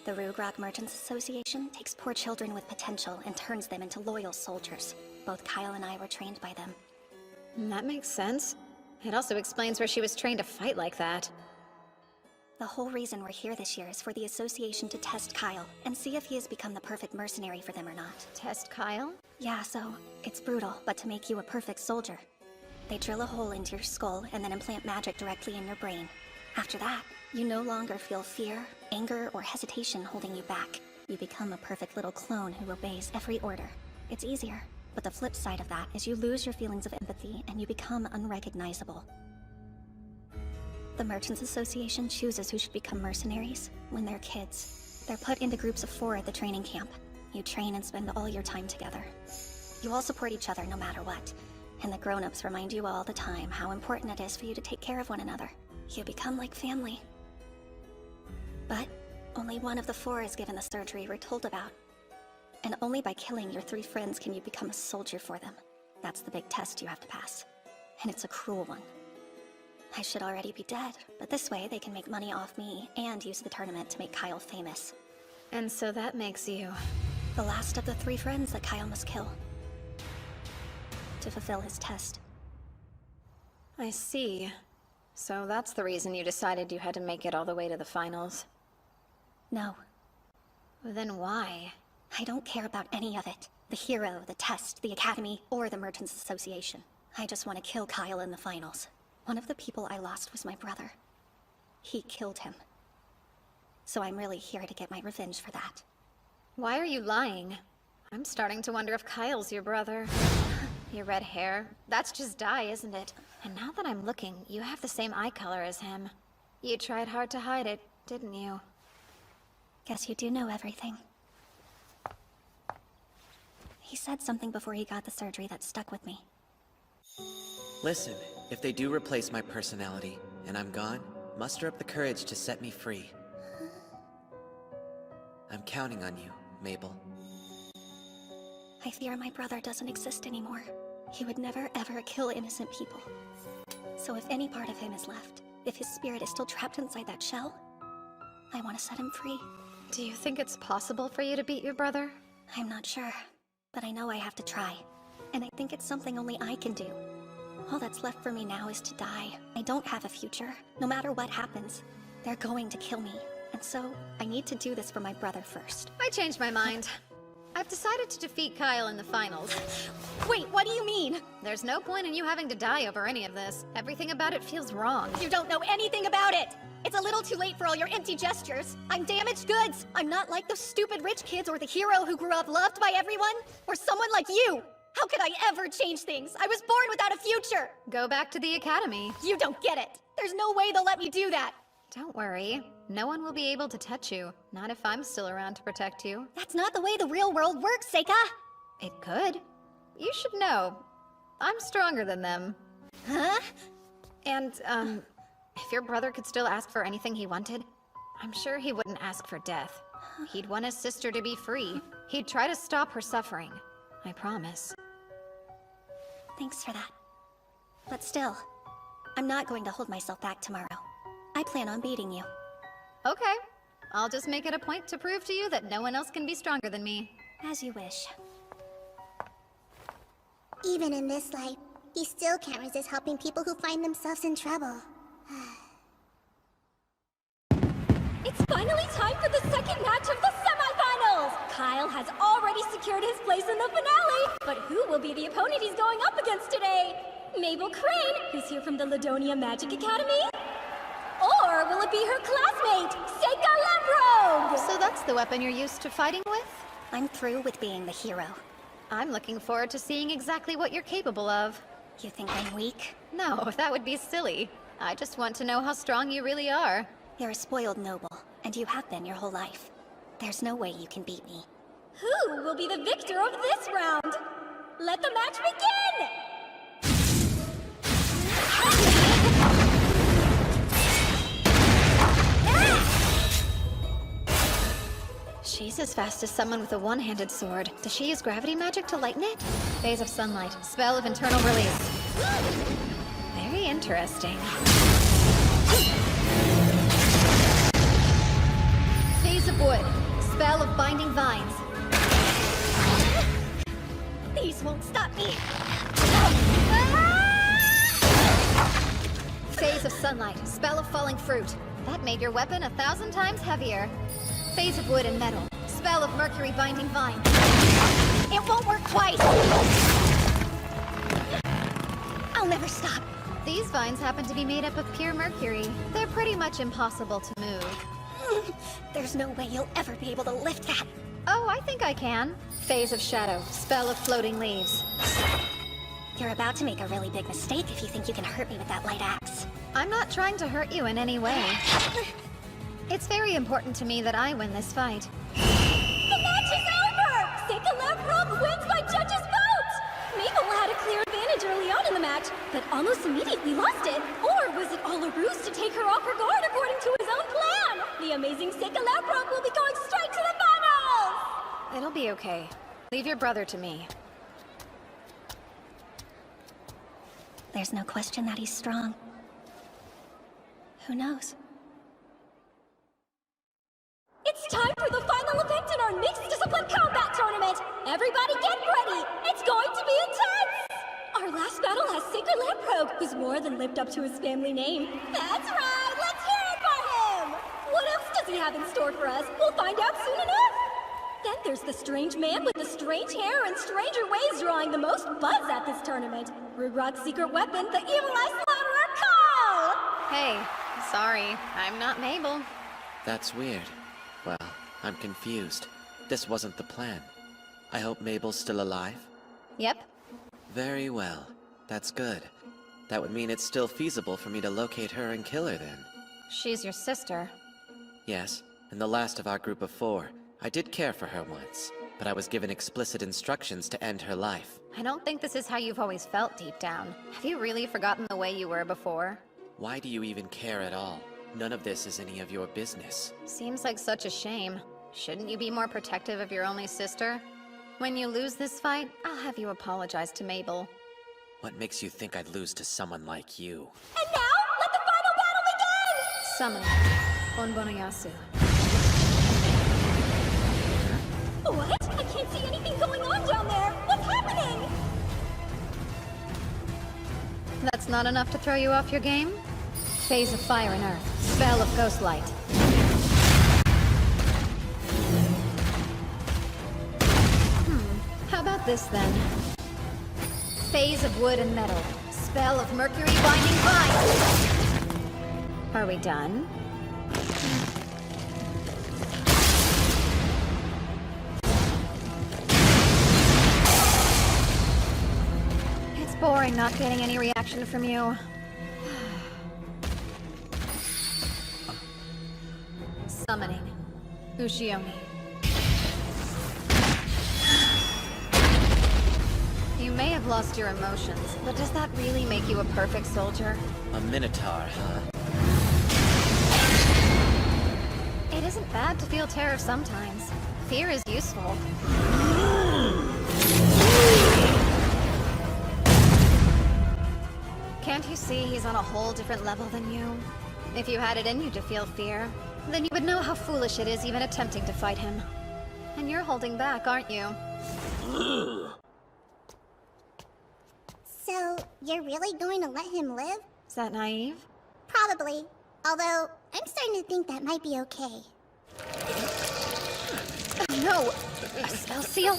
The Rugrog Merchants Association takes poor children with potential and turns them into loyal soldiers. Both Kyle and I were trained by them. That makes sense. It also explains where she was trained to fight like that. The whole reason we're here this year is for the association to test Kyle and see if he has become the perfect mercenary for them or not. Test Kyle? Yeah, so it's brutal, but to make you a perfect soldier. They drill a hole into your skull and then implant magic directly in your brain. After that, you no longer feel fear, anger, or hesitation holding you back. You become a perfect little clone who obeys every order. It's easier, but the flip side of that is you lose your feelings of empathy and you become unrecognizable. The Merchants Association chooses who should become mercenaries when they're kids. They're put into groups of 4 at the training camp. You train and spend all your time together. You all support each other no matter what. And the grown-ups remind you all the time how important it is for you to take care of one another. You become like family. But only one of the 4 is given the surgery we're told about. And only by killing your 3 friends can you become a soldier for them. That's the big test you have to pass. And it's a cruel one. I should already be dead, but this way they can make money off me and use the tournament to make Kyle famous. And so that makes you... the last of the 3 friends that Kyle must kill. To fulfill his test. I see. So that's the reason you decided you had to make it all the way to the finals. No. Then why? I don't care about any of it. The hero, the test, the academy, or the Merchants Association. I just want to kill Kyle in the finals. One of the people I lost was my brother. He killed him. So I'm really here to get my revenge for that. Why are you lying? I'm starting to wonder if Kyle's your brother. Your red hair, that's just dye, isn't it? And now that I'm looking, you have the same eye color as him. You tried hard to hide it, didn't you? Guess you do know everything. He said something before he got the surgery that stuck with me. Listen, if they do replace my personality, and I'm gone, muster up the courage to set me free. I'm counting on you, Mabel. I fear my brother doesn't exist anymore. He would never ever kill innocent people. So if any part of him is left, if his spirit is still trapped inside that shell, I want to set him free. Do you think it's possible for you to beat your brother? I'm not sure, but I know I have to try. And I think it's something only I can do. All that's left for me now is to die. I don't have a future. No matter what happens, they're going to kill me. And so, I need to do this for my brother first. I changed my mind. I've decided to defeat Kyle in the finals. Wait, what do you mean? There's no point in you having to die over any of this. Everything about it feels wrong. You don't know anything about it! It's a little too late for all your empty gestures. I'm damaged goods. I'm not like those stupid rich kids or the hero who grew up loved by everyone. Or someone like you. How could I ever change things? I was born without a future! Go back to the academy. You don't get it. There's no way they'll let me do that. Don't worry. No one will be able to touch you. Not if I'm still around to protect you. That's not the way the real world works, Seika! It could. You should know. I'm stronger than them. Huh? And, if your brother could still ask for anything he wanted, I'm sure he wouldn't ask for death. He'd want his sister to be free. He'd try to stop her suffering. I promise. Thanks for that. But still, I'm not going to hold myself back tomorrow. I plan on beating you. Okay. I'll just make it a point to prove to you that no one else can be stronger than me. As you wish. Even in this life, he still can't resist helping people who find themselves in trouble. It's finally time for the second match of the semifinals! Kyle has already secured his place in the finale, but who will be the opponent he's going up against today? Mabel Crane, who's here from the Ladonia Magic Academy? Or will it be her classmate, Seika Lamb? Lamprogue! So that's the weapon you're used to fighting with? I'm through with being the hero. I'm looking forward to seeing exactly what you're capable of. You think I'm weak? No, that would be silly. I just want to know how strong you really are. You're a spoiled noble, and you have been your whole life. There's no way you can beat me. Who will be the victor of this round? Let the match begin! She's as fast as someone with a one-handed sword. Does she use gravity magic to lighten it? Phase of sunlight. Spell of internal release. Very interesting. Phase of wood. Spell of binding vines. These won't stop me! Phase of sunlight. Spell of falling fruit. That made your weapon 1,000 times heavier. Phase of wood and metal. Spell of mercury binding vine. It won't work twice! I'll never stop. These vines happen to be made up of pure mercury. They're pretty much impossible to move. There's no way you'll ever be able to lift that. Oh, I think I can. Phase of shadow. Spell of floating leaves. You're about to make a really big mistake if you think you can hurt me with that light axe. I'm not trying to hurt you in any way. It's very important to me that I win this fight. The match is over! Seika Lamprogue wins by judges' vote! Mabel had a clear advantage early on in the match, but almost immediately lost it. Or was it all a ruse to take her off her guard according to his own plan? The amazing Seika Lamprogue will be going straight to the finals! It'll be okay. Leave your brother to me. There's no question that he's strong. Who knows? It's time for the final event in our Mixed Discipline Combat Tournament! Everybody get ready! It's going to be intense! Our last battle has Seika Lamprogue, who's more than lived up to his family name. That's right! Let's hear it for him! What else does he have in store for us? We'll find out soon enough! Then there's the strange man with the strange hair and stranger ways drawing the most buzz at this tournament. Rugrot's secret weapon, the Evil Eye Slaughterer, Call! Hey, sorry, I'm not Mabel. That's weird. Well, I'm confused. This wasn't the plan. I hope Mabel's still alive? Yep. Very well. That's good. That would mean it's still feasible for me to locate her and kill her then. She's your sister. Yes, and the last of our group of 4. I did care for her once, but I was given explicit instructions to end her life. I don't think this is how you've always felt deep down. Have you really forgotten the way you were before? Why do you even care at all? None of this is any of your business. Seems like such a shame. Shouldn't you be more protective of your only sister? When you lose this fight, I'll have you apologize to Mabel. What makes you think I'd lose to someone like you? And now, let the final battle begin! Summon. Onbonayasu. What? I can't see anything going on down there! What's happening? That's not enough to throw you off your game? Phase of fire and earth. Spell of ghost light. How about this then? Phase of wood and metal. Spell of mercury binding vine. Are we done? It's boring not getting any reaction from you. Summoning. Ushioni. You may have lost your emotions, but does that really make you a perfect soldier? A minotaur, huh? It isn't bad to feel terror sometimes. Fear is useful. Can't you see he's on a whole different level than you? If you had it in you to feel fear, then you would know how foolish it is even attempting to fight him. And you're holding back, aren't you? So, you're really going to let him live? Is that naive? Probably. Although, I'm starting to think that might be okay. No! A spell seal?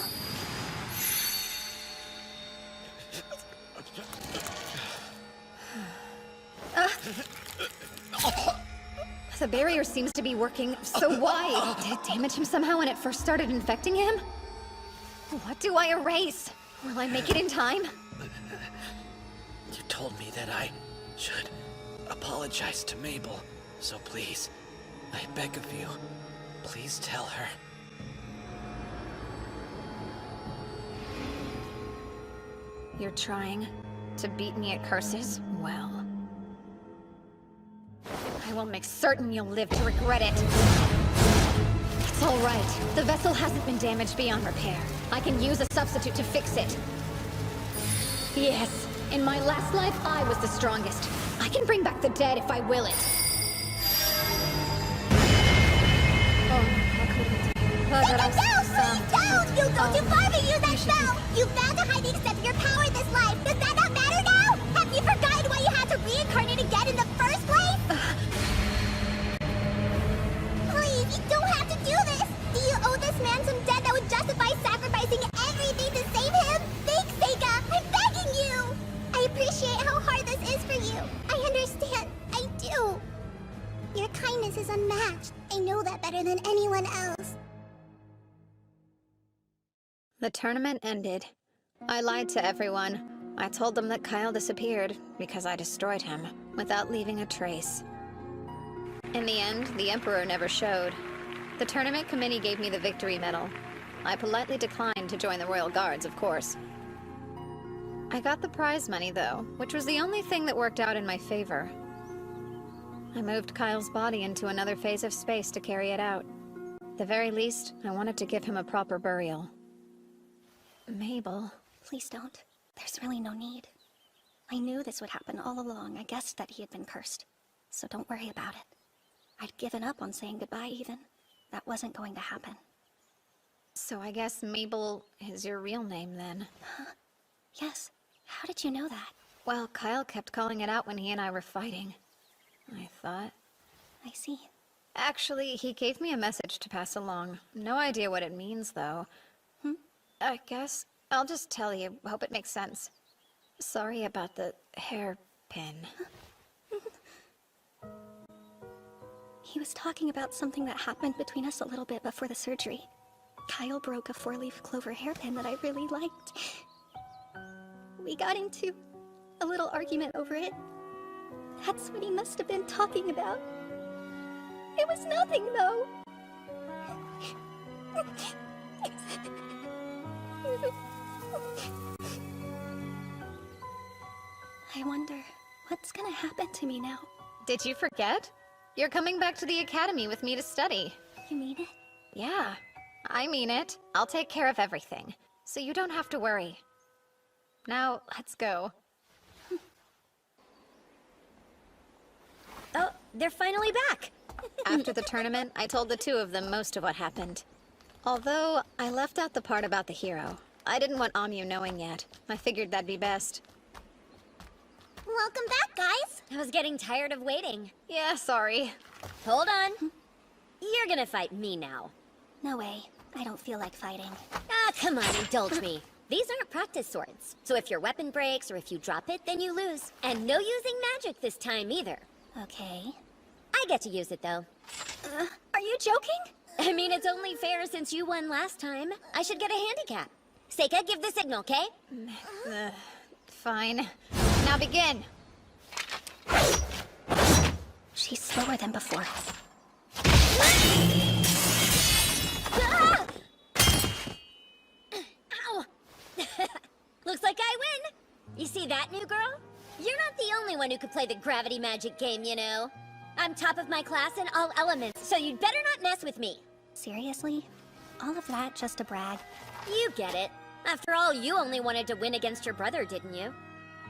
The barrier seems to be working, so why? Did it damage him somehow when it first started infecting him? What do I erase? Will I make it in time? You told me that I should apologize to Mabel, so please, I beg of you, please tell her. You're trying to beat me at curses? Well, I will make certain you'll live to regret it. It's all right. The vessel hasn't been damaged beyond repair. I can use a substitute to fix it. Yes, in my last life, I was the strongest. I can bring back the dead if I will it. Don't! You'll go too far if you use that spell! You found a hiding step of your power in this life! Does that not matter now? Have you forgotten why you had to reincarnate again in the first place? Please, you don't have to do this! Do you owe this man some debt that would justify sacrificing everything to save him? Think, Seika! I'm begging you! I appreciate how hard this is for you. I understand. I do. Your kindness is unmatched. I know that better than anyone else. The tournament ended. I lied to everyone. I told them that Kyle disappeared because I destroyed him without leaving a trace. In the end, the Emperor never showed. The tournament committee gave me the victory medal. I politely declined to join the Royal Guards, of course. I got the prize money, though, which was the only thing that worked out in my favor. I moved Kyle's body into another phase of space to carry it out. At the very least, I wanted to give him a proper burial. Mabel. Please don't. There's really no need. I knew this would happen all along. I guessed that he had been cursed. So don't worry about it. I'd given up on saying goodbye even. That wasn't going to happen. So I guess Mabel is your real name then? Huh? Yes. How did you know that? Well, Kyle kept calling it out when he and I were fighting. I thought. I see. Actually, he gave me a message to pass along. No idea what it means, though. I guess I'll just tell you. Hope it makes sense. Sorry about the hairpin. He was talking about something that happened between us a little bit before the surgery. Kyle broke a 4-leaf clover hairpin that I really liked. We got into a little argument over it. That's what he must have been talking about. It was nothing, though. I wonder what's gonna happen to me now. Did you forget? You're coming back to the academy with me to study. You mean it? Yeah, I mean it. I'll take care of everything, so you don't have to worry. Now, let's go. Oh, they're finally back! After the tournament, I told the two of them most of what happened. Although, I left out the part about the hero. I didn't want Amu knowing yet. I figured that'd be best. Welcome back, guys! I was getting tired of waiting. Yeah, sorry. Hold on. You're gonna fight me now. No way. I don't feel like fighting. Ah, come on, indulge me. These aren't practice swords, so if your weapon breaks or if you drop it, then you lose. And no using magic this time either. Okay. I get to use it, though. Are you joking? I mean, it's only fair since you won last time. I should get a handicap. Seika, give the signal, okay? Fine. Now begin! She's slower than before. Ah! Ow! Looks like I win! You see that, new girl? You're not the only one who could play the gravity magic game, you know. I'm top of my class in all elements, so you'd better not mess with me. Seriously? All of that just to brag? You get it. After all, you only wanted to win against your brother, didn't you?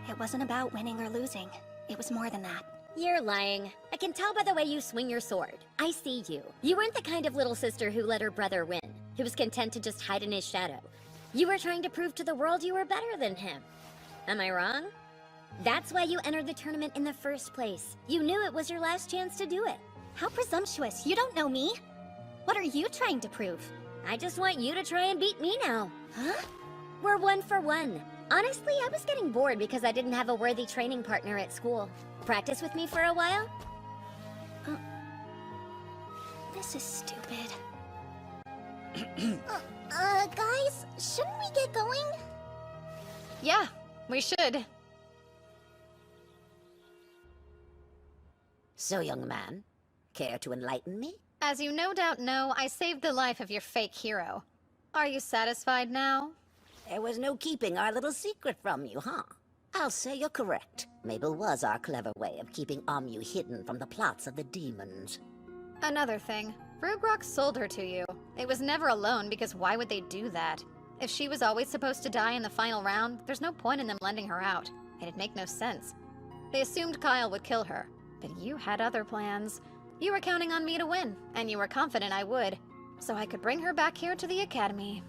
It wasn't about winning or losing. It was more than that. You're lying. I can tell by the way you swing your sword. I see you. You weren't the kind of little sister who let her brother win, who was content to just hide in his shadow. You were trying to prove to the world you were better than him. Am I wrong? That's why you entered the tournament in the first place. You knew it was your last chance to do it. How presumptuous. You don't know me. What are you trying to prove? I just want you to try and beat me now. Huh? We're 1 for 1. Honestly, I was getting bored because I didn't have a worthy training partner at school. Practice with me for a while? This is stupid. Guys, shouldn't we get going? Yeah, we should. So, young man, care to enlighten me? As you no doubt know, I saved the life of your fake hero. Are you satisfied now? There was no keeping our little secret from you, huh? I'll say you're correct. Mabel was our clever way of keeping Amu hidden from the plots of the demons. Another thing, Rugrok sold her to you. It was never alone, because why would they do that? If she was always supposed to die in the final round, there's no point in them lending her out. It'd make no sense. They assumed Kyle would kill her, but you had other plans. You were counting on me to win, and you were confident I would, so I could bring her back here to the academy.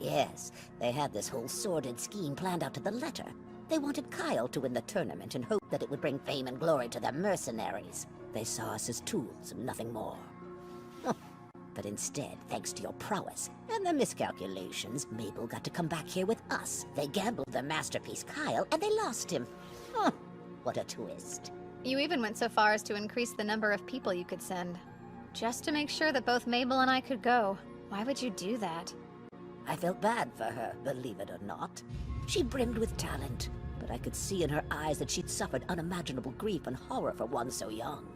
Yes, they had this whole sordid scheme planned out to the letter. They wanted Kyle to win the tournament and hoped that it would bring fame and glory to their mercenaries. They saw us as tools and nothing more. But instead, thanks to your prowess and the miscalculations, Mabel got to come back here with us. They gambled their masterpiece, Kyle, and they lost him. What a twist. You even went so far as to increase the number of people you could send. Just to make sure that both Mabel and I could go. Why would you do that? I felt bad for her, believe it or not. She brimmed with talent, but I could see in her eyes that she'd suffered unimaginable grief and horror for one so young.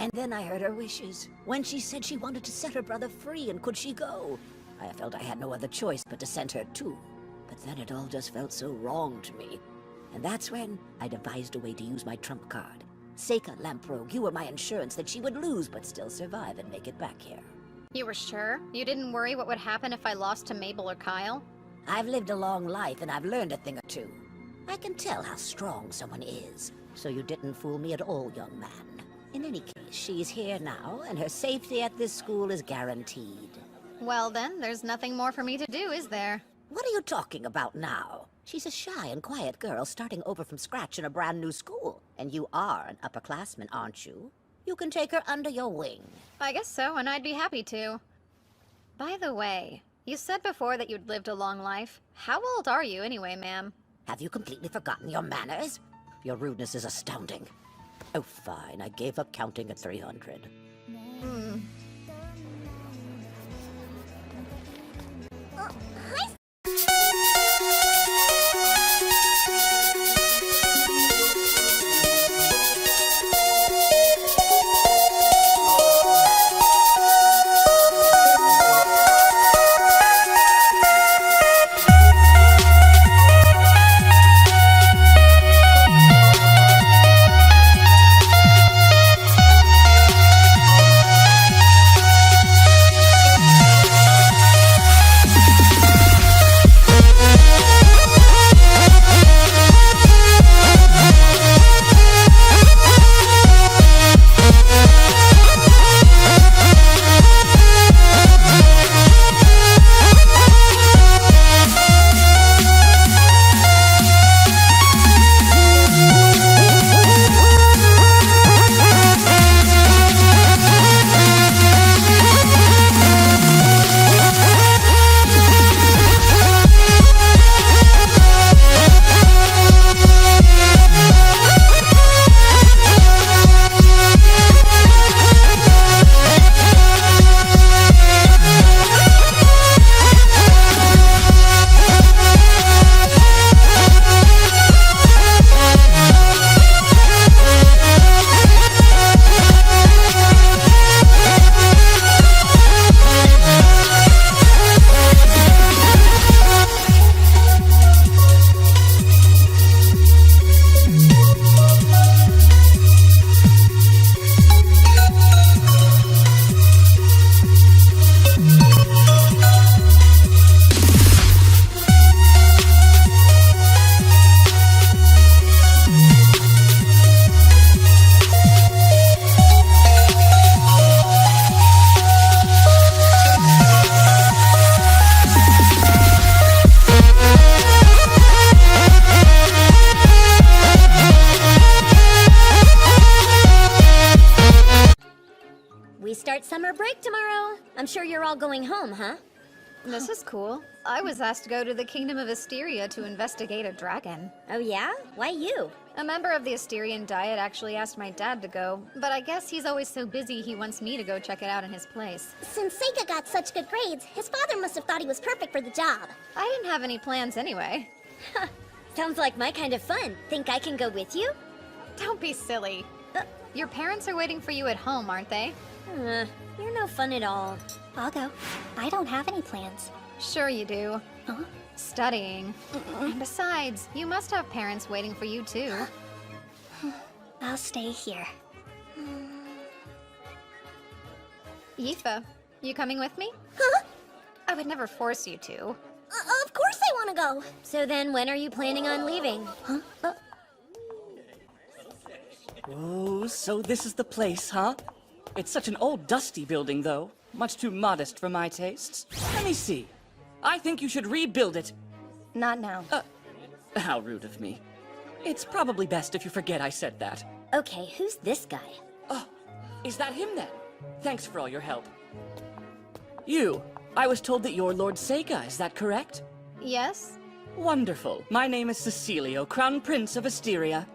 And then I heard her wishes, when she said she wanted to set her brother free and could she go. I felt I had no other choice but to send her too. But then it all just felt so wrong to me. And that's when I devised a way to use my trump card. Seika Lamprogue, you were my insurance that she would lose but still survive and make it back here. You were sure? You didn't worry what would happen if I lost to Mabel or Kyle? I've lived a long life and I've learned a thing or two. I can tell how strong someone is. So you didn't fool me at all, young man. In any case, she's here now, and her safety at this school is guaranteed. Well then, there's nothing more for me to do, is there? What are you talking about now? She's a shy and quiet girl starting over from scratch in a brand new school. And you are an upperclassman, aren't you? You can take her under your wing. I guess so, and I'd be happy to. By the way, you said before that you'd lived a long life. How old are you anyway, ma'am? Have you completely forgotten your manners? Your rudeness is astounding. Oh, fine. I gave up counting at 300. Hi, start summer break tomorrow. I'm sure you're all going home, huh? This is cool. I was asked to go to the Kingdom of Asteria to investigate a dragon. Oh yeah? Why you? A member of the Asterian Diet actually asked my dad to go, but I guess he's always so busy he wants me to go check it out in his place. Since Seika got such good grades, his father must have thought he was perfect for the job. I didn't have any plans anyway. Sounds like my kind of fun. Think I can go with you? Don't be silly. Your parents are waiting for you at home, aren't they? You're no fun at all. I'll go. I don't have any plans. Sure you do. Huh? Studying. And besides, you must have parents waiting for you too. I'll stay here. Yifa, you coming with me? Huh? I would never force you to. Of course I want to go. So then when are you planning on leaving? Huh? Oh, so this is the place, huh? It's such an old, dusty building, though. Much too modest for my tastes. Let me see. I think you should rebuild it. Not now. How rude of me. It's probably best if you forget I said that. Okay, who's this guy? Oh, is that him then? Thanks for all your help. You, I was told that you're Lord Seika, is that correct? Yes? Wonderful. My name is Cecilio, Crown Prince of Asteria.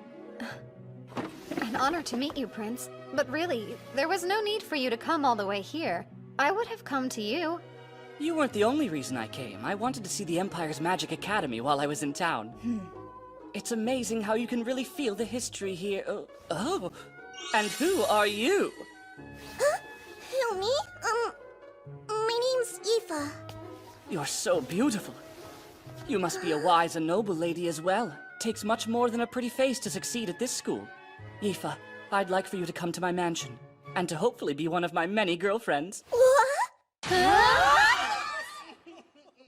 An honor to meet you, Prince. But really, there was no need for you to come all the way here. I would have come to you. You weren't the only reason I came. I wanted to see the Empire's Magic Academy while I was in town. It's amazing how you can really feel the history here. Oh. And who are you? Huh? Who, me? My name's Yifa. You're so beautiful. You must be a wise and noble lady as well. Takes much more than a pretty face to succeed at this school. Yifa, I'd like for you to come to my mansion, and to hopefully be one of my many girlfriends. What?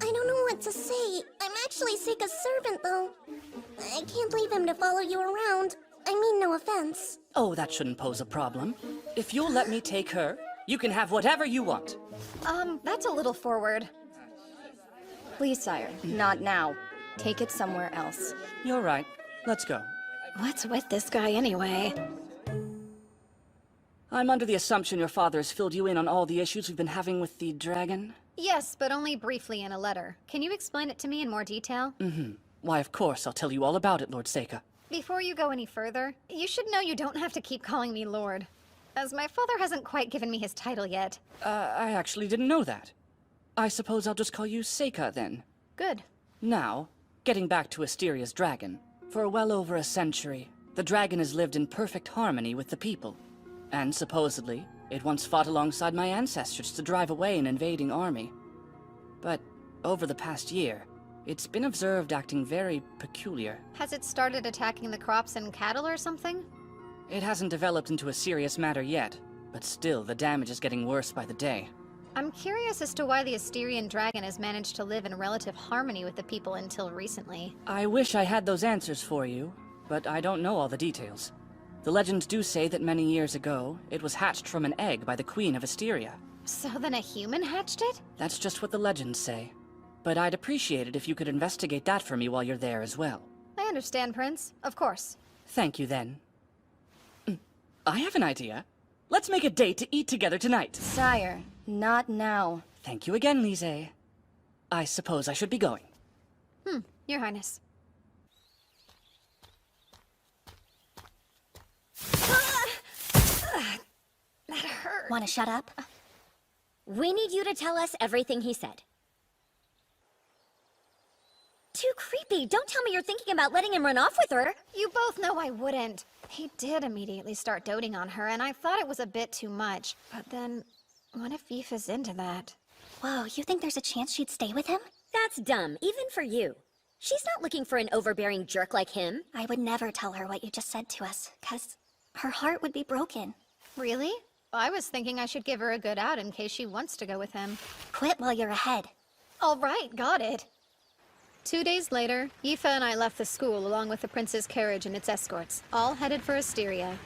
I don't know what to say. I'm actually Seika's servant, though. I can't leave him to follow you around. I mean, no offense. Oh, that shouldn't pose a problem. If you'll let me take her, you can have whatever you want. That's a little forward. Please, sire, not now. Take it somewhere else. You're right. Let's go. What's with this guy anyway? I'm under the assumption your father has filled you in on all the issues we've been having with the dragon? Yes, but only briefly in a letter. Can you explain it to me in more detail? Why, of course, I'll tell you all about it, Lord Seika. Before you go any further, you should know you don't have to keep calling me Lord, as my father hasn't quite given me his title yet. I actually didn't know that. I suppose I'll just call you Seika, then. Good. Now, getting back to Asteria's dragon. For well over a century, the dragon has lived in perfect harmony with the people. And supposedly, it once fought alongside my ancestors to drive away an invading army. But over the past year, it's been observed acting very peculiar. Has it started attacking the crops and cattle or something? It hasn't developed into a serious matter yet, but still, the damage is getting worse by the day. I'm curious as to why the Asterian dragon has managed to live in relative harmony with the people until recently. I wish I had those answers for you, but I don't know all the details. The legends do say that many years ago, it was hatched from an egg by the Queen of Asteria. So then a human hatched it? That's just what the legends say. But I'd appreciate it if you could investigate that for me while you're there as well. I understand, Prince. Of course. Thank you, then. I have an idea. Let's make a date to eat together tonight. Sire, not now. Thank you again, Lise. I suppose I should be going. Your Highness. That hurt. Want to shut up? We need you to tell us everything he said. Too creepy. Don't tell me you're thinking about letting him run off with her. You both know I wouldn't. He did immediately start doting on her, and I thought it was a bit too much. But then, what if Yifa's into that? Whoa, you think there's a chance she'd stay with him? That's dumb, even for you. She's not looking for an overbearing jerk like him. I would never tell her what you just said to us, 'cause her heart would be broken. Really? I was thinking I should give her a good out in case she wants to go with him. Quit while you're ahead. All right, got it. 2 days later, Yifa and I left the school along with the prince's carriage and its escorts, all headed for Asteria.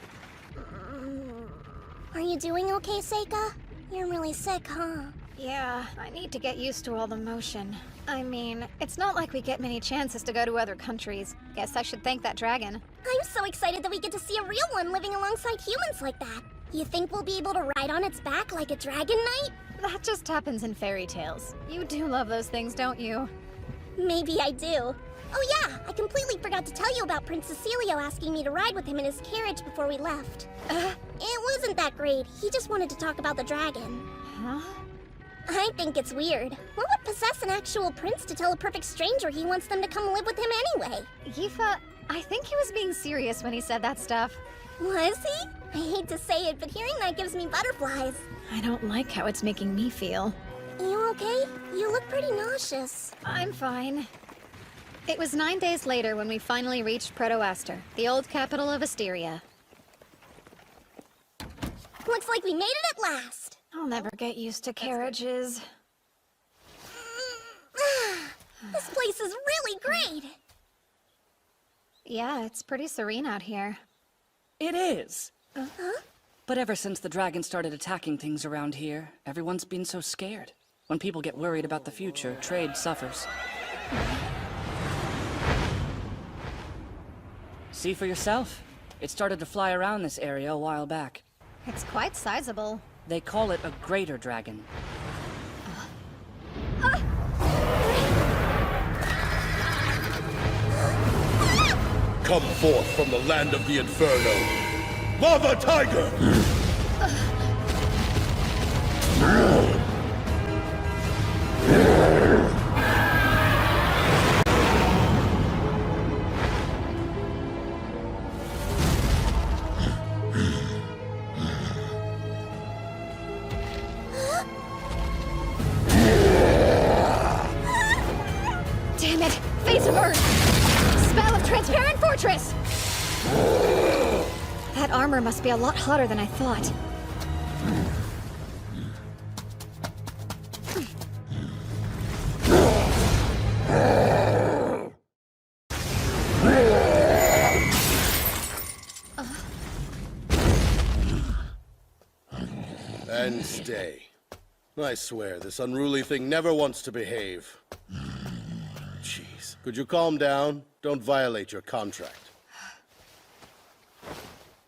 Are you doing okay, Seika? You're really sick, huh? Yeah, I need to get used to all the motion. I mean, it's not like we get many chances to go to other countries. Guess I should thank that dragon. I'm so excited that we get to see a real one living alongside humans like that. You think we'll be able to ride on its back like a dragon knight? That just happens in fairy tales. You do love those things, don't you? Maybe I do. Oh yeah, I completely forgot to tell you about Prince Cecilio asking me to ride with him in his carriage before we left. It wasn't that great. He just wanted to talk about the dragon. Huh? I think it's weird. What would possess an actual prince to tell a perfect stranger he wants them to come live with him anyway? Yifa, I think he was being serious when he said that stuff. Was he? I hate to say it, but hearing that gives me butterflies. I don't like how it's making me feel. You okay? You look pretty nauseous. I'm fine. It was 9 days later when we finally reached Proto-Aster, the old capital of Asteria. Looks like we made it at last. I'll never get used to carriages. This place is really great. Yeah, it's pretty serene out here. It is. Huh? But ever since the dragon started attacking things around here, everyone's been so scared. When people get worried about the future, trade suffers. See for yourself. It started to fly around this area a while back. It's quite sizable. They call it a greater dragon. Come forth from the land of the Inferno. Lava Tiger! Damn it! Face of Earth! Spell of Transparent Fortress! That armor must be a lot hotter than I thought. And stay. I swear, this unruly thing never wants to behave. Jeez. Could you calm down? Don't violate your contract.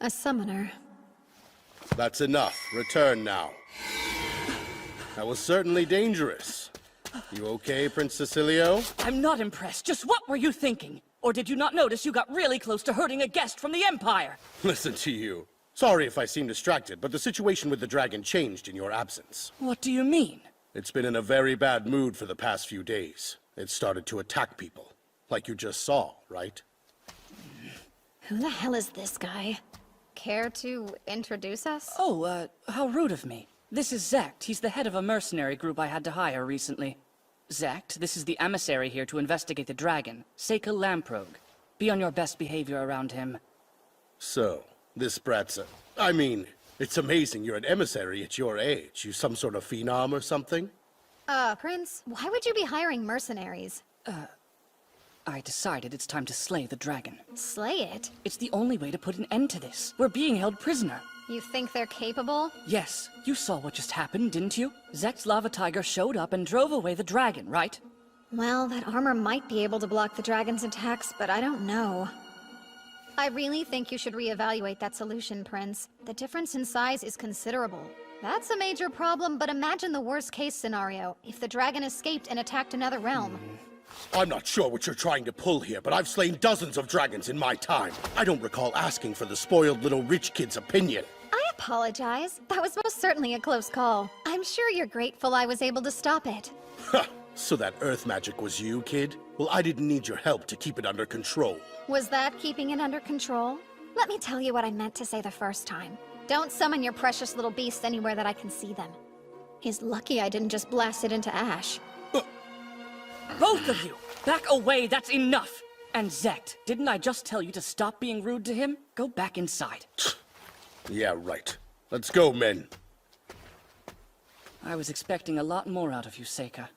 A summoner. That's enough. Return now. That was certainly dangerous. You okay, Prince Cecilio? I'm not impressed. Just what were you thinking? Or did you not notice you got really close to hurting a guest from the Empire? Listen to you. Sorry if I seem distracted, but the situation with the dragon changed in your absence. What do you mean? It's been in a very bad mood for the past few days. It started to attack people. Like you just saw, right? Who the hell is this guy? Care to introduce us? Oh, how rude of me. This is Zect. He's the head of a mercenary group I had to hire recently. Zect, this is the emissary here to investigate the dragon, Seika Lamprogue. Be on your best behavior around him. So, this brat's I mean, it's amazing you're an emissary at your age. You some sort of phenom or something? Prince, why would you be hiring mercenaries? I decided it's time to slay the dragon. Slay it? It's the only way to put an end to this. We're being held prisoner. You think they're capable? Yes. You saw what just happened, didn't you? Zekt's lava tiger showed up and drove away the dragon, right? Well, that armor might be able to block the dragon's attacks, but I don't know. I really think you should reevaluate that solution, Prince. The difference in size is considerable. That's a major problem, but imagine the worst-case scenario, if the dragon escaped and attacked another realm. I'm not sure what you're trying to pull here, but I've slain dozens of dragons in my time. I don't recall asking for the spoiled little rich kid's opinion. I apologize. That was most certainly a close call. I'm sure you're grateful I was able to stop it. Ha! So that earth magic was you, kid? Well, I didn't need your help to keep it under control. Was that keeping it under control? Let me tell you what I meant to say the first time. Don't summon your precious little beasts anywhere that I can see them. He's lucky I didn't just blast it into ash. Both of you! Back away, that's enough! And Zect, didn't I just tell you to stop being rude to him? Go back inside. Yeah, right. Let's go, men. I was expecting a lot more out of you, Seika.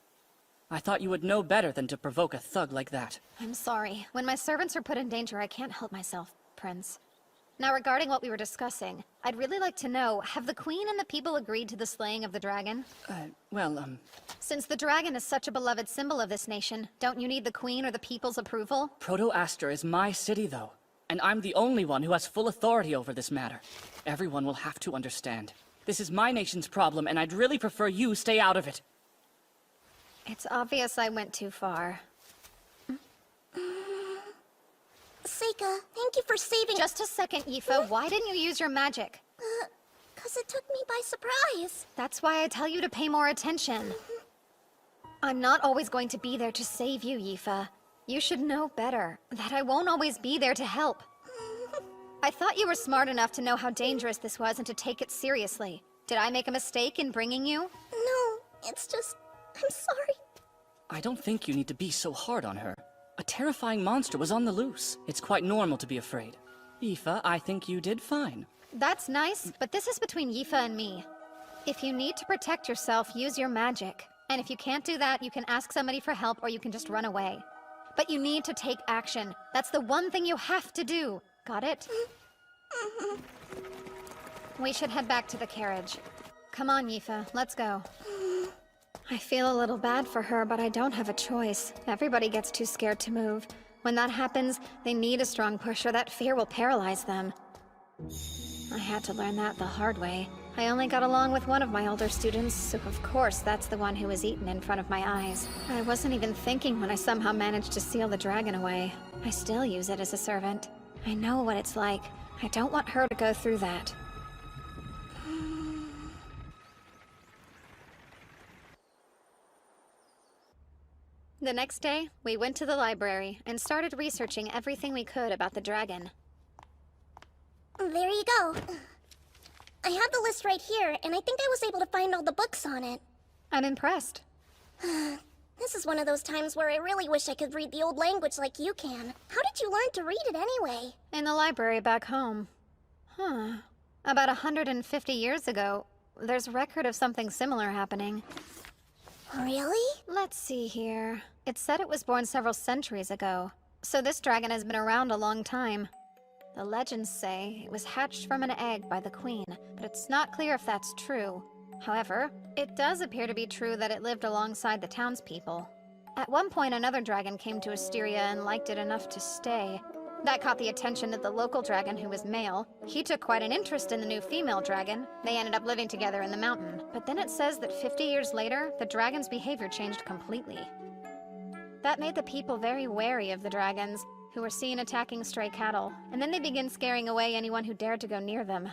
I thought you would know better than to provoke a thug like that. I'm sorry. When my servants are put in danger, I can't help myself, Prince. Now, regarding what we were discussing, I'd really like to know, have the Queen and the people agreed to the slaying of the dragon? Since the dragon is such a beloved symbol of this nation, don't you need the Queen or the people's approval? Proto-Aster is my city, though. And I'm the only one who has full authority over this matter. Everyone will have to understand. This is my nation's problem, and I'd really prefer you stay out of it. It's obvious I went too far. Seika, thank you for saving— Just a second, Yifa. Why didn't you use your magic? 'Cause it took me by surprise. That's why I tell you to pay more attention. I'm not always going to be there to save you, Yifa. You should know better, that I won't always be there to help. I thought you were smart enough to know how dangerous this was and to take it seriously. Did I make a mistake in bringing you? No, it's just— I'm sorry. I don't think you need to be so hard on her. A terrifying monster was on the loose. It's quite normal to be afraid. Yifa, I think you did fine. That's nice, but this is between Yifa and me. If you need to protect yourself, use your magic. And if you can't do that, you can ask somebody for help or you can just run away. But you need to take action. That's the one thing you have to do. Got it? We should head back to the carriage. Come on, Yifa, let's go. I feel a little bad for her, but I don't have a choice. Everybody gets too scared to move. When that happens, they need a strong push or that fear will paralyze them. I had to learn that the hard way. I only got along with one of my older students, so of course that's the one who was eaten in front of my eyes. I wasn't even thinking when I somehow managed to seal the dragon away. I still use it as a servant. I know what it's like. I don't want her to go through that. The next day, we went to the library and started researching everything we could about the dragon. There you go. I have the list right here, and I think I was able to find all the books on it. I'm impressed. This is one of those times where I really wish I could read the old language like you can. How did you learn to read it anyway? In the library back home. Huh. About 150 years ago, there's record of something similar happening. Really? Let's see here. It said it was born several centuries ago, so this dragon has been around a long time. The legends say it was hatched from an egg by the queen, but it's not clear if that's true. However, it does appear to be true that it lived alongside the townspeople. At one point, another dragon came to Asteria and liked it enough to stay. That caught the attention of the local dragon, who was male. He took quite an interest in the new female dragon. They ended up living together in the mountain. But then it says that 50 years later, the dragon's behavior changed completely. That made the people very wary of the dragons, who were seen attacking stray cattle, and then they began scaring away anyone who dared to go near them.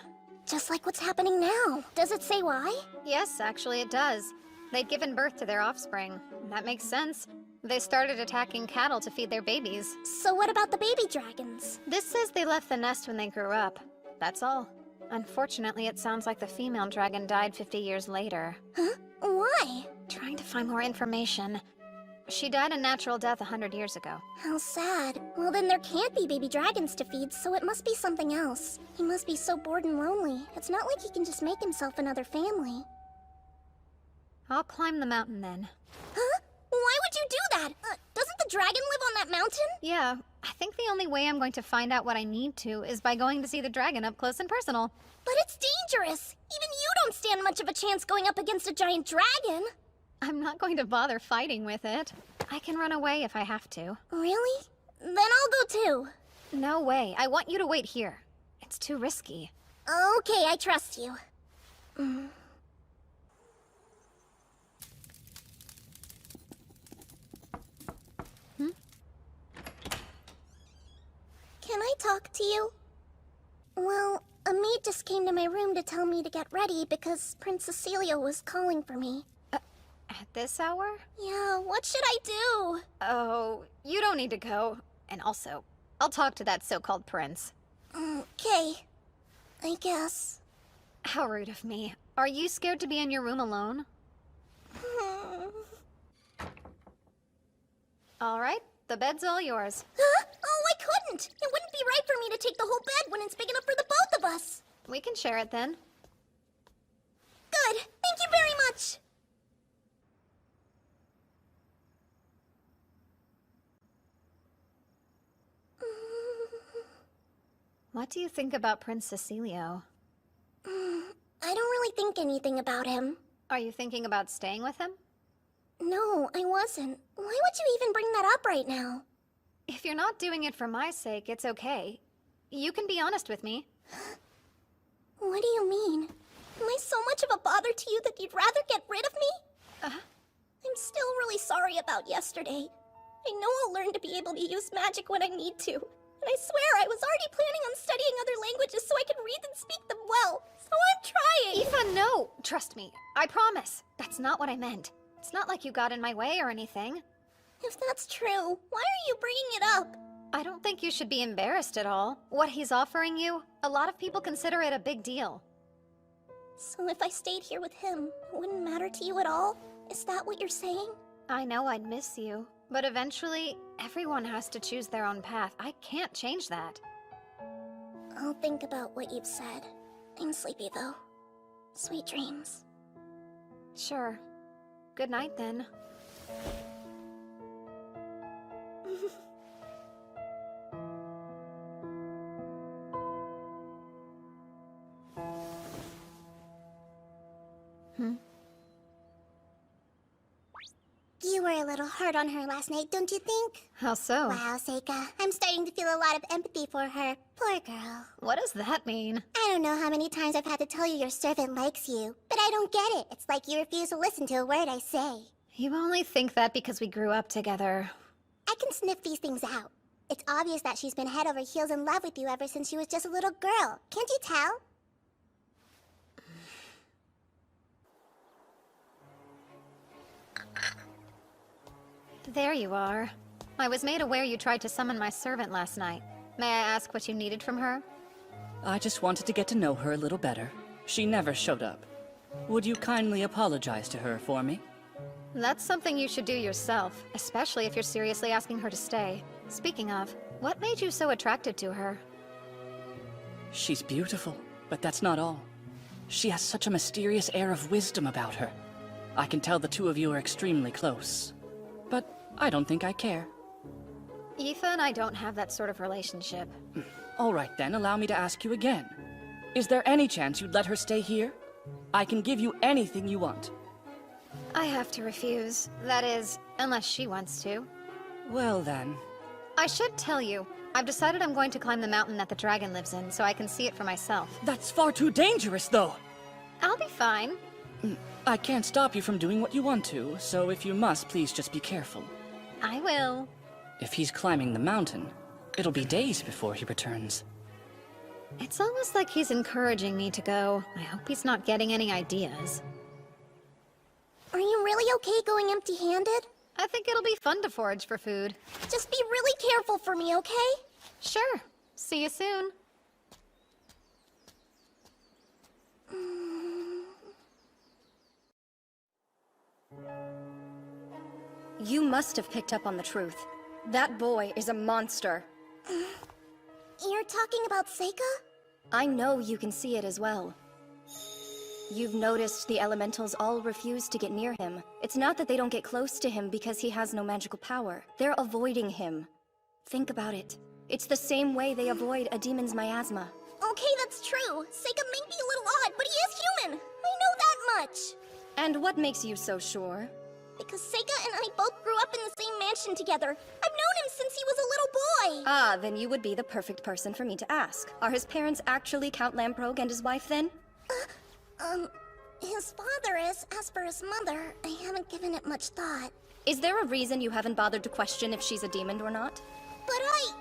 Just like what's happening now. Does it say why? Yes, actually it does. They'd given birth to their offspring. That makes sense. They started attacking cattle to feed their babies. So what about the baby dragons? This says they left the nest when they grew up. That's all. Unfortunately, it sounds like the female dragon died 50 years later. Huh? Why? Trying to find more information. She died a natural death 100 years ago. How sad. Well, then there can't be baby dragons to feed, so it must be something else. He must be so bored and lonely. It's not like he can just make himself another family. I'll climb the mountain then. Huh? Why would you do that? Doesn't the dragon live on that mountain? Yeah, I think the only way I'm going to find out what I need to is by going to see the dragon up close and personal. But it's dangerous. Even you don't stand much of a chance going up against a giant dragon. I'm not going to bother fighting with it. I can run away if I have to. Really? Then I'll go too. No way. I want you to wait here. It's too risky. Okay, I trust you. Can I talk to you? Well, a maid just came to my room to tell me to get ready because Prince Cecilio was calling for me. At this hour? Yeah, what should I do? Oh, you don't need to go. And also, I'll talk to that so-called prince. Okay. I guess. How rude of me. Are you scared to be in your room alone? All right, the bed's all yours. Huh? Oh, I couldn't! It wouldn't be right for me to take the whole bed when it's big enough for the both of us. We can share it then. Good. Thank you very much. What do you think about Prince Cecilio? I don't really think anything about him. Are you thinking about staying with him? No, I wasn't. Why would you even bring that up right now? If you're not doing it for my sake, it's okay. You can be honest with me. What do you mean? Am I so much of a bother to you that you'd rather get rid of me? I'm still really sorry about yesterday. I know I'll learn to be able to use magic when I need to. And I swear I was already planning on studying other languages so I could read and speak them well. So I'm trying! Aoife, no! Trust me. I promise. That's not what I meant. It's not like you got in my way or anything. If that's true, why are you bringing it up? I don't think you should be embarrassed at all. What he's offering you, a lot of people consider it a big deal. So if I stayed here with him, it wouldn't matter to you at all? Is that what you're saying? I know I'd miss you, but eventually, everyone has to choose their own path. I can't change that. I'll think about what you've said. I'm sleepy though. Sweet dreams. Sure. Good night then. You were a little hard on her last night, don't you think? How so? Wow, Seika. I'm starting to feel a lot of empathy for her. Poor girl. What does that mean? I don't know how many times I've had to tell you your servant likes you, but I don't get it. It's like you refuse to listen to a word I say. You only think that because we grew up together. I can sniff these things out. It's obvious that she's been head over heels in love with you ever since she was just a little girl. Can't you tell? There you are. I was made aware you tried to summon my servant last night. May I ask what you needed from her? I just wanted to get to know her a little better. She never showed up. Would you kindly apologize to her for me? That's something you should do yourself, especially if you're seriously asking her to stay. Speaking of, what made you so attracted to her? She's beautiful, but that's not all. She has such a mysterious air of wisdom about her. I can tell the two of you are extremely close. But I don't think I care. Aoife and I don't have that sort of relationship. All right then, allow me to ask you again. Is there any chance you'd let her stay here? I can give you anything you want. I have to refuse. That is, unless she wants to. Well then. I should tell you, I've decided I'm going to climb the mountain that the dragon lives in so I can see it for myself. That's far too dangerous, though! I'll be fine. I can't stop you from doing what you want to, so if you must, please just be careful. I will. If he's climbing the mountain, it'll be days before he returns. It's almost like he's encouraging me to go. I hope he's not getting any ideas. Are you really okay going empty-handed? I think it'll be fun to forage for food. Just be really careful for me, okay? Sure. See you soon. You must have picked up on the truth. That boy is a monster. You're talking about Seika? I know you can see it as well. You've noticed the elementals all refuse to get near him. It's not that they don't get close to him because he has no magical power. They're avoiding him. Think about it. It's the same way they avoid a demon's miasma. Okay, that's true. Seika may be a little odd, but he is human. I know that much. And what makes you so sure? Because Seika and I both grew up in the same mansion together. I've known him since he was a little boy. Ah, then you would be the perfect person for me to ask. Are his parents actually Count Lamprogue and his wife, then? His father is. As for his mother, I haven't given it much thought. Is there a reason you haven't bothered to question if she's a demon or not? But I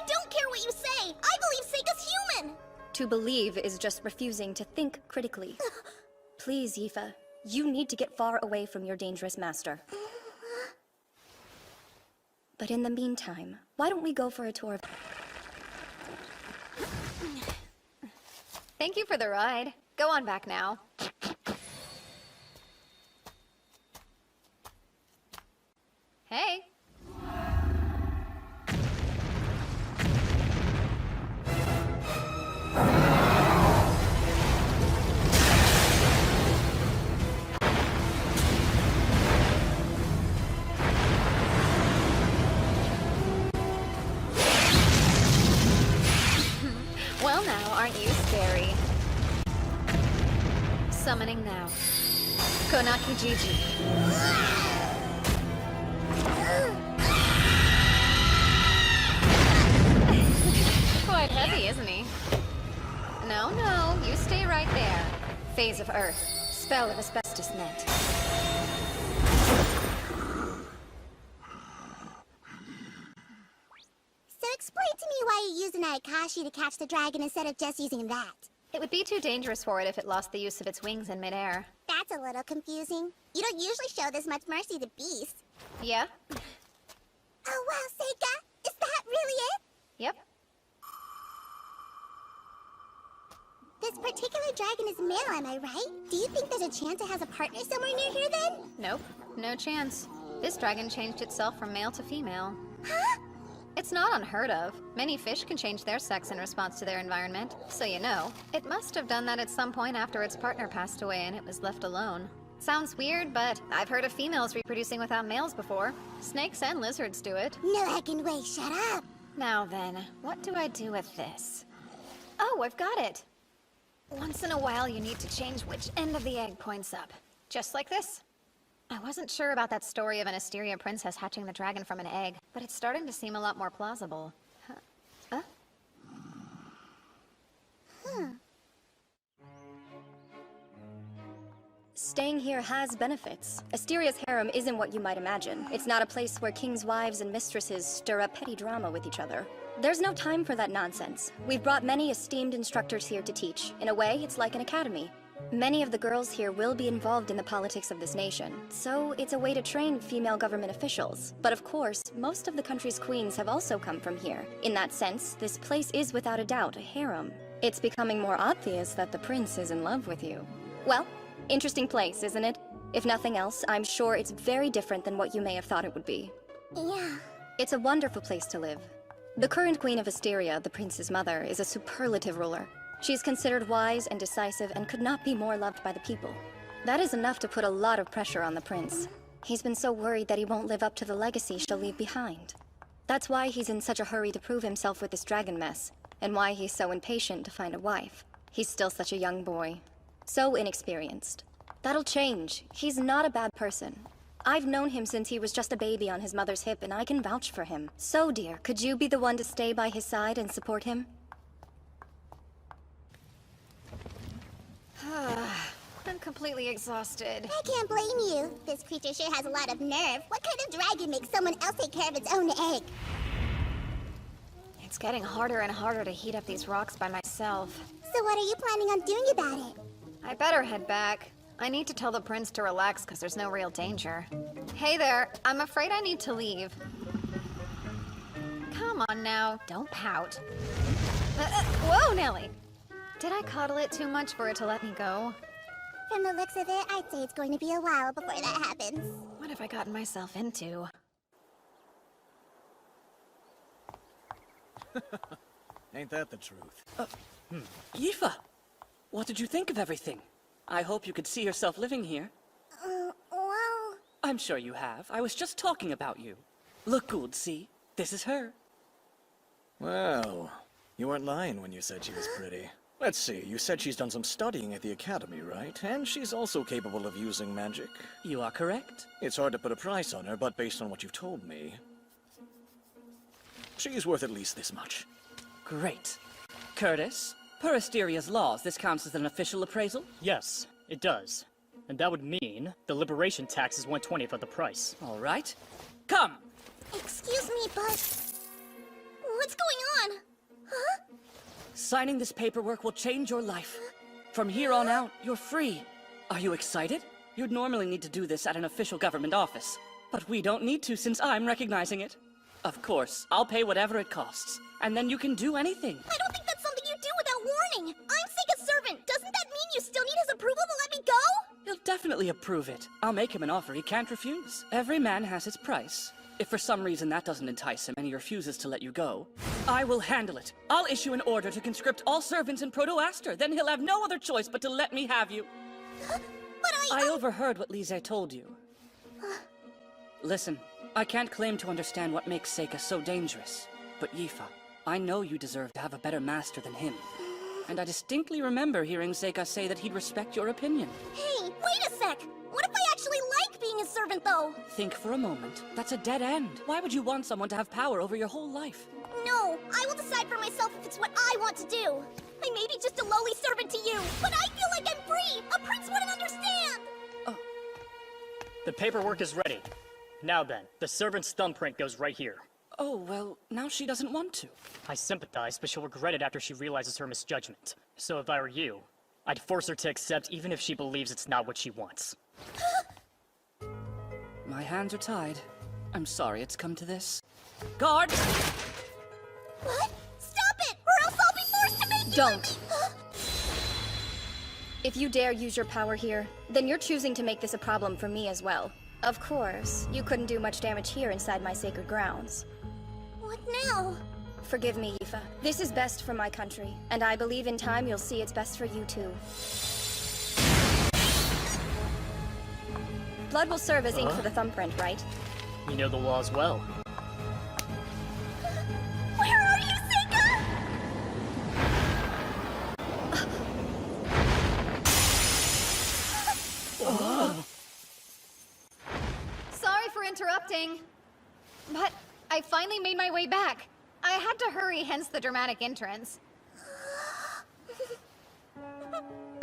don't care what you say. I believe Seika's human. To believe is just refusing to think critically. Please, Aoife, you need to get far away from your dangerous master. But in the meantime, why don't we go for a tour of... Thank you for the ride. Go on back now. Hey. Well now, aren't you scary? Summoning now. Konaki Gigi. Quite heavy, isn't he? No, you stay right there. Phase of Earth. Spell of Asbestos Net. So explain to me why Kashi to catch the dragon instead of just using that. It would be too dangerous for it if it lost the use of its wings in midair. That's a little confusing. You don't usually show this much mercy to beasts. Yeah? Oh wow, Seika! Is that really it? Yep. This particular dragon is male, am I right? Do you think there's a chance it has a partner somewhere near here then? Nope. No chance. This dragon changed itself from male to female. Huh? It's not unheard of. Many fish can change their sex in response to their environment, so you know. It must have done that at some point after its partner passed away and it was left alone. Sounds weird, but I've heard of females reproducing without males before. Snakes and lizards do it. No heckin' way, shut up! Now then, what do I do with this? Oh, I've got it! Once in a while, you need to change which end of the egg points up. Just like this. I wasn't sure about that story of an Asteria princess hatching the dragon from an egg, but it's starting to seem a lot more plausible. Huh? Staying here has benefits. Asteria's harem isn't what you might imagine. It's not a place where kings' wives and mistresses stir up petty drama with each other. There's no time for that nonsense. We've brought many esteemed instructors here to teach. In a way, it's like an academy. Many of the girls here will be involved in the politics of this nation, so it's a way to train female government officials. But of course, most of the country's queens have also come from here. In that sense, this place is without a doubt a harem. It's becoming more obvious that the prince is in love with you. Well, interesting place, isn't it? If nothing else, I'm sure it's very different than what you may have thought it would be. Yeah. It's a wonderful place to live. The current queen of Asteria, the prince's mother, is a superlative ruler. She's considered wise and decisive and could not be more loved by the people. That is enough to put a lot of pressure on the prince. He's been so worried that he won't live up to the legacy she'll leave behind. That's why he's in such a hurry to prove himself with this dragon mess, and why he's so impatient to find a wife. He's still such a young boy. So inexperienced. That'll change. He's not a bad person. I've known him since he was just a baby on his mother's hip, and I can vouch for him. So, dear, could you be the one to stay by his side and support him? I'm completely exhausted. I can't blame you. This creature sure has a lot of nerve. What kind of dragon makes someone else take care of its own egg? It's getting harder and harder to heat up these rocks by myself. So what are you planning on doing about it? I better head back. I need to tell the prince to relax because there's no real danger. Hey there, I'm afraid I need to leave. Come on now, don't pout. Whoa, Nelly! Did I coddle it too much for it to let me go? From the looks of it, I'd say it's going to be a while before that happens. What have I gotten myself into? Ain't that the truth? Yifa! What did you think of everything? I hope you could see yourself living here. Well... I'm sure you have. I was just talking about you. Look, Gould, see? This is her. Well, you weren't lying when you said she was pretty. Let's see, you said she's done some studying at the academy, right? And she's also capable of using magic. You are correct. It's hard to put a price on her, but based on what you've told me, she's worth at least this much. Great. Curtis, per Asteria's laws, this counts as an official appraisal? Yes, it does. And that would mean the liberation tax is 1/20th of the price. All right. Come! Excuse me, but... What's going on? Huh? Signing this paperwork will change your life. From here on out, you're free. Are you excited? You'd normally need to do this at an official government office. But we don't need to since I'm recognizing it. Of course, I'll pay whatever it costs. And then you can do anything. I don't think that's something you do without warning! I'm Seika's servant! Doesn't that mean you still need his approval to let me go? He'll definitely approve it. I'll make him an offer he can't refuse. Every man has his price. If for some reason that doesn't entice him and he refuses to let you go, I will handle it. I'll issue an order to conscript all servants in Proto-Aster. Then he'll have no other choice but to let me have you. But I overheard what Lise told you. Listen, I can't claim to understand what makes Seika so dangerous. But Yifa, I know you deserve to have a better master than him. And I distinctly remember hearing Seika say that he'd respect your opinion. Hey, wait a sec! What if I actually like being his servant, though? Think for a moment. That's a dead end. Why would you want someone to have power over your whole life? No, I will decide for myself if it's what I want to do. I may be just a lowly servant to you, but I feel like I'm free! A prince wouldn't understand! The paperwork is ready. Now then, the servant's thumbprint goes right here. Oh, well, now she doesn't want to. I sympathize, but she'll regret it after she realizes her misjudgment. So if I were you, I'd force her to accept even if she believes it's not what she wants. My hands are tied. I'm sorry it's come to this. Guards! What? Stop it, or else I'll be forced to make Don't. If you dare use your power here, then you're choosing to make this a problem for me as well. Of course, you couldn't do much damage here inside my sacred grounds. What now? Forgive me, Yifa. This is best for my country, and I believe in time you'll see it's best for you too. Blood will serve as ink for the thumbprint, right? You know the laws well. Where are you, Seika? Sorry for interrupting. But I finally made my way back. I had to hurry, hence the dramatic entrance.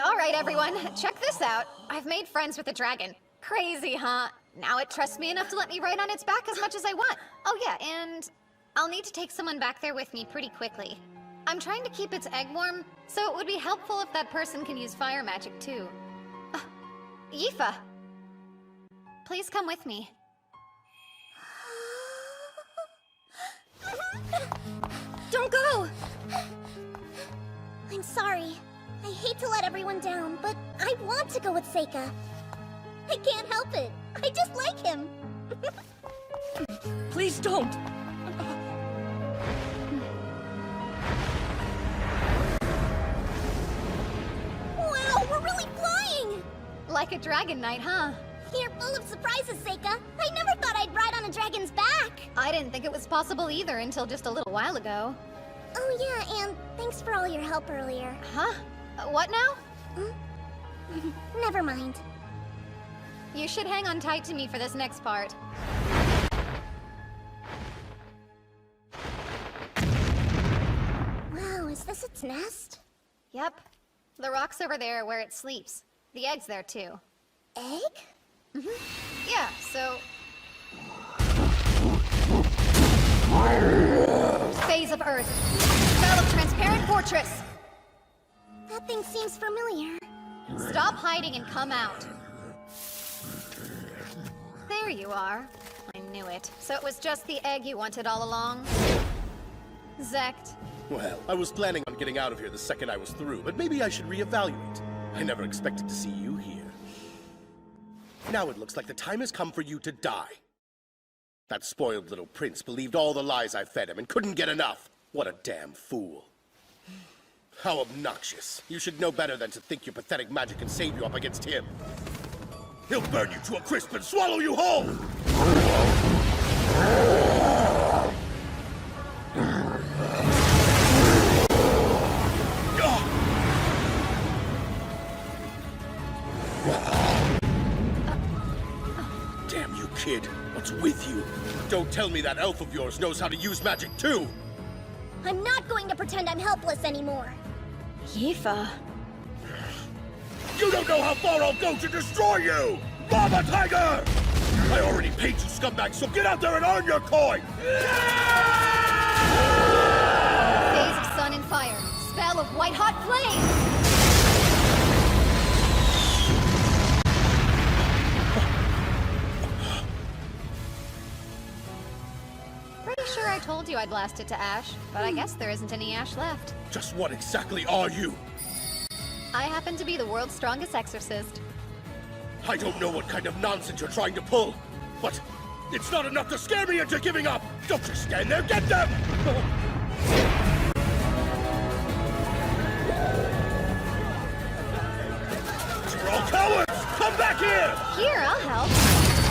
Alright everyone, check this out. I've made friends with a dragon. Crazy, huh? Now it trusts me enough to let me ride on its back as much as I want. Oh yeah, and I'll need to take someone back there with me pretty quickly. I'm trying to keep its egg warm, so it would be helpful if that person can use fire magic too. Yifa! Please come with me. Don't go! I'm sorry. I hate to let everyone down, but I want to go with Seika. I can't help it. I just like him. Please don't! Wow, we're really flying! Like a dragon knight, huh? You're full of surprises, Seika. I never thought I'd ride on a dragon's back. I didn't think it was possible either until just a little while ago. Oh yeah, and thanks for all your help earlier. Huh? What now? Never mind. You should hang on tight to me for this next part. Wow, is this its nest? Yep. The rock's over there where it sleeps. The egg's there too. Egg? Yeah, so... Phase of Earth. Spell of Transparent Fortress! That thing seems familiar. Stop hiding and come out. There you are. I knew it. So it was just the egg you wanted all along? Zect. Well, I was planning on getting out of here the second I was through, but maybe I should reevaluate. I never expected to see you here. Now it looks like the time has come for you to die. That spoiled little prince believed all the lies I fed him and couldn't get enough. What a damn fool. How obnoxious. You should know better than to think your pathetic magic can save you up against him. He'll burn you to a crisp and swallow you whole! Damn you, kid. What's with you? Don't tell me that elf of yours knows how to use magic too! I'm not going to pretend I'm helpless anymore. Yifa. You don't know how far I'll go to destroy you! Mama Tiger! I already paid you, scumbag, so get out there and earn your coin! Phase of Sun and Fire. Spell of White Hot Flame! Pretty sure I told you I'd blast it to ash, but I guess there isn't any ash left. Just what exactly are you? I happen to be the world's strongest exorcist. I don't know what kind of nonsense you're trying to pull, but it's not enough to scare me into giving up! Don't just stand there, get them! You're all cowards! Come back here! Here, I'll help.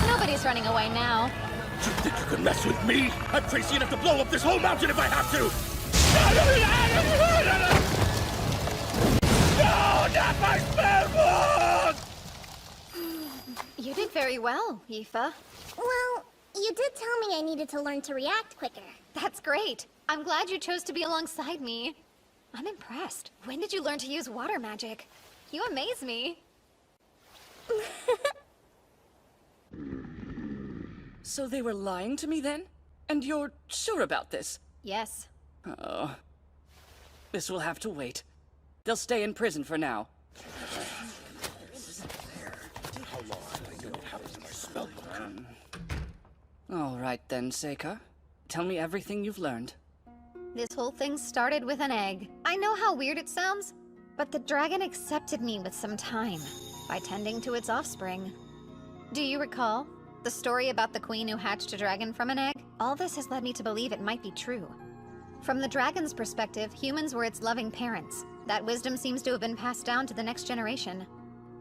Nobody's running away now. You think you can mess with me? I'm crazy enough to blow up this whole mountain if I have to! No, not my spell book! You did very well, Yifa. Well, you did tell me I needed to learn to react quicker. That's great. I'm glad you chose to be alongside me. I'm impressed. When did you learn to use water magic? You amaze me. So they were lying to me then? And you're sure about this? Yes. Oh. This will have to wait. They'll stay in prison for now. How long did I know what happened to my spell book? All right then, Seika. Tell me everything you've learned. This whole thing started with an egg. I know how weird it sounds, but the dragon accepted me with some time by tending to its offspring. Do you recall the story about the queen who hatched a dragon from an egg? All this has led me to believe it might be true. From the dragon's perspective, humans were its loving parents. That wisdom seems to have been passed down to the next generation.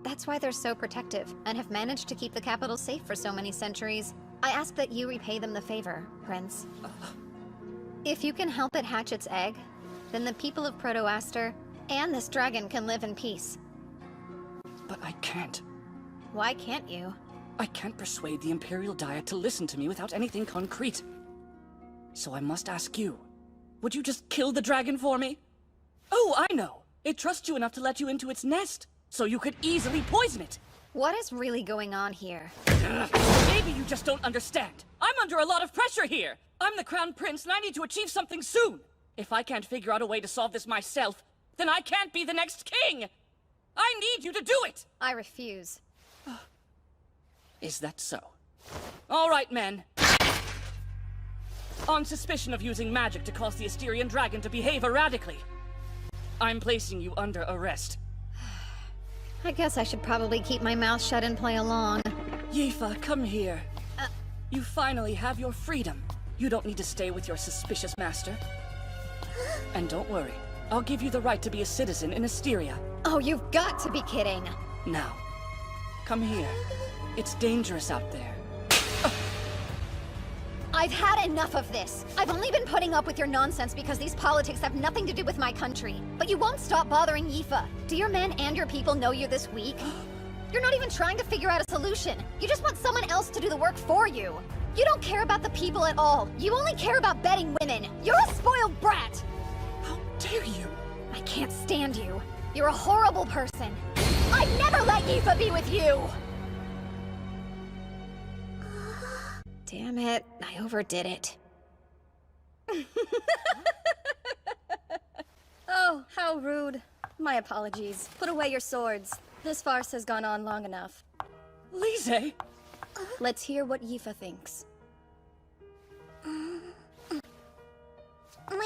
That's why they're so protective, and have managed to keep the capital safe for so many centuries. I ask that you repay them the favor, Prince. If you can help it hatch its egg, then the people of Proto-Aster and this dragon can live in peace. But I can't. Why can't you? I can't persuade the Imperial Diet to listen to me without anything concrete. So I must ask you. Would you just kill the dragon for me? Oh, I know! It trusts you enough to let you into its nest, so you could easily poison it! What is really going on here? Maybe you just don't understand. I'm under a lot of pressure here! I'm the Crown Prince and I need to achieve something soon! If I can't figure out a way to solve this myself, then I can't be the next king! I need you to do it! I refuse. Is that so? All right, men. On suspicion of using magic to cause the Asterian dragon to behave erratically, I'm placing you under arrest. I guess I should probably keep my mouth shut and play along. Yifa, come here. You finally have your freedom. You don't need to stay with your suspicious master. And don't worry, I'll give you the right to be a citizen in Asteria. Oh, you've got to be kidding! Now, come here. It's dangerous out there. I've had enough of this! I've only been putting up with your nonsense because these politics have nothing to do with my country. But you won't stop bothering Yifa. Do your men and your people know you're this weak? You're not even trying to figure out a solution. You just want someone else to do the work for you. You don't care about the people at all. You only care about betting women. You're a spoiled brat! How dare you? I can't stand you. You're a horrible person. I'd never let Yifa be with you! Damn it, I overdid it. Oh, how rude. My apologies. Put away your swords. This farce has gone on long enough. Lise! Let's hear what Yifa thinks. My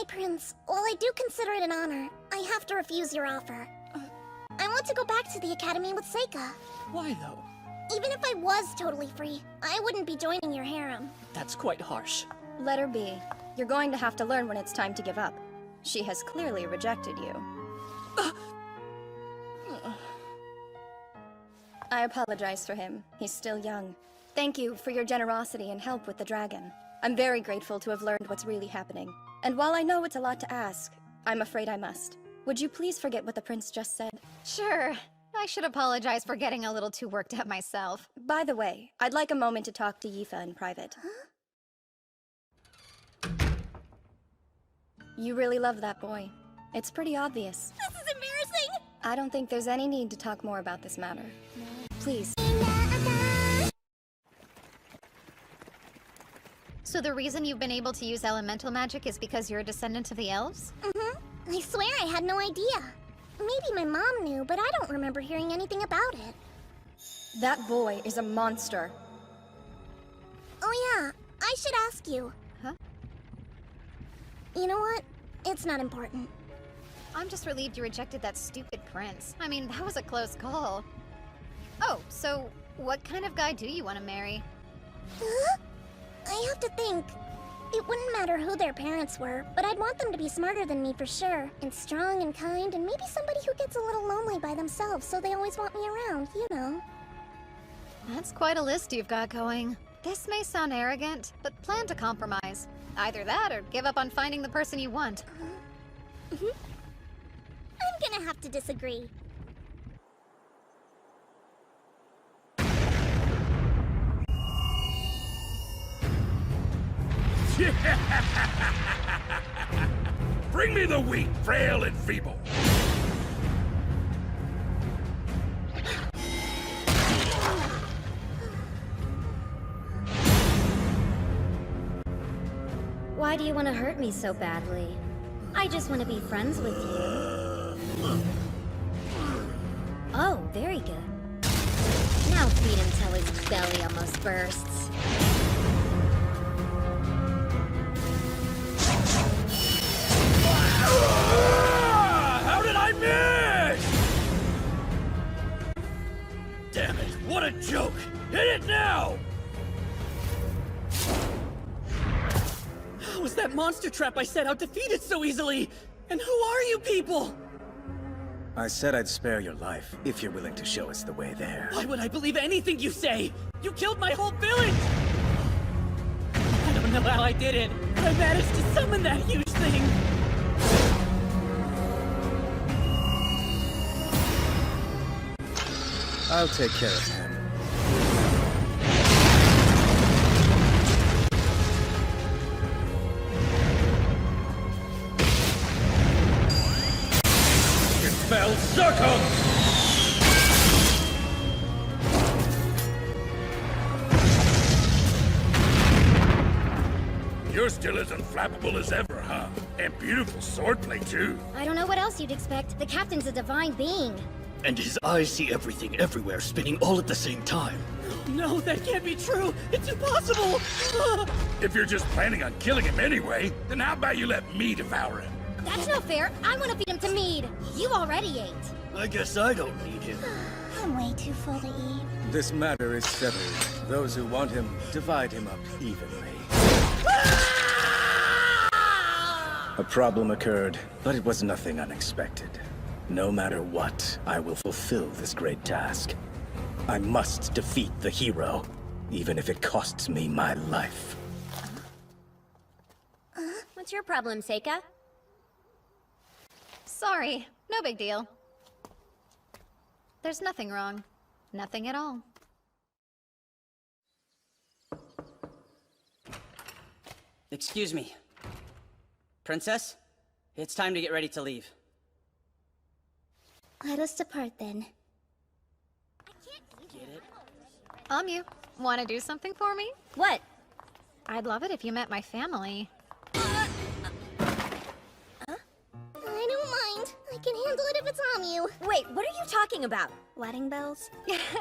prince, while I do consider it an honor, I have to refuse your offer. I want to go back to the academy with Seika. Why though? Even if I was totally free, I wouldn't be joining your harem. That's quite harsh. Let her be. You're going to have to learn when it's time to give up. She has clearly rejected you. I apologize for him. He's still young. Thank you for your generosity and help with the dragon. I'm very grateful to have learned what's really happening. And while I know it's a lot to ask, I'm afraid I must. Would you please forget what the prince just said? Sure. I should apologize for getting a little too worked up myself. By the way, I'd like a moment to talk to Yifa in private. You really love that boy. It's pretty obvious. This is embarrassing! I don't think there's any need to talk more about this matter. Please. So the reason you've been able to use elemental magic is because you're a descendant of the elves? Mm-hmm. I swear I had no idea. Maybe my mom knew, but I don't remember hearing anything about it. That boy is a monster. Oh yeah, I should ask you. Huh? You know what? It's not important. I'm just relieved you rejected that stupid prince. I mean, that was a close call. Oh, so what kind of guy do you want to marry? I have to think. It wouldn't matter who their parents were, but I'd want them to be smarter than me for sure, and strong and kind, and maybe somebody who gets a little lonely by themselves so they always want me around, you know. That's quite a list you've got going. This may sound arrogant, but plan to compromise. Either that or give up on finding the person you want. I'm gonna have to disagree. Bring me the weak, frail, and feeble. Why do you want to hurt me so badly? I just want to be friends with you. Oh, very good. Now feed him till his belly almost bursts. How did I miss? Damn it, what a joke! Hit it now! How was that monster trap I set out defeated so easily? And who are you people? I said I'd spare your life, if you're willing to show us the way there. Why would I believe anything you say? You killed my whole village! I don't know how I did it, but I managed to summon that huge thing! I'll take care of him. Expel Circum! You're still as unflappable as ever, huh? And beautiful swordplay, too. I don't know what else you'd expect. The captain's a divine being. And his eyes see everything everywhere, spinning all at the same time. No, that can't be true! It's impossible! If you're just planning on killing him anyway, then how about you let me devour him? That's no fair. I want to feed him to Mead. You already ate. I guess I don't need him. I'm way too full to eat. This matter is settled. Those who want him, divide him up evenly. A problem occurred, but it was nothing unexpected. No matter what, I will fulfill this great task. I must defeat the hero, even if it costs me my life. What's your problem, Seika? Sorry, no big deal. There's nothing wrong. Nothing at all. Excuse me. Princess, it's time to get ready to leave. Let us depart then. You want to do something for me? What? I'd love it if you met my family. I don't mind. I can handle it if it's Amu. Wait, what are you talking about? Wedding bells?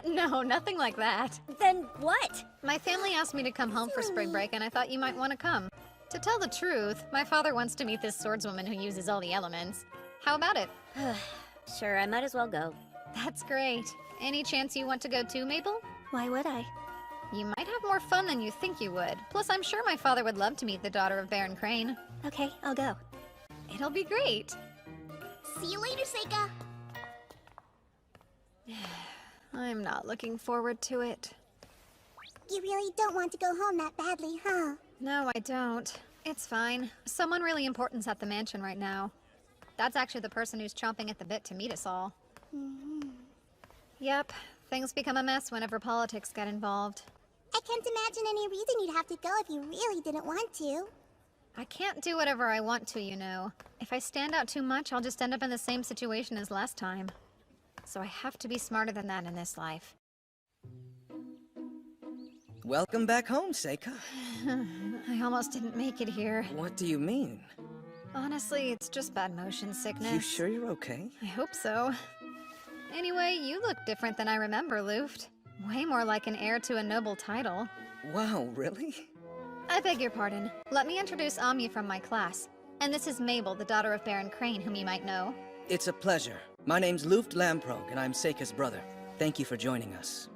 No, nothing like that. Then what? My family asked me to come home for spring break, and I thought you might want to come. To tell the truth, my father wants to meet this swordswoman who uses all the elements. How about it? Sure, I might as well go. That's great. Any chance you want to go too, Mabel? Why would I? You might have more fun than you think you would. Plus, I'm sure my father would love to meet the daughter of Baron Crane. Okay, I'll go. It'll be great. See you later, Seika. I'm not looking forward to it. You really don't want to go home that badly, huh? No, I don't. It's fine. Someone really important's at the mansion right now. That's actually the person who's chomping at the bit to meet us all. Yep, things become a mess whenever politics get involved. I can't imagine any reason you'd have to go if you really didn't want to. I can't do whatever I want to, you know. If I stand out too much, I'll just end up in the same situation as last time. So I have to be smarter than that in this life. Welcome back home, Seika. I almost didn't make it here. What do you mean? Honestly, it's just bad motion sickness. You sure you're okay? I hope so. Anyway, you look different than I remember, Luft. Way more like an heir to a noble title. Wow, really? I beg your pardon. Let me introduce Amu from my class. And this is Mabel, the daughter of Baron Crane, whom you might know. It's a pleasure. My name's Luft Lamprog, and I'm Seika's brother. Thank you for joining us.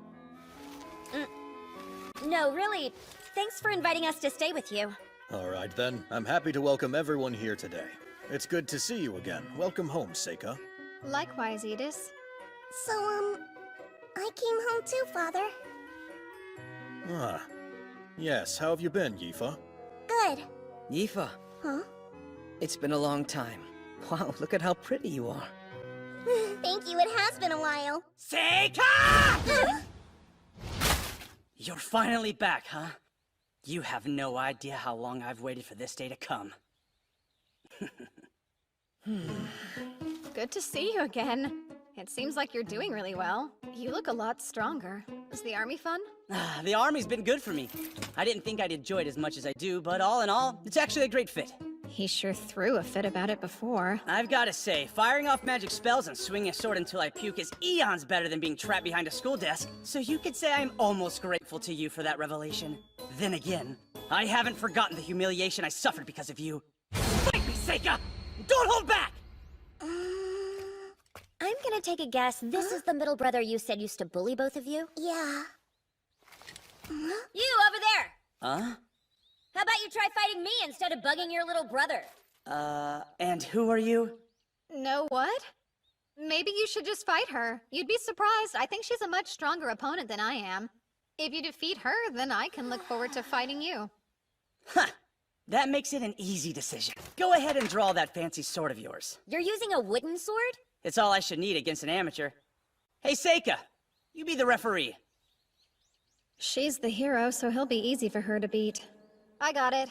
No, really. Thanks for inviting us to stay with you. All right, then. I'm happy to welcome everyone here today. It's good to see you again. Welcome home, Seika. Likewise, Edis. So, I came home too, Father. Ah. Yes, how have you been, Yifa? Good. Yifa. Huh? It's been a long time. Wow, look at how pretty you are. Thank you, it has been a while. Seika! You're finally back, huh? You have no idea how long I've waited for this day to come. Good to see you again. It seems like you're doing really well. You look a lot stronger. Is the army fun? The army's been good for me. I didn't think I'd enjoy it as much as I do, but all in all, it's actually a great fit. He sure threw a fit about it before. I've gotta say, firing off magic spells and swinging a sword until I puke is eons better than being trapped behind a school desk, so you could say I'm almost grateful to you for that revelation. Then again, I haven't forgotten the humiliation I suffered because of you. Fight me, Seika! Don't hold back! I'm gonna take a guess. This is the middle brother you said used to bully both of you? Yeah. You over there! Huh? How about you try fighting me instead of bugging your little brother? And who are you? Know what? Maybe you should just fight her. You'd be surprised. I think she's a much stronger opponent than I am. If you defeat her, then I can look forward to fighting you. Huh. That makes it an easy decision. Go ahead and draw that fancy sword of yours. You're using a wooden sword? It's all I should need against an amateur. Hey, Seika, you be the referee. She's the hero, so he'll be easy for her to beat. I got it.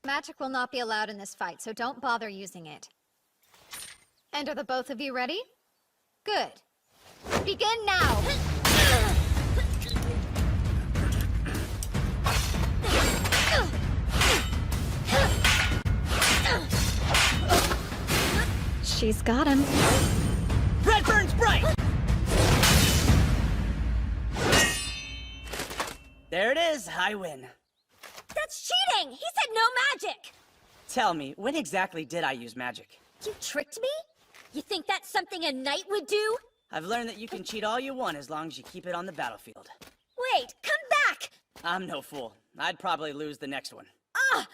Magic will not be allowed in this fight, so don't bother using it. And are the both of you ready? Good. Begin now! She's got him. Red burns bright! There it is, I win. That's cheating! He said no magic! Tell me, when exactly did I use magic? You tricked me? You think that's something a knight would do? I've learned that you can cheat all you want as long as you keep it on the battlefield. Wait, come back! I'm no fool. I'd probably lose the next one. Ah!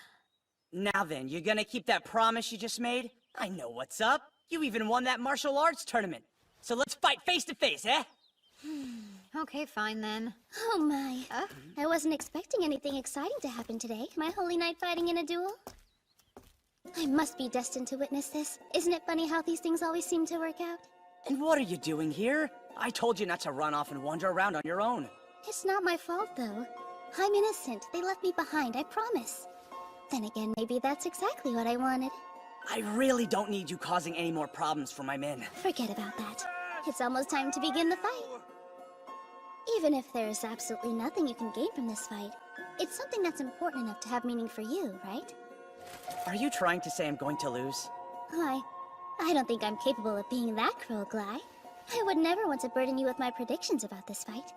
Now then, you gonna keep that promise you just made? I know what's up. You even won that martial arts tournament. So let's fight face to face, eh? Okay, fine then. Oh my. I wasn't expecting anything exciting to happen today. My holy knight fighting in a duel? I must be destined to witness this. Isn't it funny how these things always seem to work out? And what are you doing here? I told you not to run off and wander around on your own. It's not my fault, though. I'm innocent. They left me behind, I promise. Then again, maybe that's exactly what I wanted. I really don't need you causing any more problems for my men. Forget about that. It's almost time to begin the fight. Even if there is absolutely nothing you can gain from this fight, it's something that's important enough to have meaning for you, right? Are you trying to say I'm going to lose? Why, I don't think I'm capable of being that cruel, Gly. I would never want to burden you with my predictions about this fight.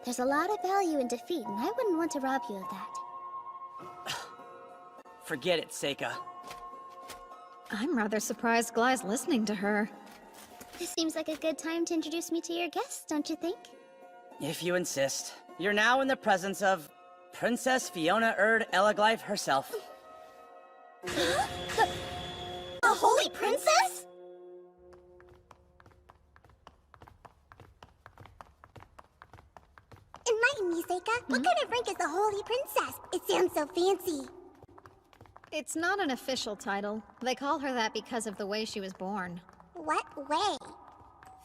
There's a lot of value in defeat, and I wouldn't want to rob you of that. Forget it, Seika. I'm rather surprised Gly's listening to her. This seems like a good time to introduce me to your guests, don't you think? If you insist. You're now in the presence of Princess Fiona Erd Elaglyph herself. The Holy Princess? Enlighten me, Seika. What kind of rank is the Holy Princess? It sounds so fancy. It's not an official title. They call her that because of the way she was born. What way?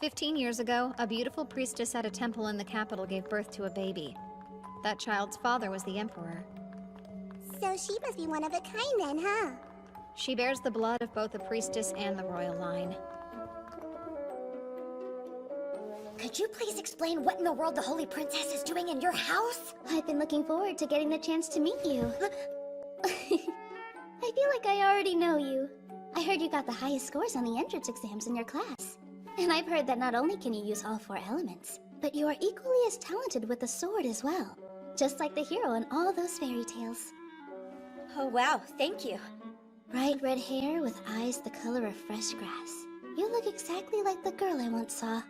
15 years ago, a beautiful priestess at a temple in the capital gave birth to a baby. That child's father was the emperor. So she must be one of a kind then, huh? She bears the blood of both the priestess and the royal line. Could you please explain what in the world the Holy Princess is doing in your house? I've been looking forward to getting the chance to meet you. I feel like I already know you. I heard you got the highest scores on the entrance exams in your class. And I've heard that not only can you use all 4 elements, but you are equally as talented with the sword as well. Just like the hero in all those fairy tales. Oh wow, thank you. Bright red hair with eyes the color of fresh grass. You look exactly like the girl I once saw.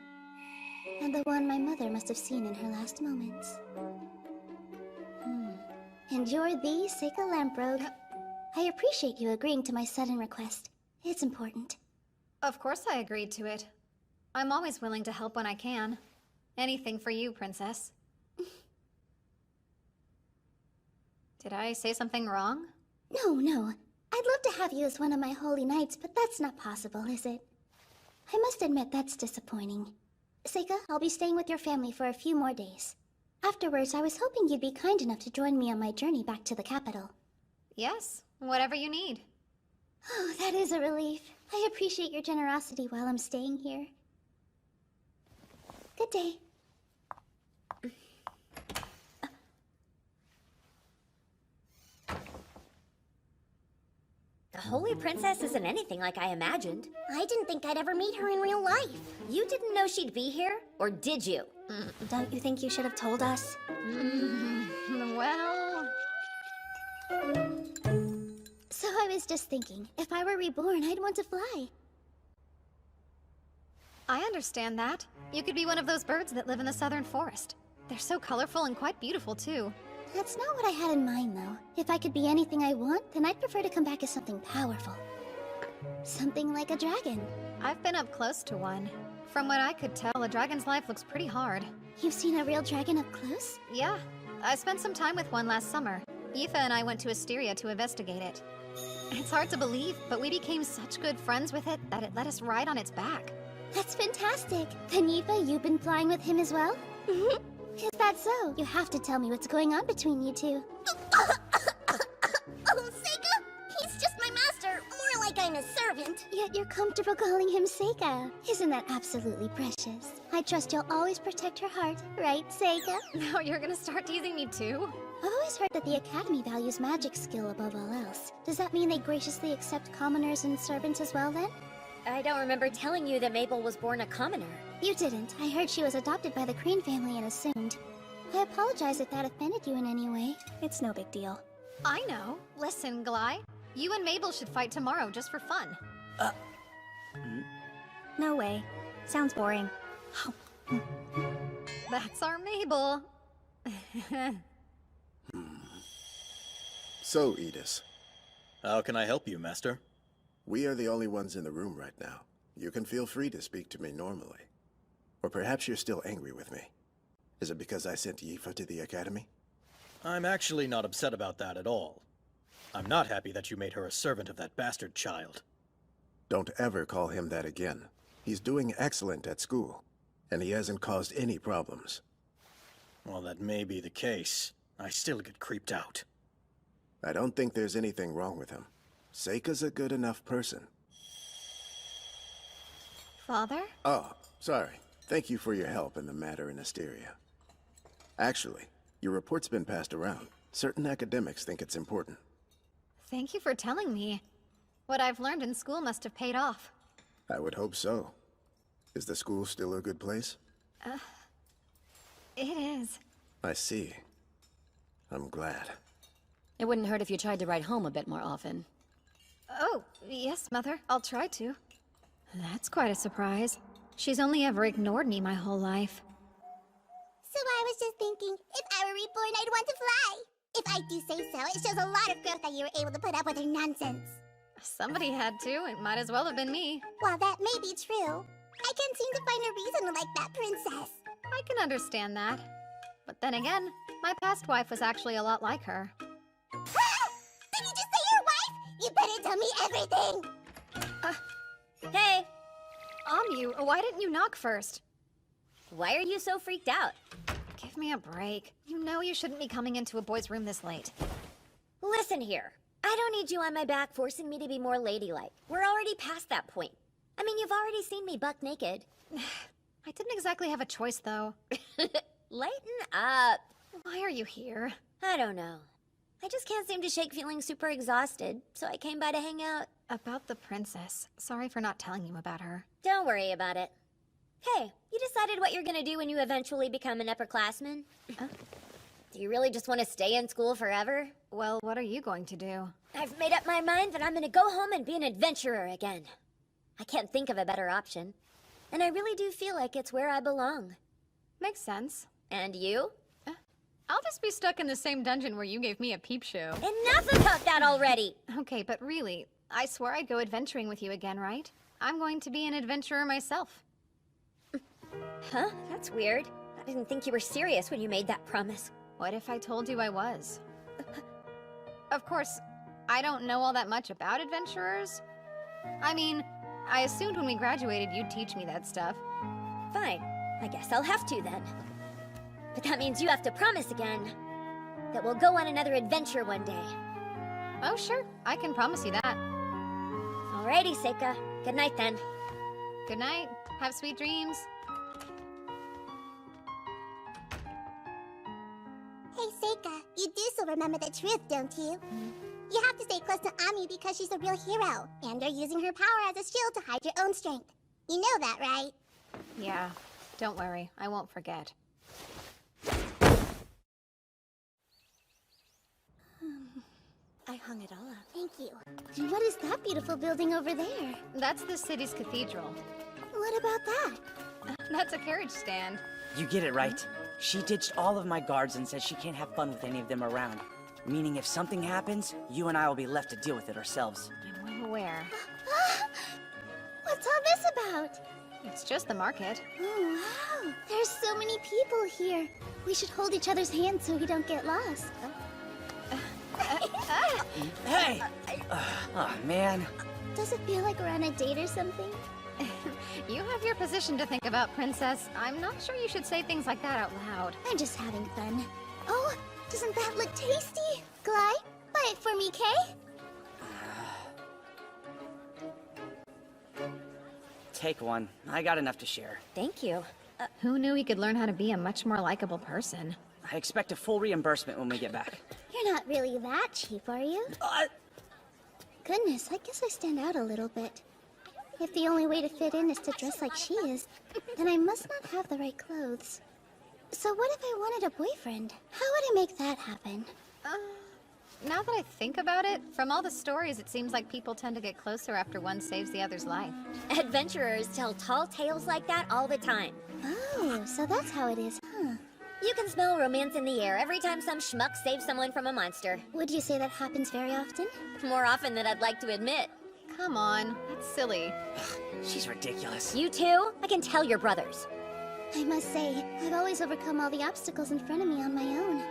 And the one my mother must have seen in her last moments. And you're the Seika Lamprogue. I appreciate you agreeing to my sudden request. It's important. Of course I agreed to it. I'm always willing to help when I can. Anything for you, Princess. Did I say something wrong? No. I'd love to have you as one of my holy knights, but that's not possible, is it? I must admit that's disappointing. Seika, I'll be staying with your family for a few more days. Afterwards, I was hoping you'd be kind enough to join me on my journey back to the capital. Yes, whatever you need. Oh, that is a relief. I appreciate your generosity while I'm staying here. Good day. Holy Princess isn't anything like I imagined. I didn't think I'd ever meet her in real life. You didn't know she'd be here? Or did you? Don't you think you should have told us? Well... So I was just thinking, if I were reborn, I'd want to fly. I understand that. You could be one of those birds that live in the southern forest. They're so colorful and quite beautiful, too. That's not what I had in mind, though. If I could be anything I want, then I'd prefer to come back as something powerful. Something like a dragon. I've been up close to one. From what I could tell, a dragon's life looks pretty hard. You've seen a real dragon up close? Yeah. I spent some time with one last summer. Aoife and I went to Asteria to investigate it. It's hard to believe, but we became such good friends with it that it let us ride on its back. That's fantastic. Then Aoife, you've been flying with him as well? Is that so? You have to tell me what's going on between you two. Oh, Seika! He's just my master. More like I'm a servant. Yet you're comfortable calling him Seika. Isn't that absolutely precious? I trust you'll always protect her heart, right, Seika? Now you're gonna start teasing me too? I've always heard that the Academy values magic skill above all else. Does that mean they graciously accept commoners and servants as well, then? I don't remember telling you that Mabel was born a commoner. You didn't. I heard she was adopted by the Crane family and assumed. I apologize if that offended you in any way. It's no big deal. I know. Listen, Glai. You and Mabel should fight tomorrow just for fun. No way. Sounds boring. That's our Mabel. So, Edis. How can I help you, Master? We are the only ones in the room right now. You can feel free to speak to me normally. Or perhaps you're still angry with me. Is it because I sent Aoife to the Academy? I'm actually not upset about that at all. I'm not happy that you made her a servant of that bastard child. Don't ever call him that again. He's doing excellent at school, and he hasn't caused any problems. Well, that may be the case. I still get creeped out. I don't think there's anything wrong with him. Seika's a good enough person. Father? Oh, sorry. Thank you for your help in the matter in Asteria. Actually, your report's been passed around. Certain academics think it's important. Thank you for telling me. What I've learned in school must have paid off. I would hope so. Is the school still a good place? It is. I see. I'm glad. It wouldn't hurt if you tried to write home a bit more often. Oh, yes, Mother. I'll try to. That's quite a surprise. She's only ever ignored me my whole life. So I was just thinking, if I were reborn, I'd want to fly. If I do say so, it shows a lot of growth that you were able to put up with her nonsense. Somebody had to. It might as well have been me. While that may be true, I can't seem to find a reason to like that princess. I can understand that. But then again, my past wife was actually a lot like her. Did you just say your wife? You better tell me everything! Hey! Amu, why didn't you knock first? Why are you so freaked out? Give me a break. You know you shouldn't be coming into a boy's room this late. Listen here. I don't need you on my back forcing me to be more ladylike. We're already past that point. I mean, you've already seen me buck naked. I didn't exactly have a choice, though. Lighten up. Why are you here? I don't know. I just can't seem to shake feeling super exhausted, so I came by to hang out. About the princess. Sorry for not telling you about her. Don't worry about it. Hey, you decided what you're gonna do when you eventually become an upperclassman? Do you really just want to stay in school forever? Well, what are you going to do? I've made up my mind that I'm gonna go home and be an adventurer again. I can't think of a better option. And I really do feel like it's where I belong. Makes sense. And you? I'll just be stuck in the same dungeon where you gave me a peep show. Enough about that already! Okay, but really, I swore I'd go adventuring with you again, right? I'm going to be an adventurer myself. Huh? That's weird. I didn't think you were serious when you made that promise. What if I told you I was? Of course, I don't know all that much about adventurers. I mean, I assumed when we graduated you'd teach me that stuff. Fine. I guess I'll have to then. But that means you have to promise again that we'll go on another adventure one day. Oh, sure. I can promise you that. Alrighty, Seika. Good night then. Good night. Have sweet dreams. Hey, Seika, you do still remember the truth, don't you? You have to stay close to Ami because she's a real hero, and you're using her power as a shield to hide your own strength. You know that, right? Yeah, don't worry. I won't forget. I hung it all up. Thank you. And what is that beautiful building over there? That's the city's cathedral. What about that? That's a carriage stand. You get it right. She ditched all of my guards and said she can't have fun with any of them around. Meaning if something happens, you and I will be left to deal with it ourselves. I'm well aware. What's all this about? It's just the market. Oh, wow. There's so many people here. We should hold each other's hands so we don't get lost. Hey! Oh, man. Does it feel like we're on a date or something? You have your position to think about, Princess. I'm not sure you should say things like that out loud. I'm just having fun. Oh, doesn't that look tasty? Glide, buy it for me, Kay? Take one. I got enough to share. Thank you. Who knew he could learn how to be a much more likable person? I expect a full reimbursement when we get back. You're not really that cheap, are you? Goodness, I guess I stand out a little bit. If the only way to fit in is to dress like she is, then I must not have the right clothes. So what if I wanted a boyfriend? How would I make that happen? Now that I think about it, from all the stories, it seems like people tend to get closer after one saves the other's life. Adventurers tell tall tales like that all the time. Oh, so that's how it is, huh? You can smell romance in the air every time some schmuck saves someone from a monster. Would you say that happens very often? More often than I'd like to admit. Come on, that's silly. She's ridiculous. You too? I can tell you're brothers. I must say, I've always overcome all the obstacles in front of me on my own.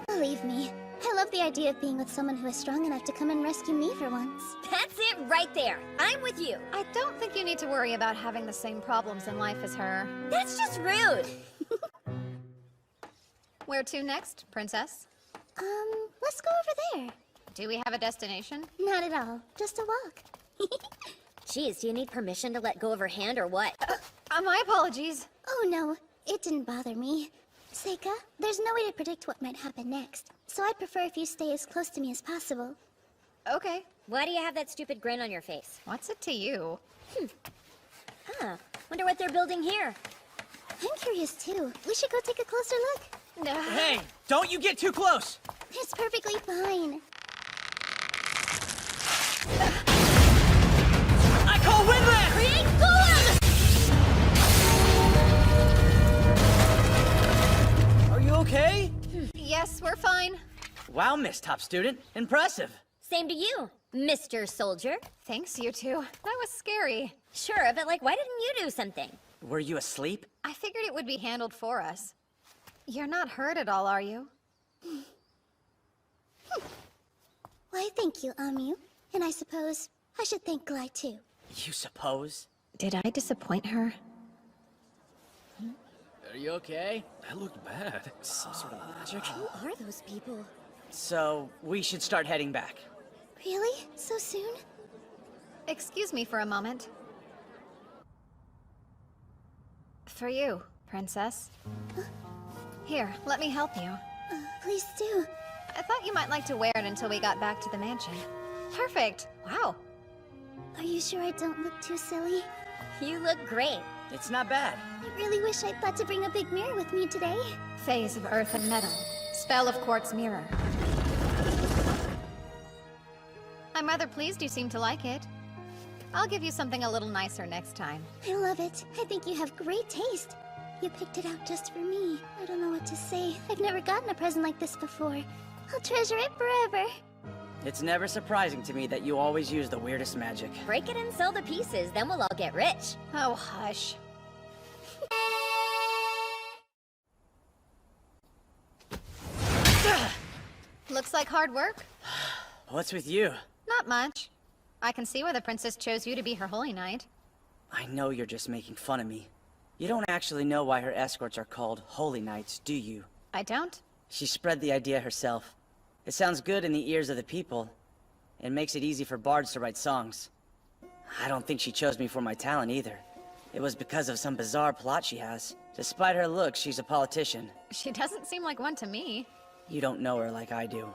Believe me, I love the idea of being with someone who is strong enough to come and rescue me for once. That's it right there. I'm with you. I don't think you need to worry about having the same problems in life as her. That's just rude. Where to next, Princess? Let's go over there. Do we have a destination? Not at all. Just a walk. Jeez, do you need permission to let go of her hand or what? My apologies. Oh no, it didn't bother me. Seika, there's no way to predict what might happen next, so I'd prefer if you stay as close to me as possible. Okay. Why do you have that stupid grin on your face? What's it to you? Wonder what they're building here. I'm curious too. We should go take a closer look. Hey, don't you get too close! It's perfectly fine. I call Windland! Create Golem! Are you okay? Yes, we're fine. Wow, Miss Top Student. Impressive. Same to you, Mr. Soldier. Thanks, you two. That was scary. Sure, but like, why didn't you do something? Were you asleep? I figured it would be handled for us. You're not hurt at all, are you? Why, thank you, Amu. And I suppose I should thank Glide too. You suppose? Did I disappoint her? Are you okay? That looked bad. Some sort of magic? Who are those people? So, we should start heading back. Really? So soon? Excuse me for a moment. For you, Princess. Here, let me help you. Please do. I thought you might like to wear it until we got back to the mansion. Perfect! Wow. Are you sure I don't look too silly? You look great. It's not bad. I really wish I'd thought to bring a big mirror with me today. Phase of earth and metal. Spell of quartz mirror. I'm rather pleased you seem to like it. I'll give you something a little nicer next time. I love it. I think you have great taste. You picked it out just for me. I don't know what to say. I've never gotten a present like this before. I'll treasure it forever. It's never surprising to me that you always use the weirdest magic. Break it and sell the pieces, then we'll all get rich. Oh, hush. Looks like hard work. What's with you? Not much. I can see why the princess chose you to be her holy knight. I know you're just making fun of me. You don't actually know why her escorts are called Holy Knights, do you? I don't? She spread the idea herself. It sounds good in the ears of the people. It makes it easy for bards to write songs. I don't think she chose me for my talent either. It was because of some bizarre plot she has. Despite her looks, she's a politician. She doesn't seem like one to me. You don't know her like I do.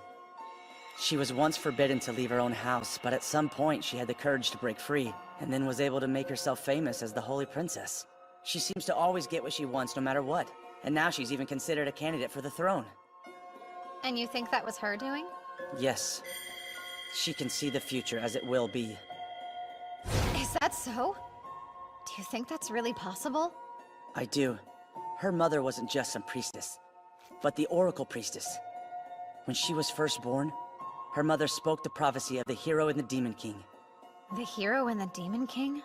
She was once forbidden to leave her own house, but at some point she had the courage to break free, and then was able to make herself famous as the Holy Princess. She seems to always get what she wants no matter what, and now she's even considered a candidate for the throne. And you think that was her doing? Yes. She can see the future as it will be. Is that so? Do you think that's really possible? I do. Her mother wasn't just some priestess, but the Oracle Priestess. When she was first born, her mother spoke the prophecy of the hero and the Demon King. The hero and the Demon King?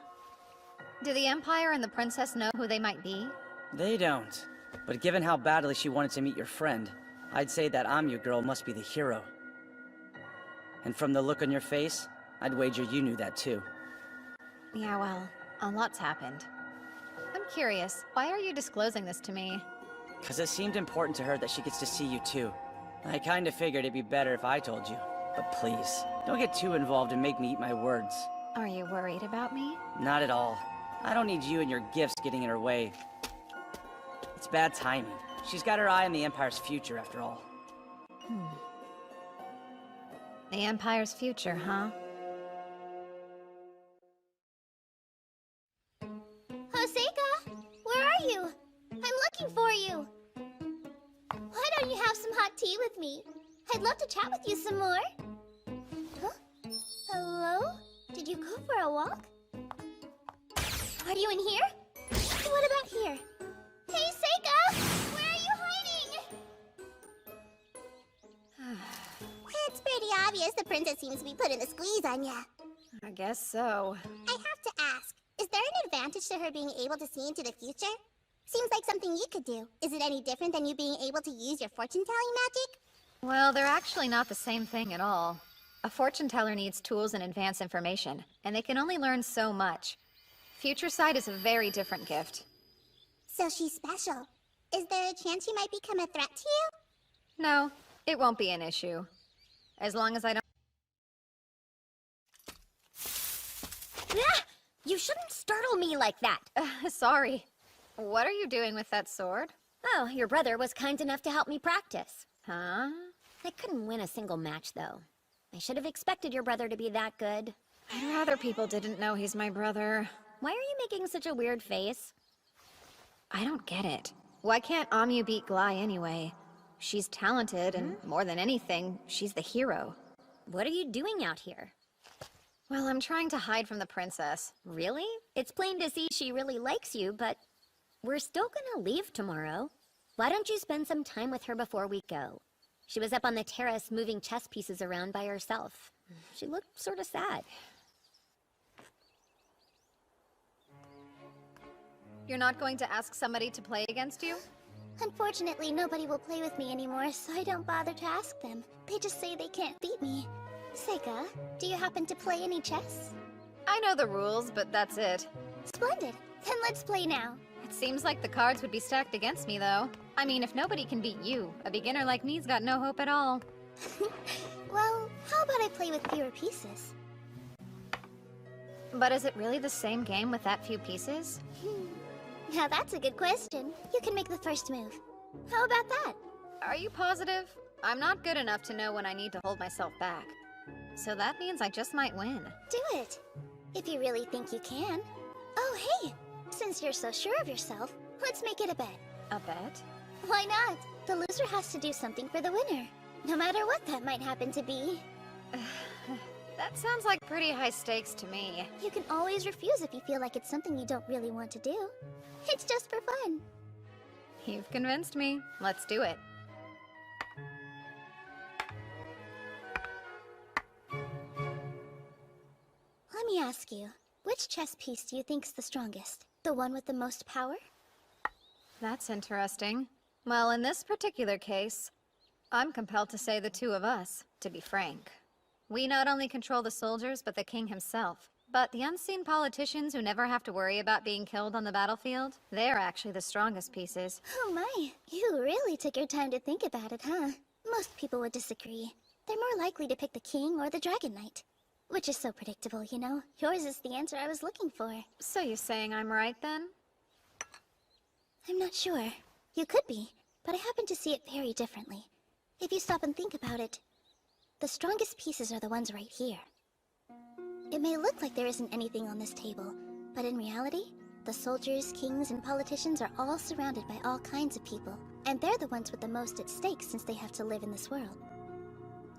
Do the Empire and the Princess know who they might be? They don't. But given how badly she wanted to meet your friend, I'd say that Amyu girl must be the hero. And from the look on your face, I'd wager you knew that too. Yeah, well, a lot's happened. I'm curious, why are you disclosing this to me? 'Cause it seemed important to her that she gets to see you too. I kinda figured it'd be better if I told you. But please, don't get too involved and make me eat my words. Are you worried about me? Not at all. I don't need you and your gifts getting in her way. It's bad timing. She's got her eye on the Empire's future, after all. The Empire's future, huh? Hoseika, where are you? I'm looking for you. Why don't you have some hot tea with me? I'd love to chat with you some more. Huh? Hello? Did you go for a walk? Are you in here? What about here? Hey, Seika! Where are you hiding? It's pretty obvious the princess seems to be putting a squeeze on ya. I guess so. I have to ask, is there an advantage to her being able to see into the future? Seems like something you could do. Is it any different than you being able to use your fortune-telling magic? Well, they're actually not the same thing at all. A fortune teller needs tools and advanced information, and they can only learn so much. Future sight is a very different gift. So she's special. Is there a chance she might become a threat to you? No, it won't be an issue. As long as I don't... Ah! You shouldn't startle me like that. Sorry. What are you doing with that sword? Oh, your brother was kind enough to help me practice. Huh? I couldn't win a single match, though. I should have expected your brother to be that good. I'd rather people didn't know he's my brother. Why are you making such a weird face? I don't get it. Why can't Amyu beat Glai anyway? She's talented, and more than anything, she's the hero. What are you doing out here? Well, I'm trying to hide from the princess. Really? It's plain to see she really likes you, but we're still gonna leave tomorrow. Why don't you spend some time with her before we go? She was up on the terrace moving chess pieces around by herself. She looked sort of sad. You're not going to ask somebody to play against you? Unfortunately, nobody will play with me anymore, so I don't bother to ask them. They just say they can't beat me. Seika, do you happen to play any chess? I know the rules, but that's it. Splendid. Then let's play now. It seems like the cards would be stacked against me, though. I mean, if nobody can beat you, a beginner like me's got no hope at all. Well, how about I play with fewer pieces? But is it really the same game with that few pieces? Now that's a good question. You can make the first move. How about that? Are you positive? I'm not good enough to know when I need to hold myself back. So that means I just might win. Do it. If you really think you can. Oh, hey! Since you're so sure of yourself, let's make it a bet. A bet? Why not? The loser has to do something for the winner. No matter what that might happen to be. That sounds like pretty high stakes to me. You can always refuse if you feel like it's something you don't really want to do. It's just for fun. You've convinced me. Let's do it. Let me ask you, which chess piece do you think's the strongest? The one with the most power? That's interesting. Well, in this particular case, I'm compelled to say the two of us, to be frank. We not only control the soldiers, but the king himself. But the unseen politicians who never have to worry about being killed on the battlefield, they're actually the strongest pieces. Oh my, you really took your time to think about it, huh? Most people would disagree. They're more likely to pick the king or the dragon knight. Which is so predictable, you know? Yours is the answer I was looking for. So you're saying I'm right, then? I'm not sure. You could be, but I happen to see it very differently. If you stop and think about it, the strongest pieces are the ones right here. It may look like there isn't anything on this table, but in reality, the soldiers, kings, and politicians are all surrounded by all kinds of people, and they're the ones with the most at stake since they have to live in this world.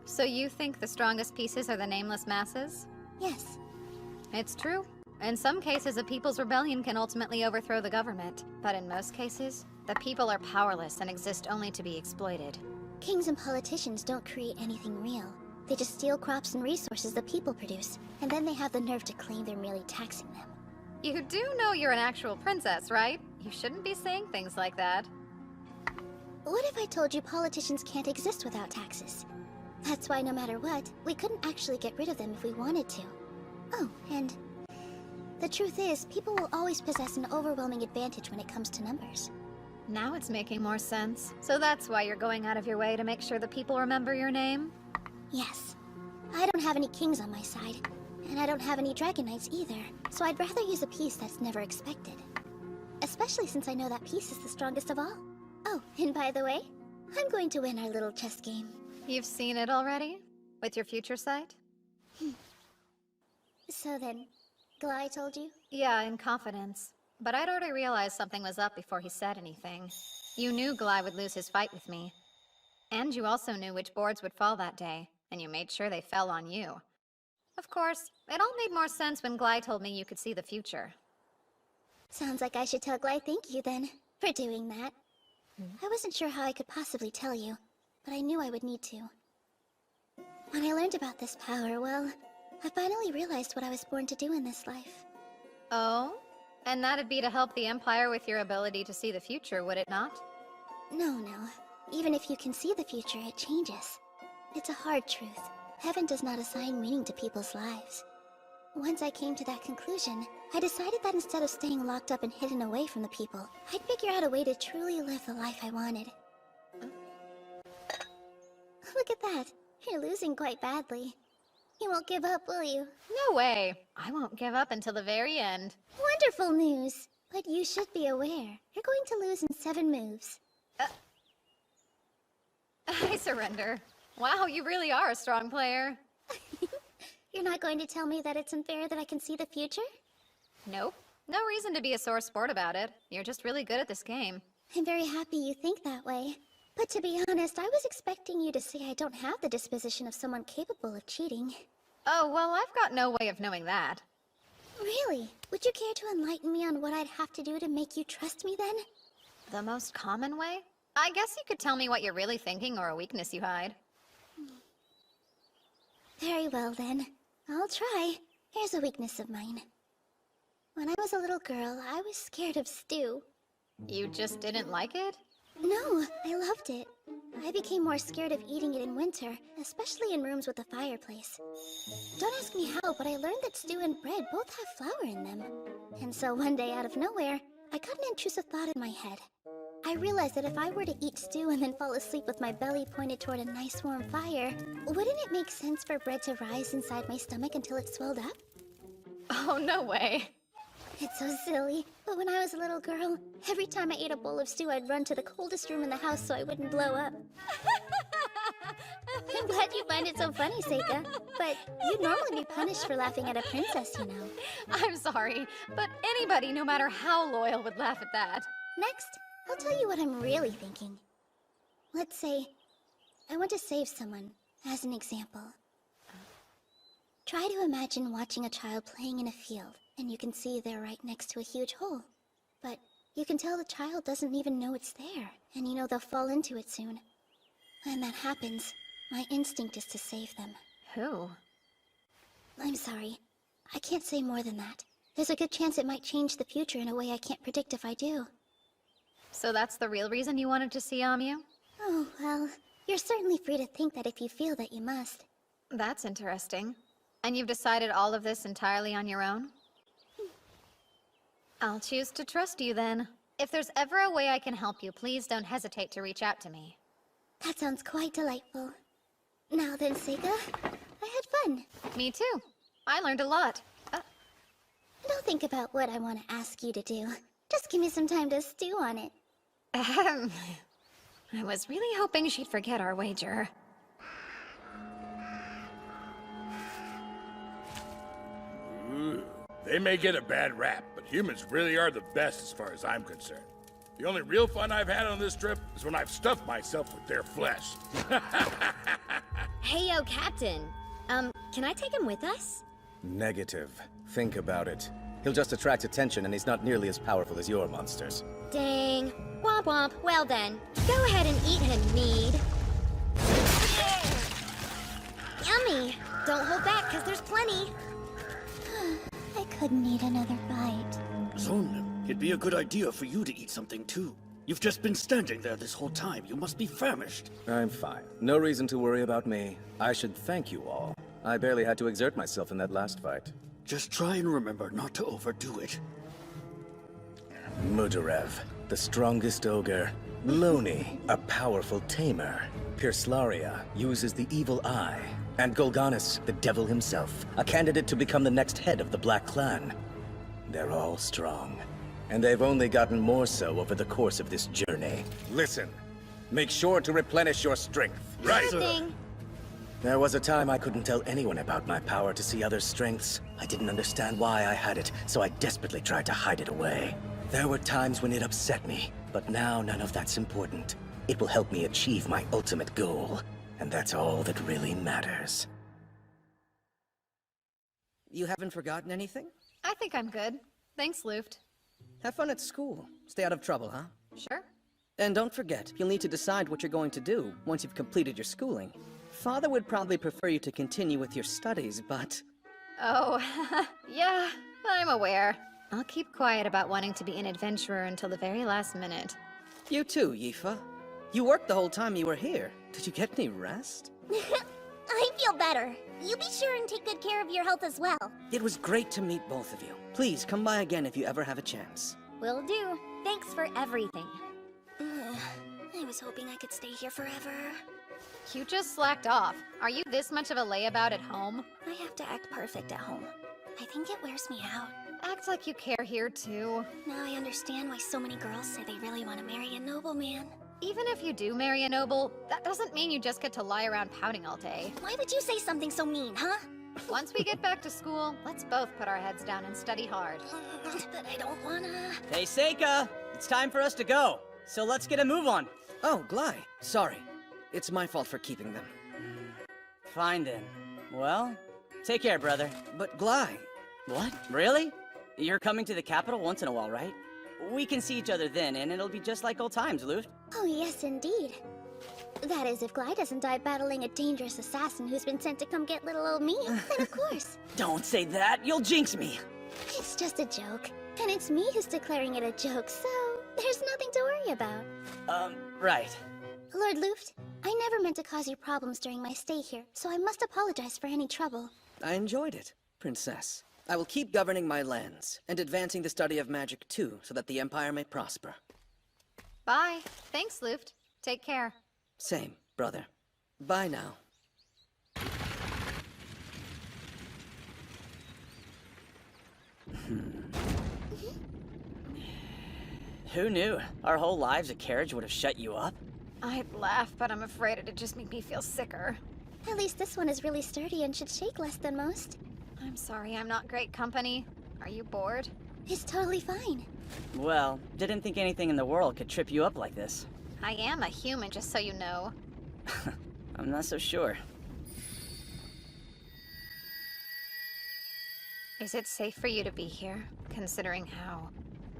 So you think the strongest pieces are the nameless masses? Yes. It's true. In some cases, a people's rebellion can ultimately overthrow the government. But in most cases, the people are powerless and exist only to be exploited. Kings and politicians don't create anything real. They just steal crops and resources the people produce, and then they have the nerve to claim they're merely taxing them. You do know you're an actual princess, right? You shouldn't be saying things like that. What if I told you politicians can't exist without taxes? That's why no matter what, we couldn't actually get rid of them if we wanted to. Oh, and the truth is, people will always possess an overwhelming advantage when it comes to numbers. Now it's making more sense. So that's why you're going out of your way to make sure the people remember your name? Yes. I don't have any kings on my side, and I don't have any dragon knights either, so I'd rather use a piece that's never expected. Especially since I know that piece is the strongest of all. Oh, and by the way, I'm going to win our little chess game. You've seen it already? With your future sight? So then, Glai told you? Yeah, in confidence. But I'd already realized something was up before he said anything. You knew Glai would lose his fight with me. And you also knew which boards would fall that day, and you made sure they fell on you. Of course, it all made more sense when Glai told me you could see the future. Sounds like I should tell Glai thank you then, for doing that. I wasn't sure how I could possibly tell you, but I knew I would need to. When I learned about this power, well, I finally realized what I was born to do in this life. Oh? And that'd be to help the Empire with your ability to see the future, would it not? No. Even if you can see the future, it changes. It's a hard truth. Heaven does not assign meaning to people's lives. Once I came to that conclusion, I decided that instead of staying locked up and hidden away from the people, I'd figure out a way to truly live the life I wanted. Look at that. You're losing quite badly. You won't give up, will you? No way. I won't give up until the very end. Wonderful news. But you should be aware. You're going to lose in 7 moves. I surrender. Wow, you really are a strong player. You're not going to tell me that it's unfair that I can see the future? Nope. No reason to be a sore sport about it. You're just really good at this game. I'm very happy you think that way. But to be honest, I was expecting you to say I don't have the disposition of someone capable of cheating. Oh, well, I've got no way of knowing that. Really? Would you care to enlighten me on what I'd have to do to make you trust me then? The most common way? I guess you could tell me what you're really thinking or a weakness you hide. Very well then. I'll try. Here's a weakness of mine. When I was a little girl, I was scared of stew. You just didn't like it? No, I loved it. I became more scared of eating it in winter, especially in rooms with a fireplace. Don't ask me how, but I learned that stew and bread both have flour in them. And so one day, out of nowhere, I got an intrusive thought in my head. I realized that if I were to eat stew and then fall asleep with my belly pointed toward a nice warm fire, wouldn't it make sense for bread to rise inside my stomach until it swelled up? Oh, no way. It's so silly, but when I was a little girl, every time I ate a bowl of stew, I'd run to the coldest room in the house so I wouldn't blow up. I'm glad you find it so funny, Seika, but you'd normally be punished for laughing at a princess, you know. I'm sorry, but anybody, no matter how loyal, would laugh at that. Next, I'll tell you what I'm really thinking. Let's say, I want to save someone, as an example. Try to imagine watching a child playing in a field, and you can see they're right next to a huge hole. But you can tell the child doesn't even know it's there, and you know they'll fall into it soon. When that happens, my instinct is to save them. Who? I'm sorry. I can't say more than that. There's a good chance it might change the future in a way I can't predict if I do. So that's the real reason you wanted to see Amyu? Oh, well, you're certainly free to think that if you feel that you must. That's interesting. And you've decided all of this entirely on your own? I'll choose to trust you then. If there's ever a way I can help you, please don't hesitate to reach out to me. That sounds quite delightful. Now then, Seika, I had fun. Me too. I learned a lot. Don't think about what I want to ask you to do. Just give me some time to stew on it. I was really hoping she'd forget our wager. They may get a bad rap, but humans really are the best as far as I'm concerned. The only real fun I've had on this trip is when I've stuffed myself with their flesh. Hey, yo, Captain. Can I take him with us? Negative. Think about it. He'll just attract attention, and he's not nearly as powerful as your monsters. Dang. Womp womp. Well then, go ahead and eat him, Mead. Yummy. Don't hold back, because there's plenty. I couldn't eat another bite. Zone, it'd be a good idea for you to eat something too. You've just been standing there this whole time. You must be famished. I'm fine. No reason to worry about me. I should thank you all. I barely had to exert myself in that last fight. Just try and remember not to overdo it. Mudarev, the strongest ogre. Loni, a powerful tamer. Pirslaria uses the evil eye. And Golganis, the devil himself, a candidate to become the next head of the Black Clan. They're all strong. And they've only gotten more so over the course of this journey. Listen, make sure to replenish your strength. Right, Sure thing. There was a time I couldn't tell anyone about my power to see others' strengths. I didn't understand why I had it, so I desperately tried to hide it away. There were times when it upset me, but now none of that's important. It will help me achieve my ultimate goal, and that's all that really matters. You haven't forgotten anything? I think I'm good. Thanks, Luft. Have fun at school. Stay out of trouble, huh? Sure. And don't forget, you'll need to decide what you're going to do once you've completed your schooling. Father would probably prefer you to continue with your studies, but... Oh, yeah, I'm aware. I'll keep quiet about wanting to be an adventurer until the very last minute. You too, Yifa. You worked the whole time you were here. Did you get any rest? I feel better. You be sure and take good care of your health as well. It was great to meet both of you. Please, come by again if you ever have a chance. Will do. Thanks for everything. I was hoping I could stay here forever. You just slacked off. Are you this much of a layabout at home? I have to act perfect at home. I think it wears me out. Act like you care here, too. Now I understand why so many girls say they really want to marry a nobleman. Even if you do marry a noble, that doesn't mean you just get to lie around pouting all day. Why would you say something so mean, huh? Once we get back to school, let's both put our heads down and study hard. But I don't wanna... Hey, Seika! It's time for us to go. So let's get a move on. Oh, Glai. Sorry. It's my fault for keeping them. Fine then. Well, take care, brother. But Glai... What? Really? You're coming to the capital once in a while, right? We can see each other then, and it'll be just like old times, Luft. Oh, yes, indeed. That is, if Glai doesn't die battling a dangerous assassin who's been sent to come get little old me, then of course. Don't say that, you'll jinx me. It's just a joke. And it's me who's declaring it a joke, so there's nothing to worry about. Right. Lord Luft, I never meant to cause you problems during my stay here, so I must apologize for any trouble. I enjoyed it, Princess. I will keep governing my lands, and advancing the study of magic too, so that the Empire may prosper. Bye. Thanks, Luft. Take care. Same, brother. Bye now. Who knew? Our whole lives a carriage would have shut you up? I'd laugh, but I'm afraid it'd just make me feel sicker. At least this one is really sturdy and should shake less than most. I'm sorry I'm not great company. Are you bored? It's totally fine. Well, didn't think anything in the world could trip you up like this. I am a human, just so you know. I'm not so sure. Is it safe for you to be here, considering how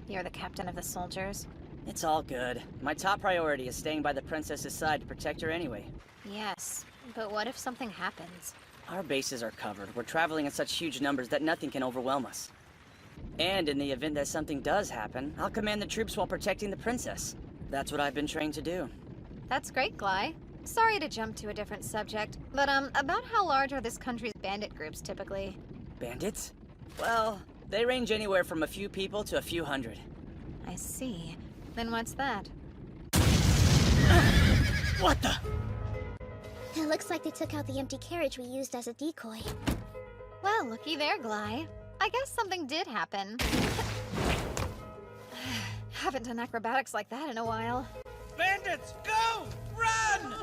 you're the captain of the soldiers? It's all good. My top priority is staying by the princess's side to protect her anyway. Yes, but what if something happens? Our bases are covered. We're traveling in such huge numbers that nothing can overwhelm us. And in the event that something does happen, I'll command the troops while protecting the princess. That's what I've been trained to do. That's great, Glai. Sorry to jump to a different subject, but about how large are this country's bandit groups typically? Bandits? Well, they range anywhere from a few people to a few hundred. I see. Then what's that? What the? It looks like they took out the empty carriage we used as a decoy. Well, looky there, Glai. I guess something did happen. Haven't done acrobatics like that in a while. Bandits, go! Run!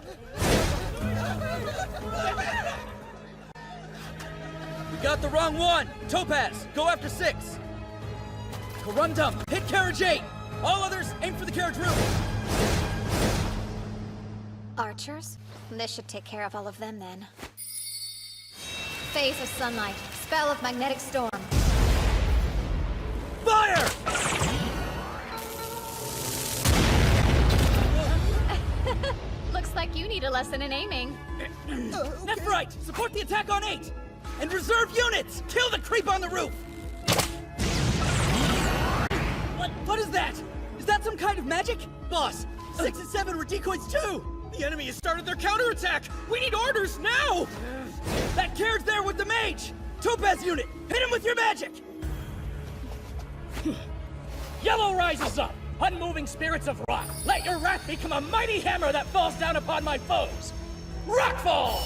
got the wrong one! Topaz, go after 6! Corundum, hit carriage 8! All others, aim for the carriage roof! Archers? This should take care of all of them then. Phase of sunlight. Spell of magnetic storm. Fire! Looks like you need a lesson in aiming. Left, right! Support the attack on 8! And reserve units! Kill the creep on the roof! What is that? Is that some kind of magic? Boss, 6 and 7 were decoys too! The enemy has started their counterattack! We need orders now! That carriage there with the mage! Topaz unit, hit him with your magic! Yellow rises up! Unmoving spirits of rock! Let your wrath become a mighty hammer that falls down upon my foes! Rockfall!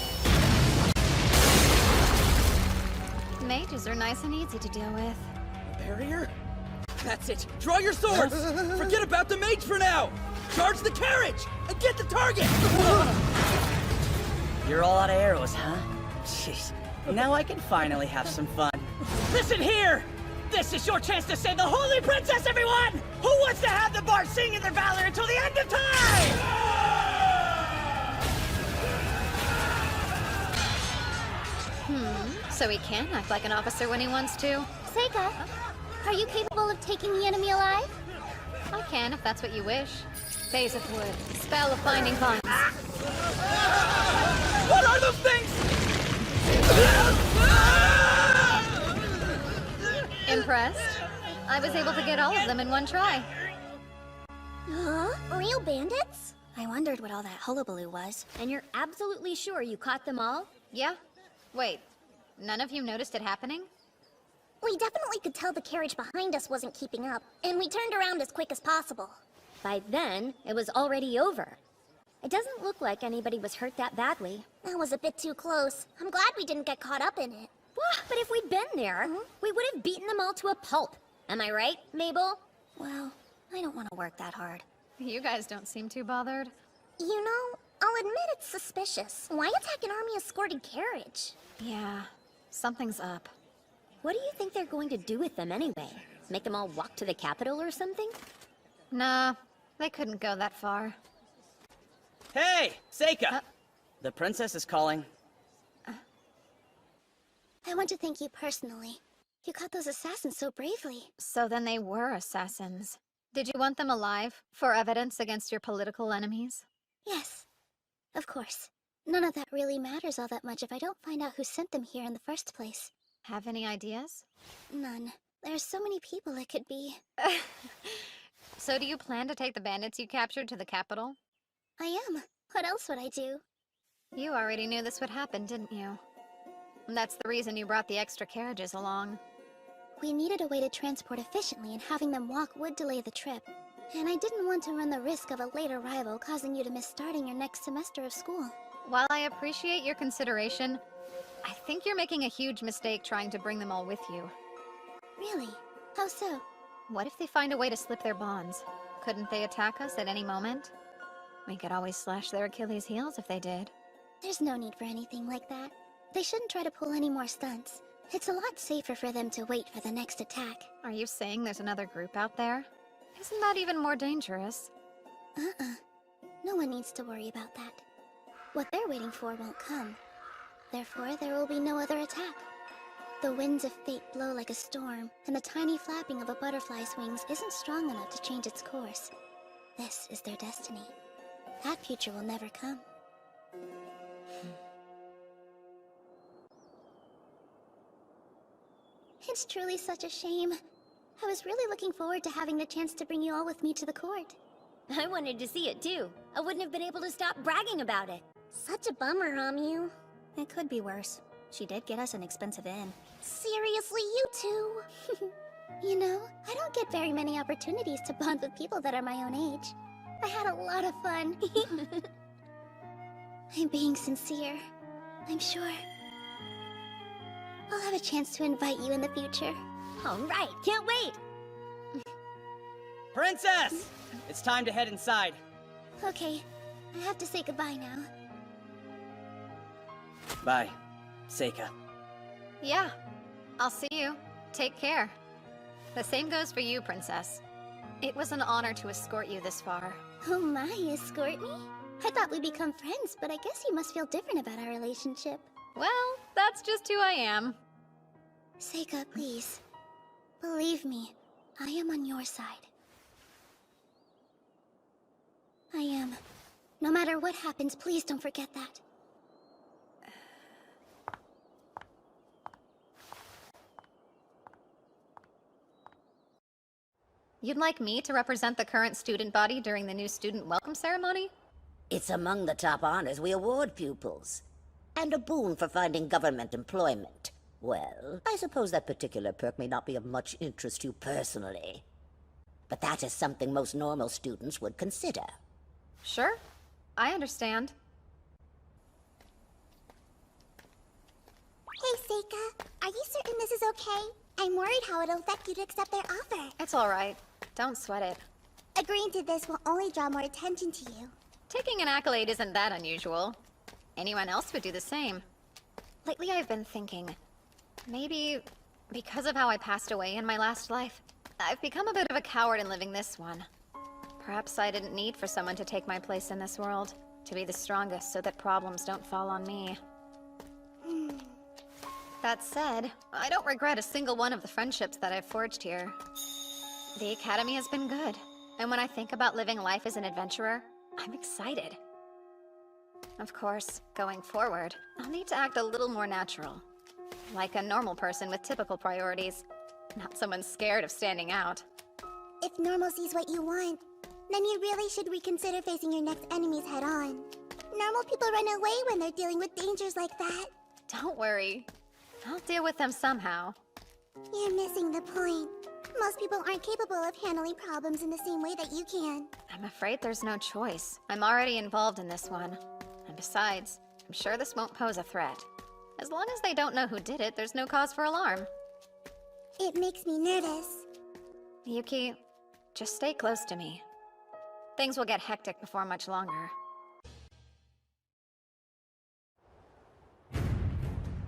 Mages are nice and easy to deal with. Barrier? That's it! Draw your swords! Forget about the mage for now! Charge the carriage! And get the target! You're all out of arrows, huh? Jeez. Now I can finally have some fun. Listen here! This is your chance to save the Holy Princess, everyone! Who wants to have the bard sing in their valor until the end of time? So he can act like an officer when he wants to. Seika, are you capable of taking the enemy alive? I can, if that's what you wish. Phase of wood. Spell of binding bonds. What are those things? Impressed? I was able to get all of them in one try. Huh? Real bandits? I wondered what all that hullabaloo was. And you're absolutely sure you caught them all? Yeah? Wait, none of you noticed it happening? We definitely could tell the carriage behind us wasn't keeping up, and we turned around as quick as possible. By then, it was already over. It doesn't look like anybody was hurt that badly. That was a bit too close. I'm glad we didn't get caught up in it. But if we'd been there, we would have beaten them all to a pulp. Am I right, Mabel? Well, I don't want to work that hard. You guys don't seem too bothered. You know, I'll admit it's suspicious. Why attack an army-escorted carriage? Yeah, something's up. What do you think they're going to do with them anyway? Make them all walk to the capital or something? Nah, they couldn't go that far. Hey, Seika! The princess is calling. I want to thank you personally. You caught those assassins so bravely. So then they were assassins. Did you want them alive, for evidence against your political enemies? Yes, of course. None of that really matters all that much if I don't find out who sent them here in the first place. Have any ideas? None. There are so many people it could be. So do you plan to take the bandits you captured to the capital? I am. What else would I do? You already knew this would happen, didn't you? That's the reason you brought the extra carriages along. We needed a way to transport efficiently, and having them walk would delay the trip. And I didn't want to run the risk of a late arrival causing you to miss starting your next semester of school. While I appreciate your consideration, I think you're making a huge mistake trying to bring them all with you. Really? How so? What if they find a way to slip their bonds? Couldn't they attack us at any moment? We could always slash their Achilles' heels if they did. There's no need for anything like that. They shouldn't try to pull any more stunts. It's a lot safer for them to wait for the next attack. Are you saying there's another group out there? Isn't that even more dangerous? No one needs to worry about that. What they're waiting for won't come. Therefore, there will be no other attack. The winds of fate blow like a storm, and the tiny flapping of a butterfly's wings isn't strong enough to change its course. This is their destiny. That future will never come. It's truly such a shame. I was really looking forward to having the chance to bring you all with me to the court. I wanted to see it too. I wouldn't have been able to stop bragging about it. Such a bummer, Amu. It could be worse. She did get us an expensive inn. Seriously, you two? You know, I don't get very many opportunities to bond with people that are my own age. I had a lot of fun. I'm being sincere. I'm sure. I'll have a chance to invite you in the future. All right, can't wait! Princess! It's time to head inside. Okay, I have to say goodbye now. Bye, Seika. Yeah, I'll see you. Take care. The same goes for you, Princess. It was an honor to escort you this far. Oh my, escort me? I thought we'd become friends, but I guess you must feel different about our relationship. Well, that's just who I am. Seika, please. Believe me, I am on your side. I am. No matter what happens, please don't forget that. You'd like me to represent the current student body during the new student welcome ceremony? It's among the top honors we award pupils. And a boon for finding government employment. Well, I suppose that particular perk may not be of much interest to you personally. But that is something most normal students would consider. Sure, I understand. Hey, Seika. Are you certain this is okay? I'm worried how it'll affect you to accept their offer. It's all right. Don't sweat it. Agreeing to this will only draw more attention to you. Taking an accolade isn't that unusual. Anyone else would do the same. Lately I've been thinking, maybe because of how I passed away in my last life, I've become a bit of a coward in living this one. Perhaps I didn't need for someone to take my place in this world, to be the strongest so that problems don't fall on me. That said, I don't regret a single one of the friendships that I've forged here. The Academy has been good, and when I think about living life as an adventurer, I'm excited. Of course, going forward, I'll need to act a little more natural. Like a normal person with typical priorities, not someone scared of standing out. If normalcy's what you want, then you really should reconsider facing your next enemies head on. Normal people run away when they're dealing with dangers like that. Don't worry. I'll deal with them somehow. You're missing the point. Most people aren't capable of handling problems in the same way that you can. I'm afraid there's no choice. I'm already involved in this one. And besides, I'm sure this won't pose a threat. As long as they don't know who did it, there's no cause for alarm. It makes me nervous. Yuki, just stay close to me. Things will get hectic before much longer.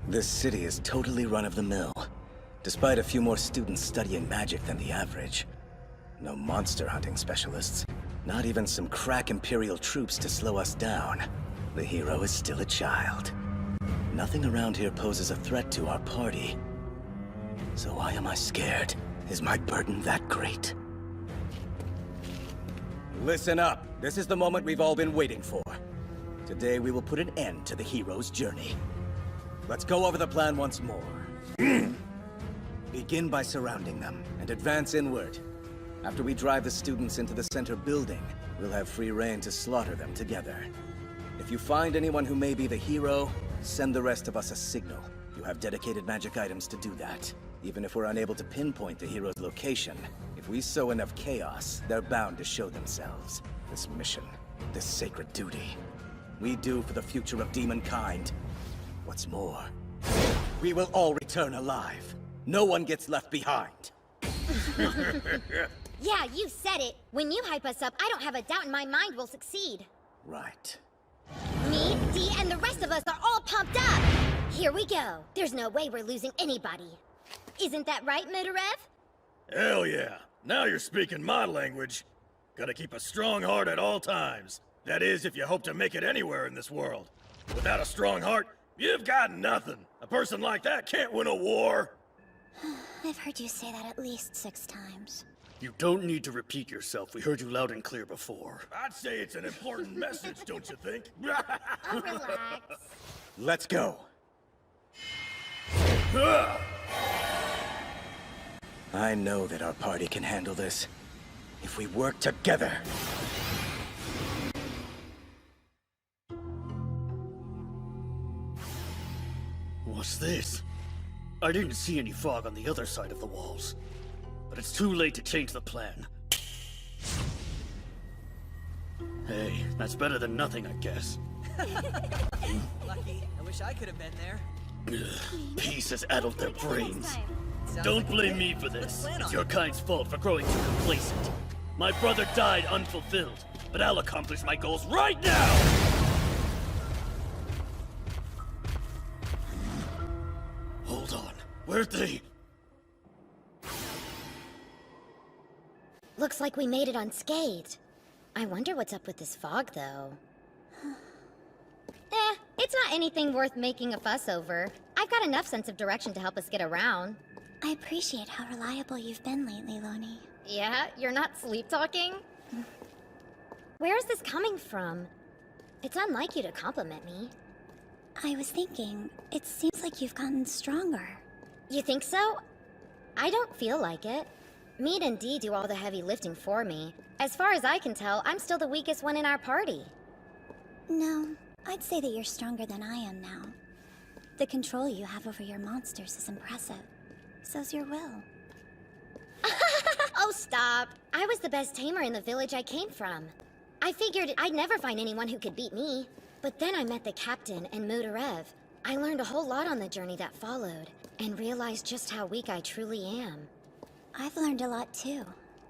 This city is totally run-of-the-mill, despite a few more students studying magic than the average. No monster hunting specialists, not even some crack Imperial troops to slow us down. The hero is still a child. Nothing around here poses a threat to our party. So why am I scared? Is my burden that great? Listen up. This is the moment we've all been waiting for. Today we will put an end to the hero's journey. Let's go over the plan once more. Begin by surrounding them, and advance inward. After we drive the students into the center building, we'll have free reign to slaughter them together. If you find anyone who may be the hero, send the rest of us a signal. You have dedicated magic items to do that. Even if we're unable to pinpoint the hero's location, if we sow enough chaos, they're bound to show themselves. This mission, this sacred duty, we do for the future of demonkind. What's more, we will all return alive. No one gets left behind. Yeah, you said it. When you hype us up, I don't have a doubt in my mind we'll succeed. Right. Me, Dee, and the rest of us are all pumped up! Here we go. There's no way we're losing anybody. Isn't that right, Midorev? Hell yeah. Now you're speaking my language. Gotta keep a strong heart at all times. That is, if you hope to make it anywhere in this world. Without a strong heart, you've got nothing. A person like that can't win a war. I've heard you say that at least 6 times. You don't need to repeat yourself. We heard you loud and clear before. I'd say it's an important message, don't you think? Oh, relax. Let's go. I know that our party can handle this, if we work together. What's this? I didn't see any fog on the other side of the walls. But it's too late to change the plan. Hey, that's better than nothing, I guess. Lucky. I wish I could have been there. Peace has addled their brains. Don't blame me for this. It's your kind's fault for growing too complacent. My brother died unfulfilled, but I'll accomplish my goals right now! Hold on. Where'd they... Looks like we made it unscathed. I wonder what's up with this fog, though. It's not anything worth making a fuss over. I've got enough sense of direction to help us get around. I appreciate how reliable you've been lately, Loni. Yeah? You're not sleep-talking? Where is this coming from? It's unlike you to compliment me. I was thinking, it seems like you've gotten stronger. You think so? I don't feel like it. Mead and Dee do all the heavy lifting for me. As far as I can tell, I'm still the weakest one in our party. No, I'd say that you're stronger than I am now. The control you have over your monsters is impressive. So's your will. Oh, stop. I was the best tamer in the village I came from. I figured I'd never find anyone who could beat me. But then I met the captain and Mudarev. I learned a whole lot on the journey that followed, and realized just how weak I truly am. I've learned a lot too,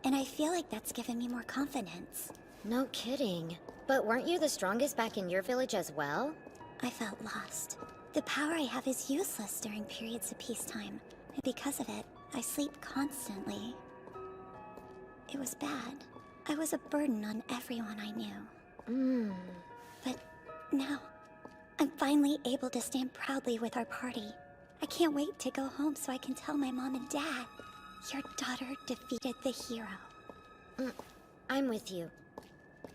and I feel like that's given me more confidence. No kidding. But weren't you the strongest back in your village as well? I felt lost. The power I have is useless during periods of peacetime, and because of it, I sleep constantly. It was bad. I was a burden on everyone I knew. But now, I'm finally able to stand proudly with our party. I can't wait to go home so I can tell my mom and dad. Your daughter defeated the hero. I'm with you.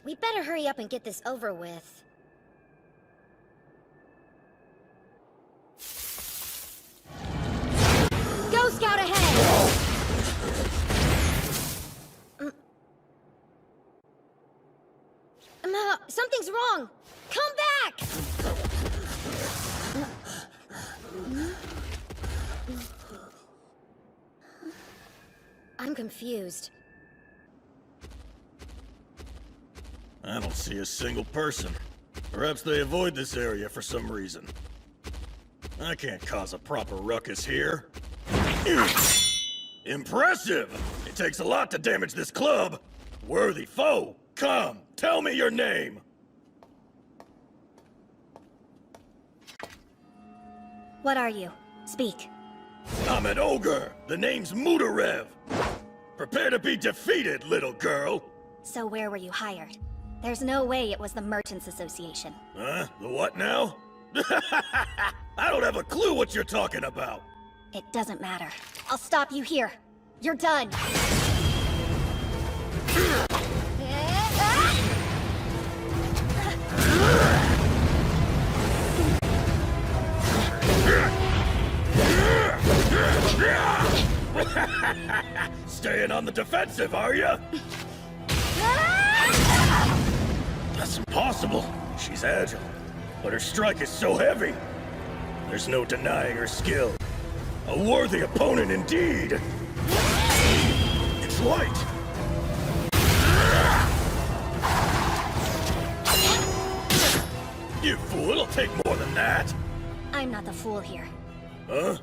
We better hurry up and get this over with. Go Scout ahead! Something's wrong! Come back! I'm confused. I don't see a single person. Perhaps they avoid this area for some reason. I can't cause a proper ruckus here. Impressive! It takes a lot to damage this club. Worthy foe, come, tell me your name. What are you? Speak. I'm an ogre. The name's Mudarev. Prepare to be defeated, little girl. So where were you hired? There's no way it was the Merchants Association. Huh? The what now? I don't have a clue what you're talking about. It doesn't matter. I'll stop you here. You're done. Staying on the defensive, are you? That's impossible. She's agile, but her strike is so heavy. There's no denying her skill. A worthy opponent indeed. It's light. You fool, it'll take more than that. I'm not the fool here. Huh?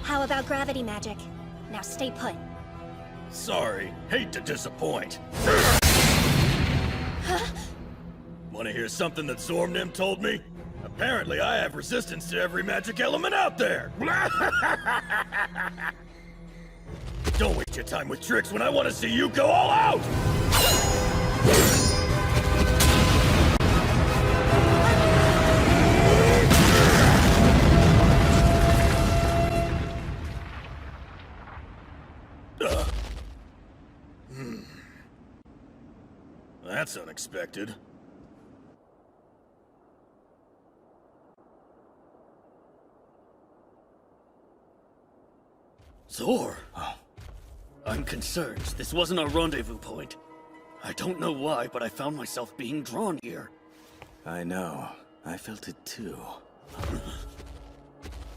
How about gravity magic? Now stay put. Sorry, hate to disappoint. Want to hear something that Zormnim told me? Apparently I have resistance to every magic element out there. Don't waste your time with tricks when I want to see you go all out! That's unexpected. Zor! Oh. I'm concerned. This wasn't our rendezvous point. I don't know why, but I found myself being drawn here. I know. I felt it too.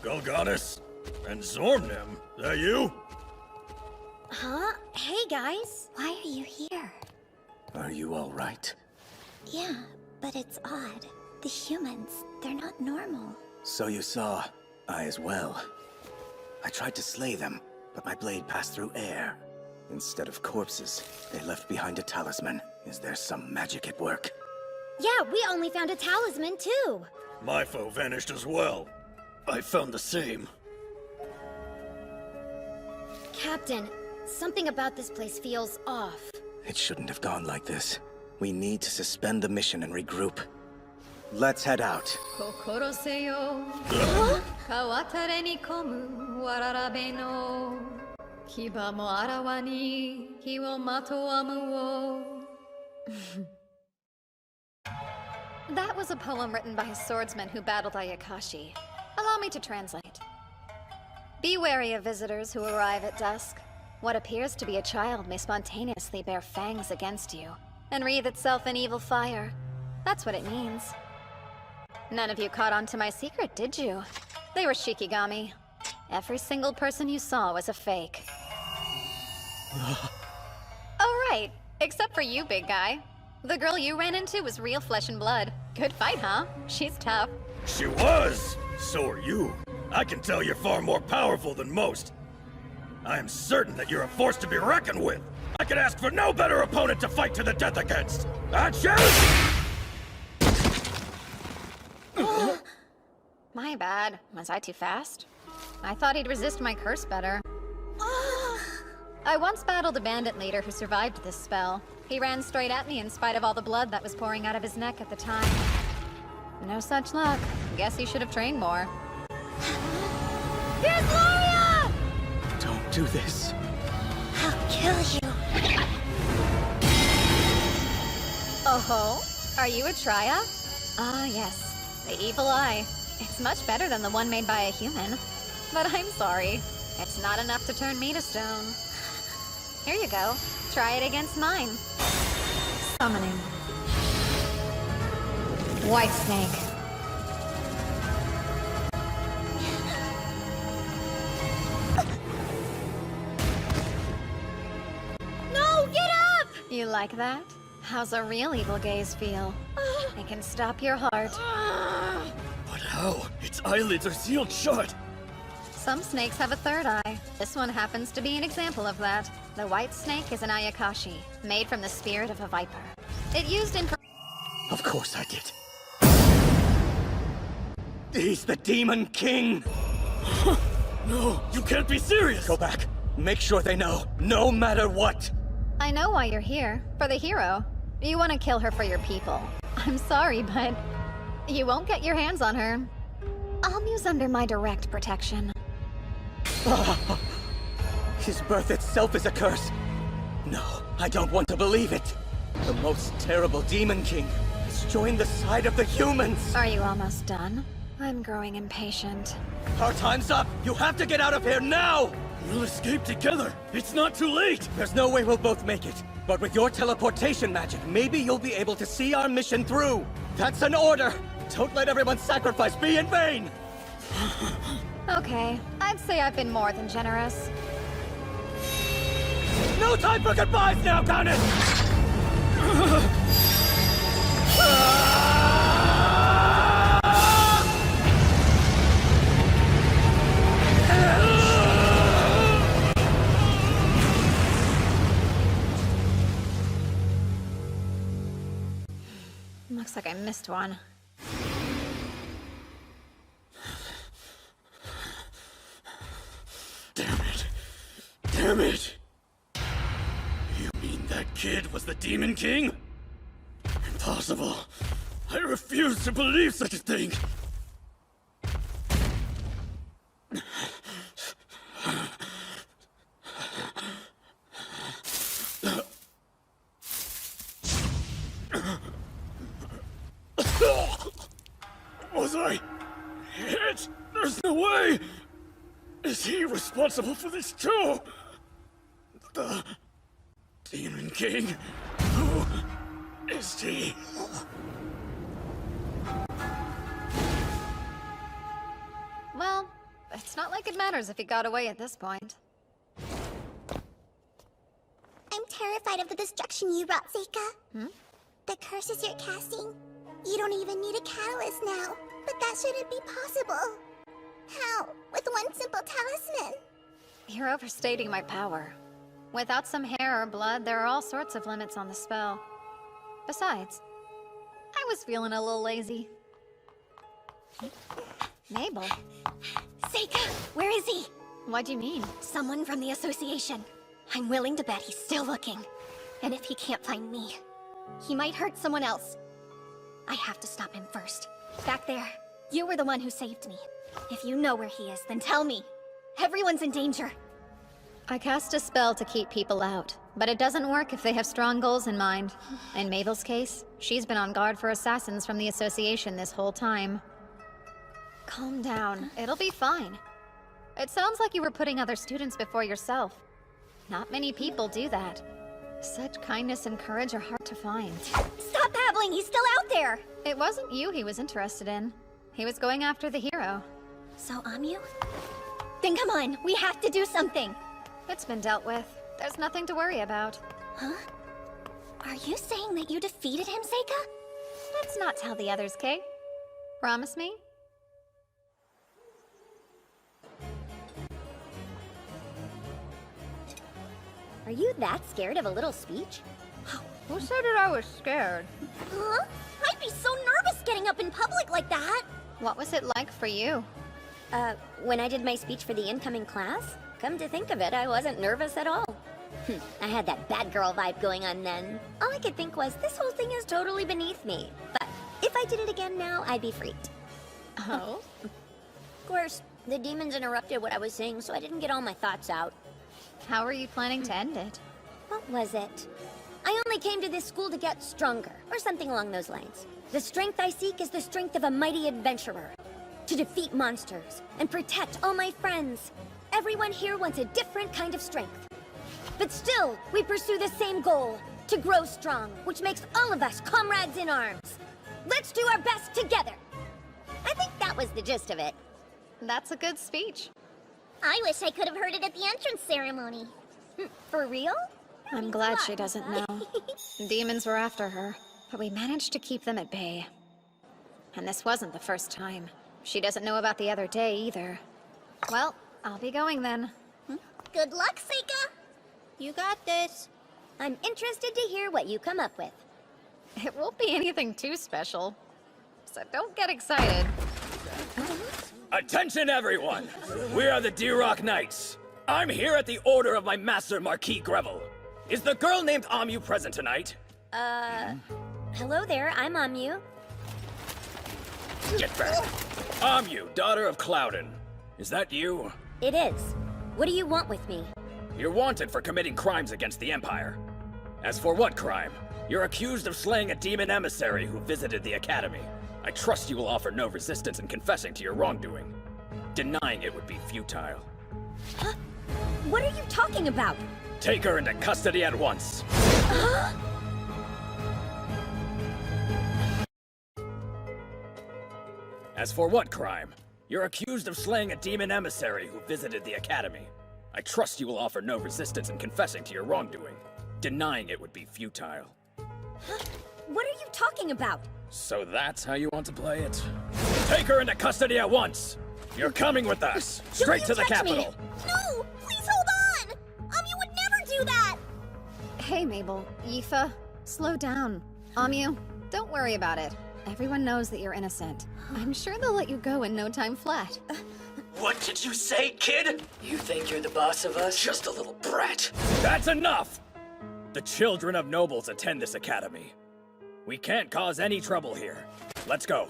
Golgonis and Zormnim, that you? Huh? Hey, guys. Why are you here? Are you all right? Yeah, but it's odd. The humans, they're not normal. So you saw. I as well. I tried to slay them, but my blade passed through air. Instead of corpses, they left behind a talisman. Is there some magic at work? Yeah, we only found a talisman, too. My foe vanished as well. I found the same. Captain, something about this place feels off. It shouldn't have gone like this. We need to suspend the mission and regroup. Let's head out. Kokoro se yo kawatare ni komu wararabe no kiba mo arawa ni hi wo matoamu wo. That was a poem written by a swordsman who battled Ayakashi. Allow me to translate. Be wary of visitors who arrive at dusk. What appears to be a child may spontaneously bear fangs against you and wreathe itself in evil fire. That's what it means. None of you caught on to my secret, did you? They were Shikigami. Every single person you saw was a fake. Oh right, except for you, big guy. The girl you ran into was real flesh and blood. Good fight, huh? She's tough. She was! So are you. I can tell you're far more powerful than most. I am certain that you're a force to be reckoned with. I could ask for no better opponent to fight to the death against. I choose! My bad. Was I too fast? I thought he'd resist my curse better. I once battled a bandit leader who survived this spell. He ran straight at me in spite of all the blood that was pouring out of his neck at the time. No such luck. Guess he should have trained more. Here's Gloria! Don't do this. I'll kill you. Oh-ho? Are you a Triya? Ah, yes. The evil eye. It's much better than the one made by a human. But I'm sorry. It's not enough to turn me to stone. Here you go. Try it against mine. Summoning. White Snake. No, get up! You like that? How's a real evil gaze feel? It can stop your heart. But how? Its eyelids are sealed shut! Some snakes have a third eye. This one happens to be an example of that. The white snake is an Ayakashi, made from the spirit of a viper. It used in... Of course I did. He's the Demon King! No, you can't be serious! Go back. Make sure they know, no matter what! I know why you're here. For the hero. You want to kill her for your people. I'm sorry, but... you won't get your hands on her. I'll muse under my direct protection. His birth itself is a curse. No, I don't want to believe it. The most terrible Demon King has joined the side of the humans. Are you almost done? I'm growing impatient. Our time's up. You have to get out of here now. We'll escape together. It's not too late. There's no way we'll both make it. But with your teleportation magic, maybe you'll be able to see our mission through. That's an order. Don't let everyone's sacrifice be in vain. Okay, I'd say I've been more than generous. No time for goodbyes now, Ganon! Looks like I missed one. Damn it. Damn it! You mean that kid was the Demon King? Impossible. I refuse to believe such a thing. Was I hit? There's no way! Is he responsible for this too? The Demon King? Who is he? Well, it's not like it matters if he got away at this point. I'm terrified of the destruction you brought, Seika. The curses you're casting, you don't even need a catalyst now. But that shouldn't be possible. How? With one simple talisman? You're overstating my power. Without some hair or blood, there are all sorts of limits on the spell. Besides, I was feeling a little lazy. Mabel? Seika, where is he? What do you mean? Someone from the association. I'm willing to bet he's still looking. And if he can't find me, he might hurt someone else. I have to stop him first. Back there, you were the one who saved me. If you know where he is, then tell me. Everyone's in danger. I cast a spell to keep people out, but it doesn't work if they have strong goals in mind. In Mabel's case, she's been on guard for assassins from the association this whole time. Calm down. It'll be fine. It sounds like you were putting other students before yourself. Not many people do that. Such kindness and courage are hard to find. Stop babbling! He's still out there! It wasn't you he was interested in. He was going after the hero. So, Amyu? Then come on, we have to do something! It's been dealt with. There's nothing to worry about. Huh? Are you saying that you defeated him, Seika? Let's not tell the others, Kay. Promise me? Are you that scared of a little speech? Who said that I was scared? Huh? I'd be so nervous getting up in public like that! What was it like for you? When I did my speech for the incoming class? Come to think of it, I wasn't nervous at all. I had that bad girl vibe going on then. All I could think was, this whole thing is totally beneath me. But if I did it again now, I'd be freaked. Oh? Of course, the demons interrupted what I was saying, so I didn't get all my thoughts out. How are you planning to end it? What was it? I only came to this school to get stronger, or something along those lines. The strength I seek is the strength of a mighty adventurer. To defeat monsters, and protect all my friends. Everyone here wants a different kind of strength. But still, we pursue the same goal, to grow strong, which makes all of us comrades in arms. Let's do our best together! I think that was the gist of it. That's a good speech. I wish I could have heard it at the entrance ceremony. For real? I'm glad she doesn't know. Demons were after her, but we managed to keep them at bay. And this wasn't the first time. She doesn't know about the other day either. Well, I'll be going then. Good luck, Seika! You got this. I'm interested to hear what you come up with. It won't be anything too special, so don't get excited. Attention, everyone! We are the D-Rock Knights. I'm here at the order of my master, Marquis Greville. Is the girl named Amyu present tonight? Hello there, I'm Amyu. Get back! Amyu, daughter of Cloudon. Is that you? It is. What do you want with me? You're wanted for committing crimes against the Empire. As for what crime? You're accused of slaying a demon emissary who visited the Academy. I trust you will offer no resistance in confessing to your wrongdoing. Denying it would be futile. Huh? What are you talking about? Take her into custody at once. As for what crime? You're accused of slaying a demon emissary who visited the Academy. I trust you will offer no resistance in confessing to your wrongdoing. Denying it would be futile. Huh? What are you talking about? So that's how you want to play it? Take her into custody at once! You're coming with us! Straight to the capital! Me. No! Please hold on! You would never do that! Hey, Mabel. Yifa, slow down. Amyu, don't worry about it. Everyone knows that you're innocent. I'm sure they'll let you go in no time flat. What did you say, kid? You think you're the boss of us? Just a little brat. That's enough! The children of nobles attend this academy. We can't cause any trouble here. Let's go.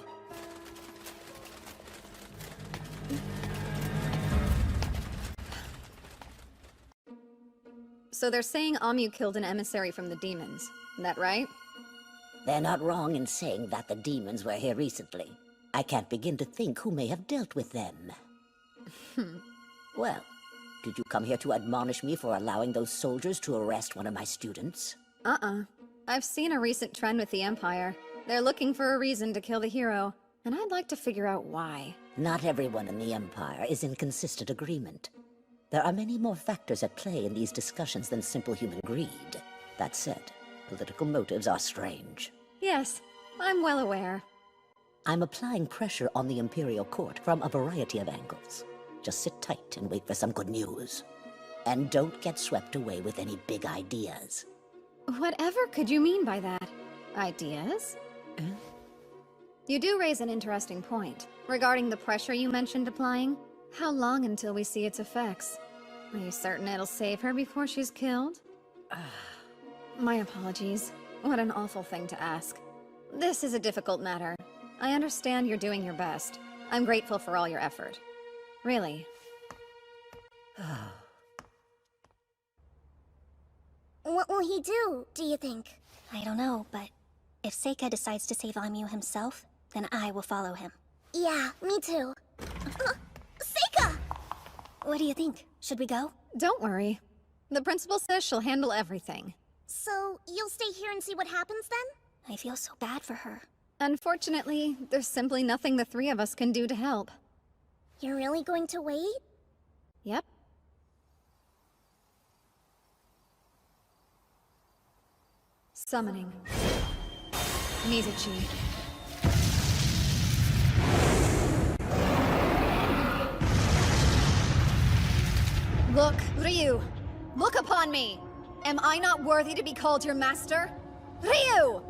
So they're saying Amyu killed an emissary from the demons. That right? They're not wrong in saying that the demons were here recently. I can't begin to think who may have dealt with them. Well, did you come here to admonish me for allowing those soldiers to arrest one of my students? I've seen a recent trend with the Empire. They're looking for a reason to kill the hero, and I'd like to figure out why. Not everyone in the Empire is in consistent agreement. There are many more factors at play in these discussions than simple human greed. That said, political motives are strange. Yes, I'm well aware. I'm applying pressure on the Imperial Court from a variety of angles. Just sit tight and wait for some good news. And don't get swept away with any big ideas. Whatever could you mean by that? Ideas? You do raise an interesting point. Regarding the pressure you mentioned applying, how long until we see its effects? Are you certain it'll save her before she's killed? My apologies. What an awful thing to ask. This is a difficult matter. I understand you're doing your best. I'm grateful for all your effort. Really. What will he do you think? I don't know, but if Seika decides to save Amyu himself, then I will follow him. Yeah, me too. Seika! What do you think? Should we go? Don't worry. The principal says she'll handle everything. So, you'll stay here and see what happens then? I feel so bad for her. Unfortunately, there's simply nothing the three of us can do to help. You're really going to wait? Yep. Summoning. Mizuchi. Look, Ryu! Look upon me! Am I not worthy to be called your master? Ryu!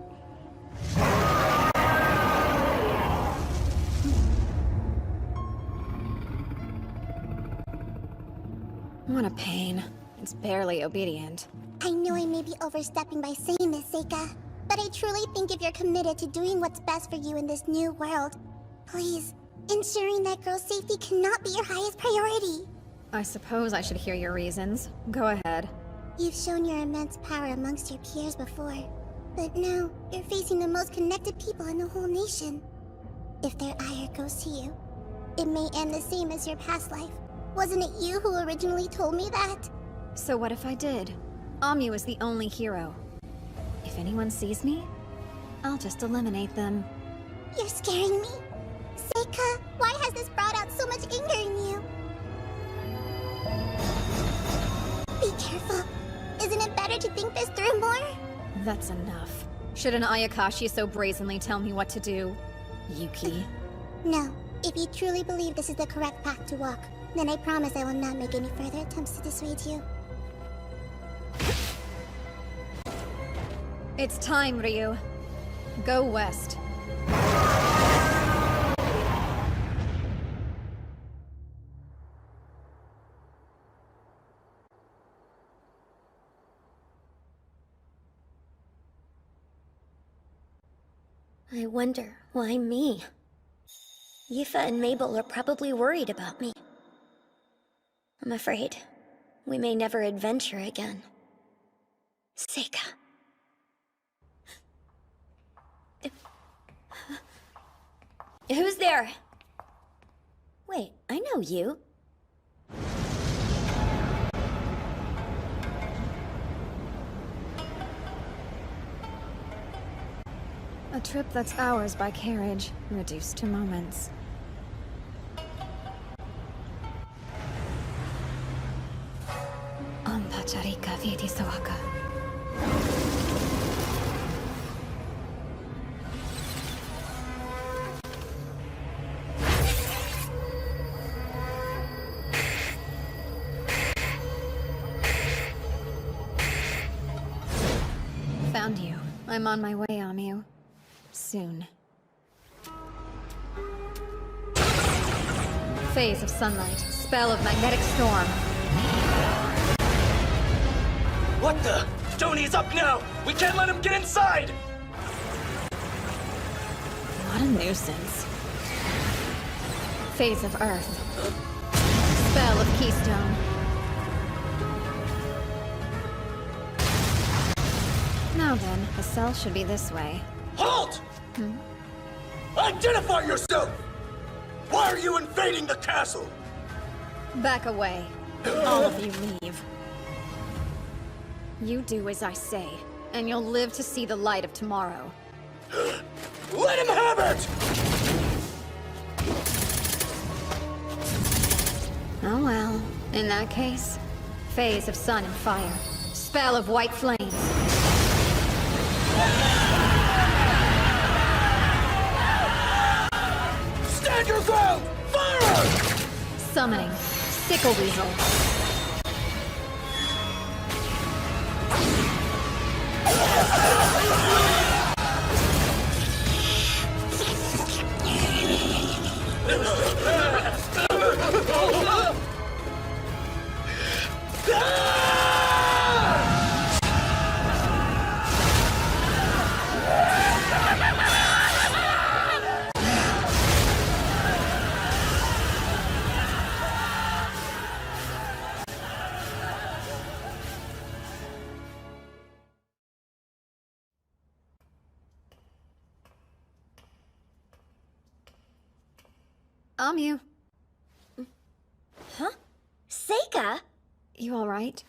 What a pain. It's barely obedient. I know I may be overstepping by saying this, Seika, but I truly think if you're committed to doing what's best for you in this new world, please, ensuring that girl's safety cannot be your highest priority. I suppose I should hear your reasons. Go ahead. You've shown your immense power amongst your peers before, but now you're facing the most connected people in the whole nation. If their ire goes to you, it may end the same as your past life. Wasn't it you who originally told me that? So what if I did? Amyu is the only hero. If anyone sees me, I'll just eliminate them. You're scaring me. Seika, why has this brought out so much anger in you? Be careful. Isn't it better to think this through more? That's enough. Should an Ayakashi so brazenly tell me what to do? Yuki. No. If you truly believe this is the correct path to walk, then I promise I will not make any further attempts to dissuade you. It's time, Ryu. Go west. I wonder, why me? Yifa and Mabel are probably worried about me. I'm afraid we may never adventure again. Seika. Who's there? Wait, I know you. A trip that's hours by carriage, reduced to moments. Ampacharika Viti Sawaka. Found you. I'm on my way, Amyu. Soon. Phase of sunlight. Spell of magnetic storm. What the? Tony's up now! We can't let him get inside! What a nuisance. Phase of earth. Spell of keystone. Now then, the cell should be this way. Halt! Identify yourself! Why are you invading the castle? Back away. All of you leave. You do as I say, and you'll live to see the light of tomorrow. Let him have it! Oh well. In that case, phase of sun and fire. Spell of white flames. Stand your ground! Fire! Summoning. Sickle Weasel. Amu, Huh? Seika? you alright?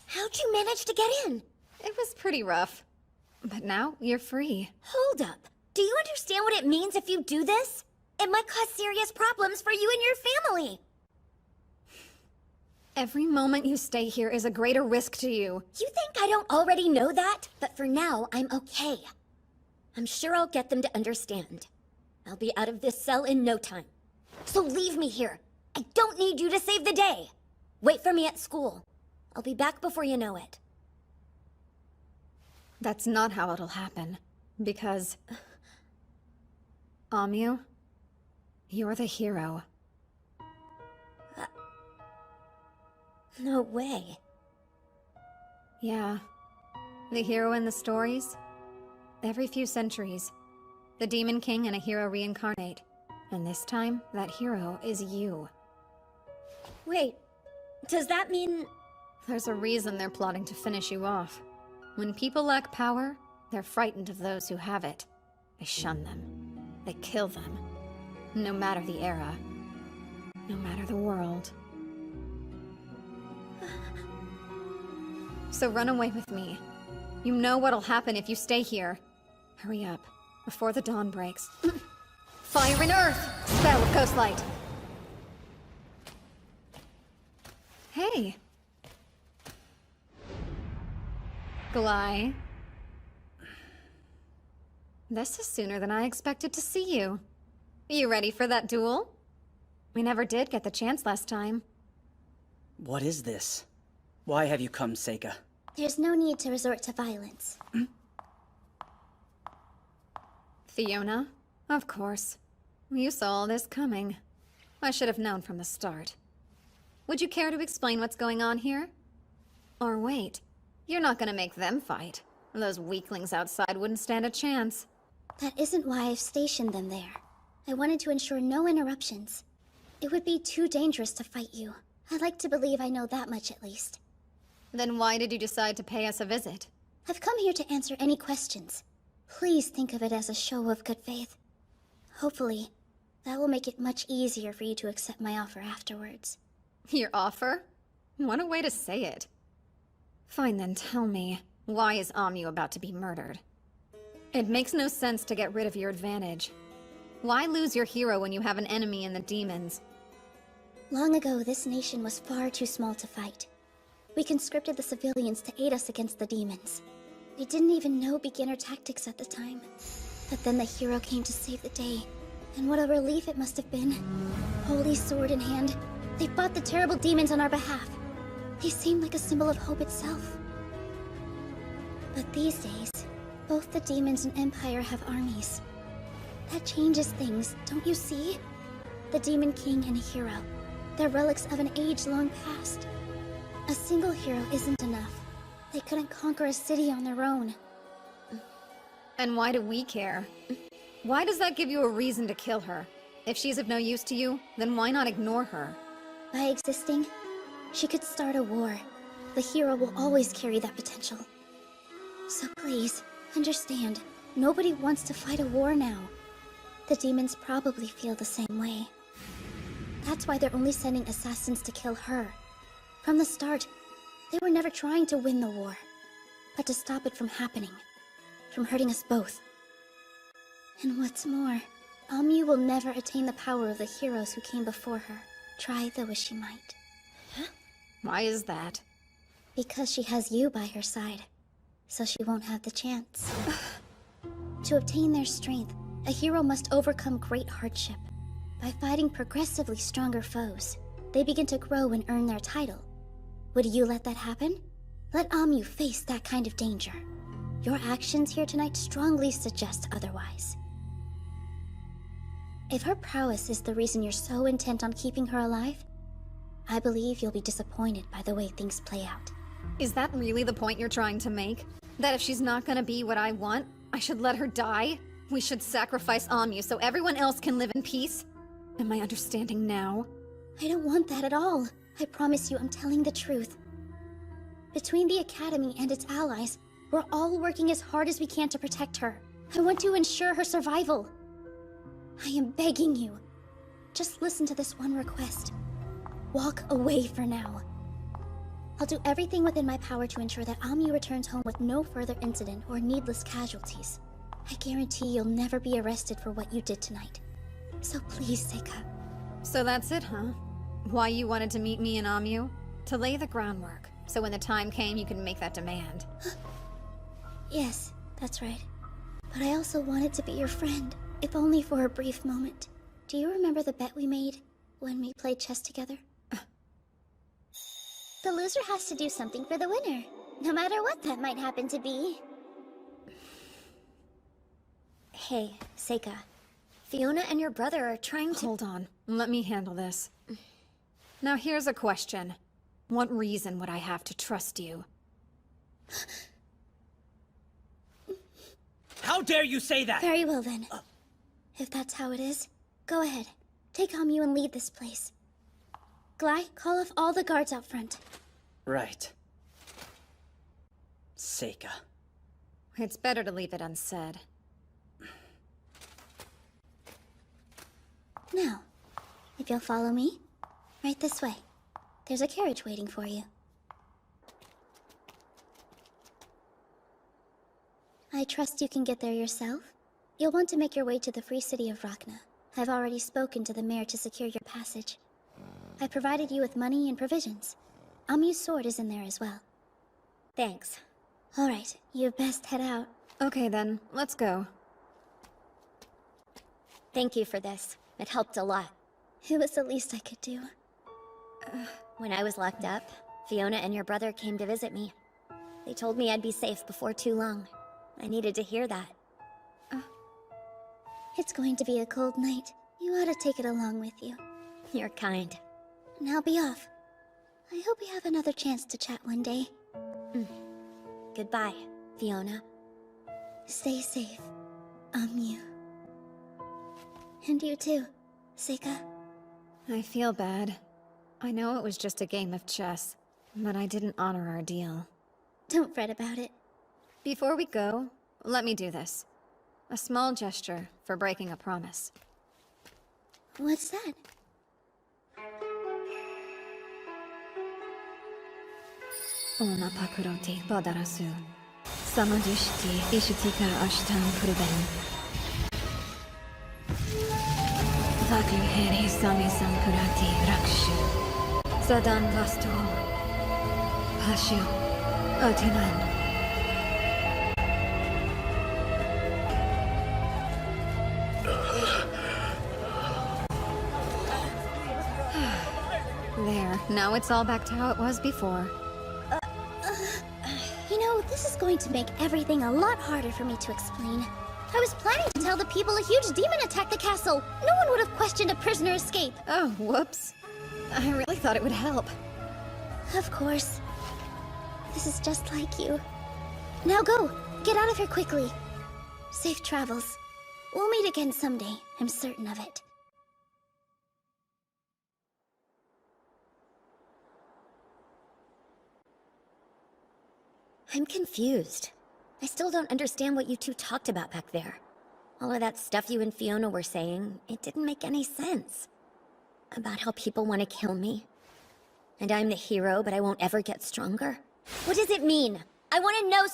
How'd you manage to get in? It was pretty rough. But now you're free. Hold up. Do you understand what it means if you do this? It might cause serious problems for you and your family. Every moment you stay here is a greater risk to you. You think I don't already know that? But for now, I'm okay. I'm sure I'll get them to understand. I'll be out of this cell in no time. So leave me here. I don't need you to save the day. Wait for me at school. I'll be back before you know it. That's not how it'll happen. Because... Amu, you're the hero. No way. Yeah. The hero in the stories? Every few centuries, the Demon King and a hero reincarnate. And this time, that hero is you. Wait, does that mean... There's a reason they're plotting to finish you off. When people lack power, they're frightened of those who have it. They shun them. They kill them. No matter the era. No matter the world. So run away with me. You know what'll happen if you stay here. Hurry up, before the dawn breaks. Fire in Earth! Spell of Ghostlight! Hey! Gly. This is sooner than I expected to see you. You ready for that duel? We never did get the chance last time. What is this? Why have you come, Seika? There's no need to resort to violence. Fiona? Of course. You saw all this coming. I should have known from the start. Would you care to explain what's going on here? Or wait, you're not gonna make them fight. Those weaklings outside wouldn't stand a chance. That isn't why I've stationed them there. I wanted to ensure no interruptions. It would be too dangerous to fight you. I'd like to believe I know that much at least. Then why did you decide to pay us a visit? I've come here to answer any questions. Please think of it as a show of good faith. Hopefully, that will make it much easier for you to accept my offer afterwards. Your offer? What a way to say it. Fine then, tell me, why is Amu about to be murdered? It makes no sense to get rid of your advantage. Why lose your hero when you have an enemy in the demons? Long ago, this nation was far too small to fight. We conscripted the civilians to aid us against the demons. We didn't even know beginner tactics at the time. But then the hero came to save the day. And what a relief it must have been. Holy sword in hand, they fought the terrible demons on our behalf. They seemed like a symbol of hope itself. But these days, both the demons and Empire have armies. That changes things, don't you see? The Demon King and a hero. They're relics of an age long past. A single hero isn't enough. They couldn't conquer a city on their own. And why do we care? Why does that give you a reason to kill her? If she's of no use to you, then why not ignore her? By existing, she could start a war. The hero will always carry that potential. So please, understand, nobody wants to fight a war now. The demons probably feel the same way. That's why they're only sending assassins to kill her. From the start, they were never trying to win the war, but to stop it from happening, from hurting us both. And what's more, Amu will never attain the power of the heroes who came before her, try though as she might. Why is that? Because she has you by her side, so she won't have the chance. To obtain their strength, a hero must overcome great hardship. By fighting progressively stronger foes, they begin to grow and earn their title. Would you let that happen? Let Amu face that kind of danger. Your actions here tonight strongly suggest otherwise. If her prowess is the reason you're so intent on keeping her alive, I believe you'll be disappointed by the way things play out. Is that really the point you're trying to make? That if she's not gonna be what I want, I should let her die? We should sacrifice Amu so everyone else can live in peace? Am I understanding now? I don't want that at all. I promise you I'm telling the truth. Between the Academy and its allies, we're all working as hard as we can to protect her. I want to ensure her survival. I am begging you. Just listen to this one request. Walk away for now. I'll do everything within my power to ensure that Amu returns home with no further incident or needless casualties. I guarantee you'll never be arrested for what you did tonight. So please, Seika. So that's it, huh? Why you wanted to meet me and Amu? To lay the groundwork, so when the time came you could make that demand. Yes, that's right. But I also wanted to be your friend, if only for a brief moment. Do you remember the bet we made when we played chess together? The loser has to do something for the winner, no matter what that might happen to be. Hey, Seika. Fiona and your brother are trying to— Hold on, let me handle this. Now here's a question. What reason would I have to trust you? How dare you say that? Very well then. If that's how it is, go ahead. Take Amu and lead this place. Glai, call off all the guards out front. Right. Seika. It's better to leave it unsaid. Now, if you'll follow me, right this way. There's a carriage waiting for you. I trust you can get there yourself. You'll want to make your way to the free city of Rachna. I've already spoken to the mayor to secure your passage. I provided you with money and provisions. Amu's sword is in there as well. Thanks. All right, you best head out. Okay then, let's go. Thank you for this. It helped a lot. It was the least I could do. When I was locked up, Fiona and your brother came to visit me. They told me I'd be safe before too long. I needed to hear that. It's going to be a cold night. You ought to take it along with you. You're kind. Now be off. I hope we have another chance to chat one day. Goodbye, Fiona. Stay safe, Amu. And you too, Seika. I feel bad. I know it was just a game of chess, but I didn't honor our deal. Don't fret about it. Before we go, let me do this. A small gesture for breaking a promise. What's that? Ona pakuroti badarasu. Samadishti ishitika ashtan pruben. Vaku heri sami sampurati rakshu. Sadan vastu. Pashu. Otiman. There, now it's all back to how it was before. You know, this is going to make everything a lot harder for me to explain. I was planning to tell the people a huge demon attacked the castle. No one would have questioned a prisoner escape. Oh, whoops. I really thought it would help. Of course. This is just like you. Now go! Get out of here quickly. Safe travels. We'll meet again someday, I'm certain of it. I'm confused. I still don't understand what you two talked about back there. All of that stuff you and Fiona were saying, it didn't make any sense. About how people want to kill me. And I'm the hero, but I won't ever get stronger. What does it mean? I want to know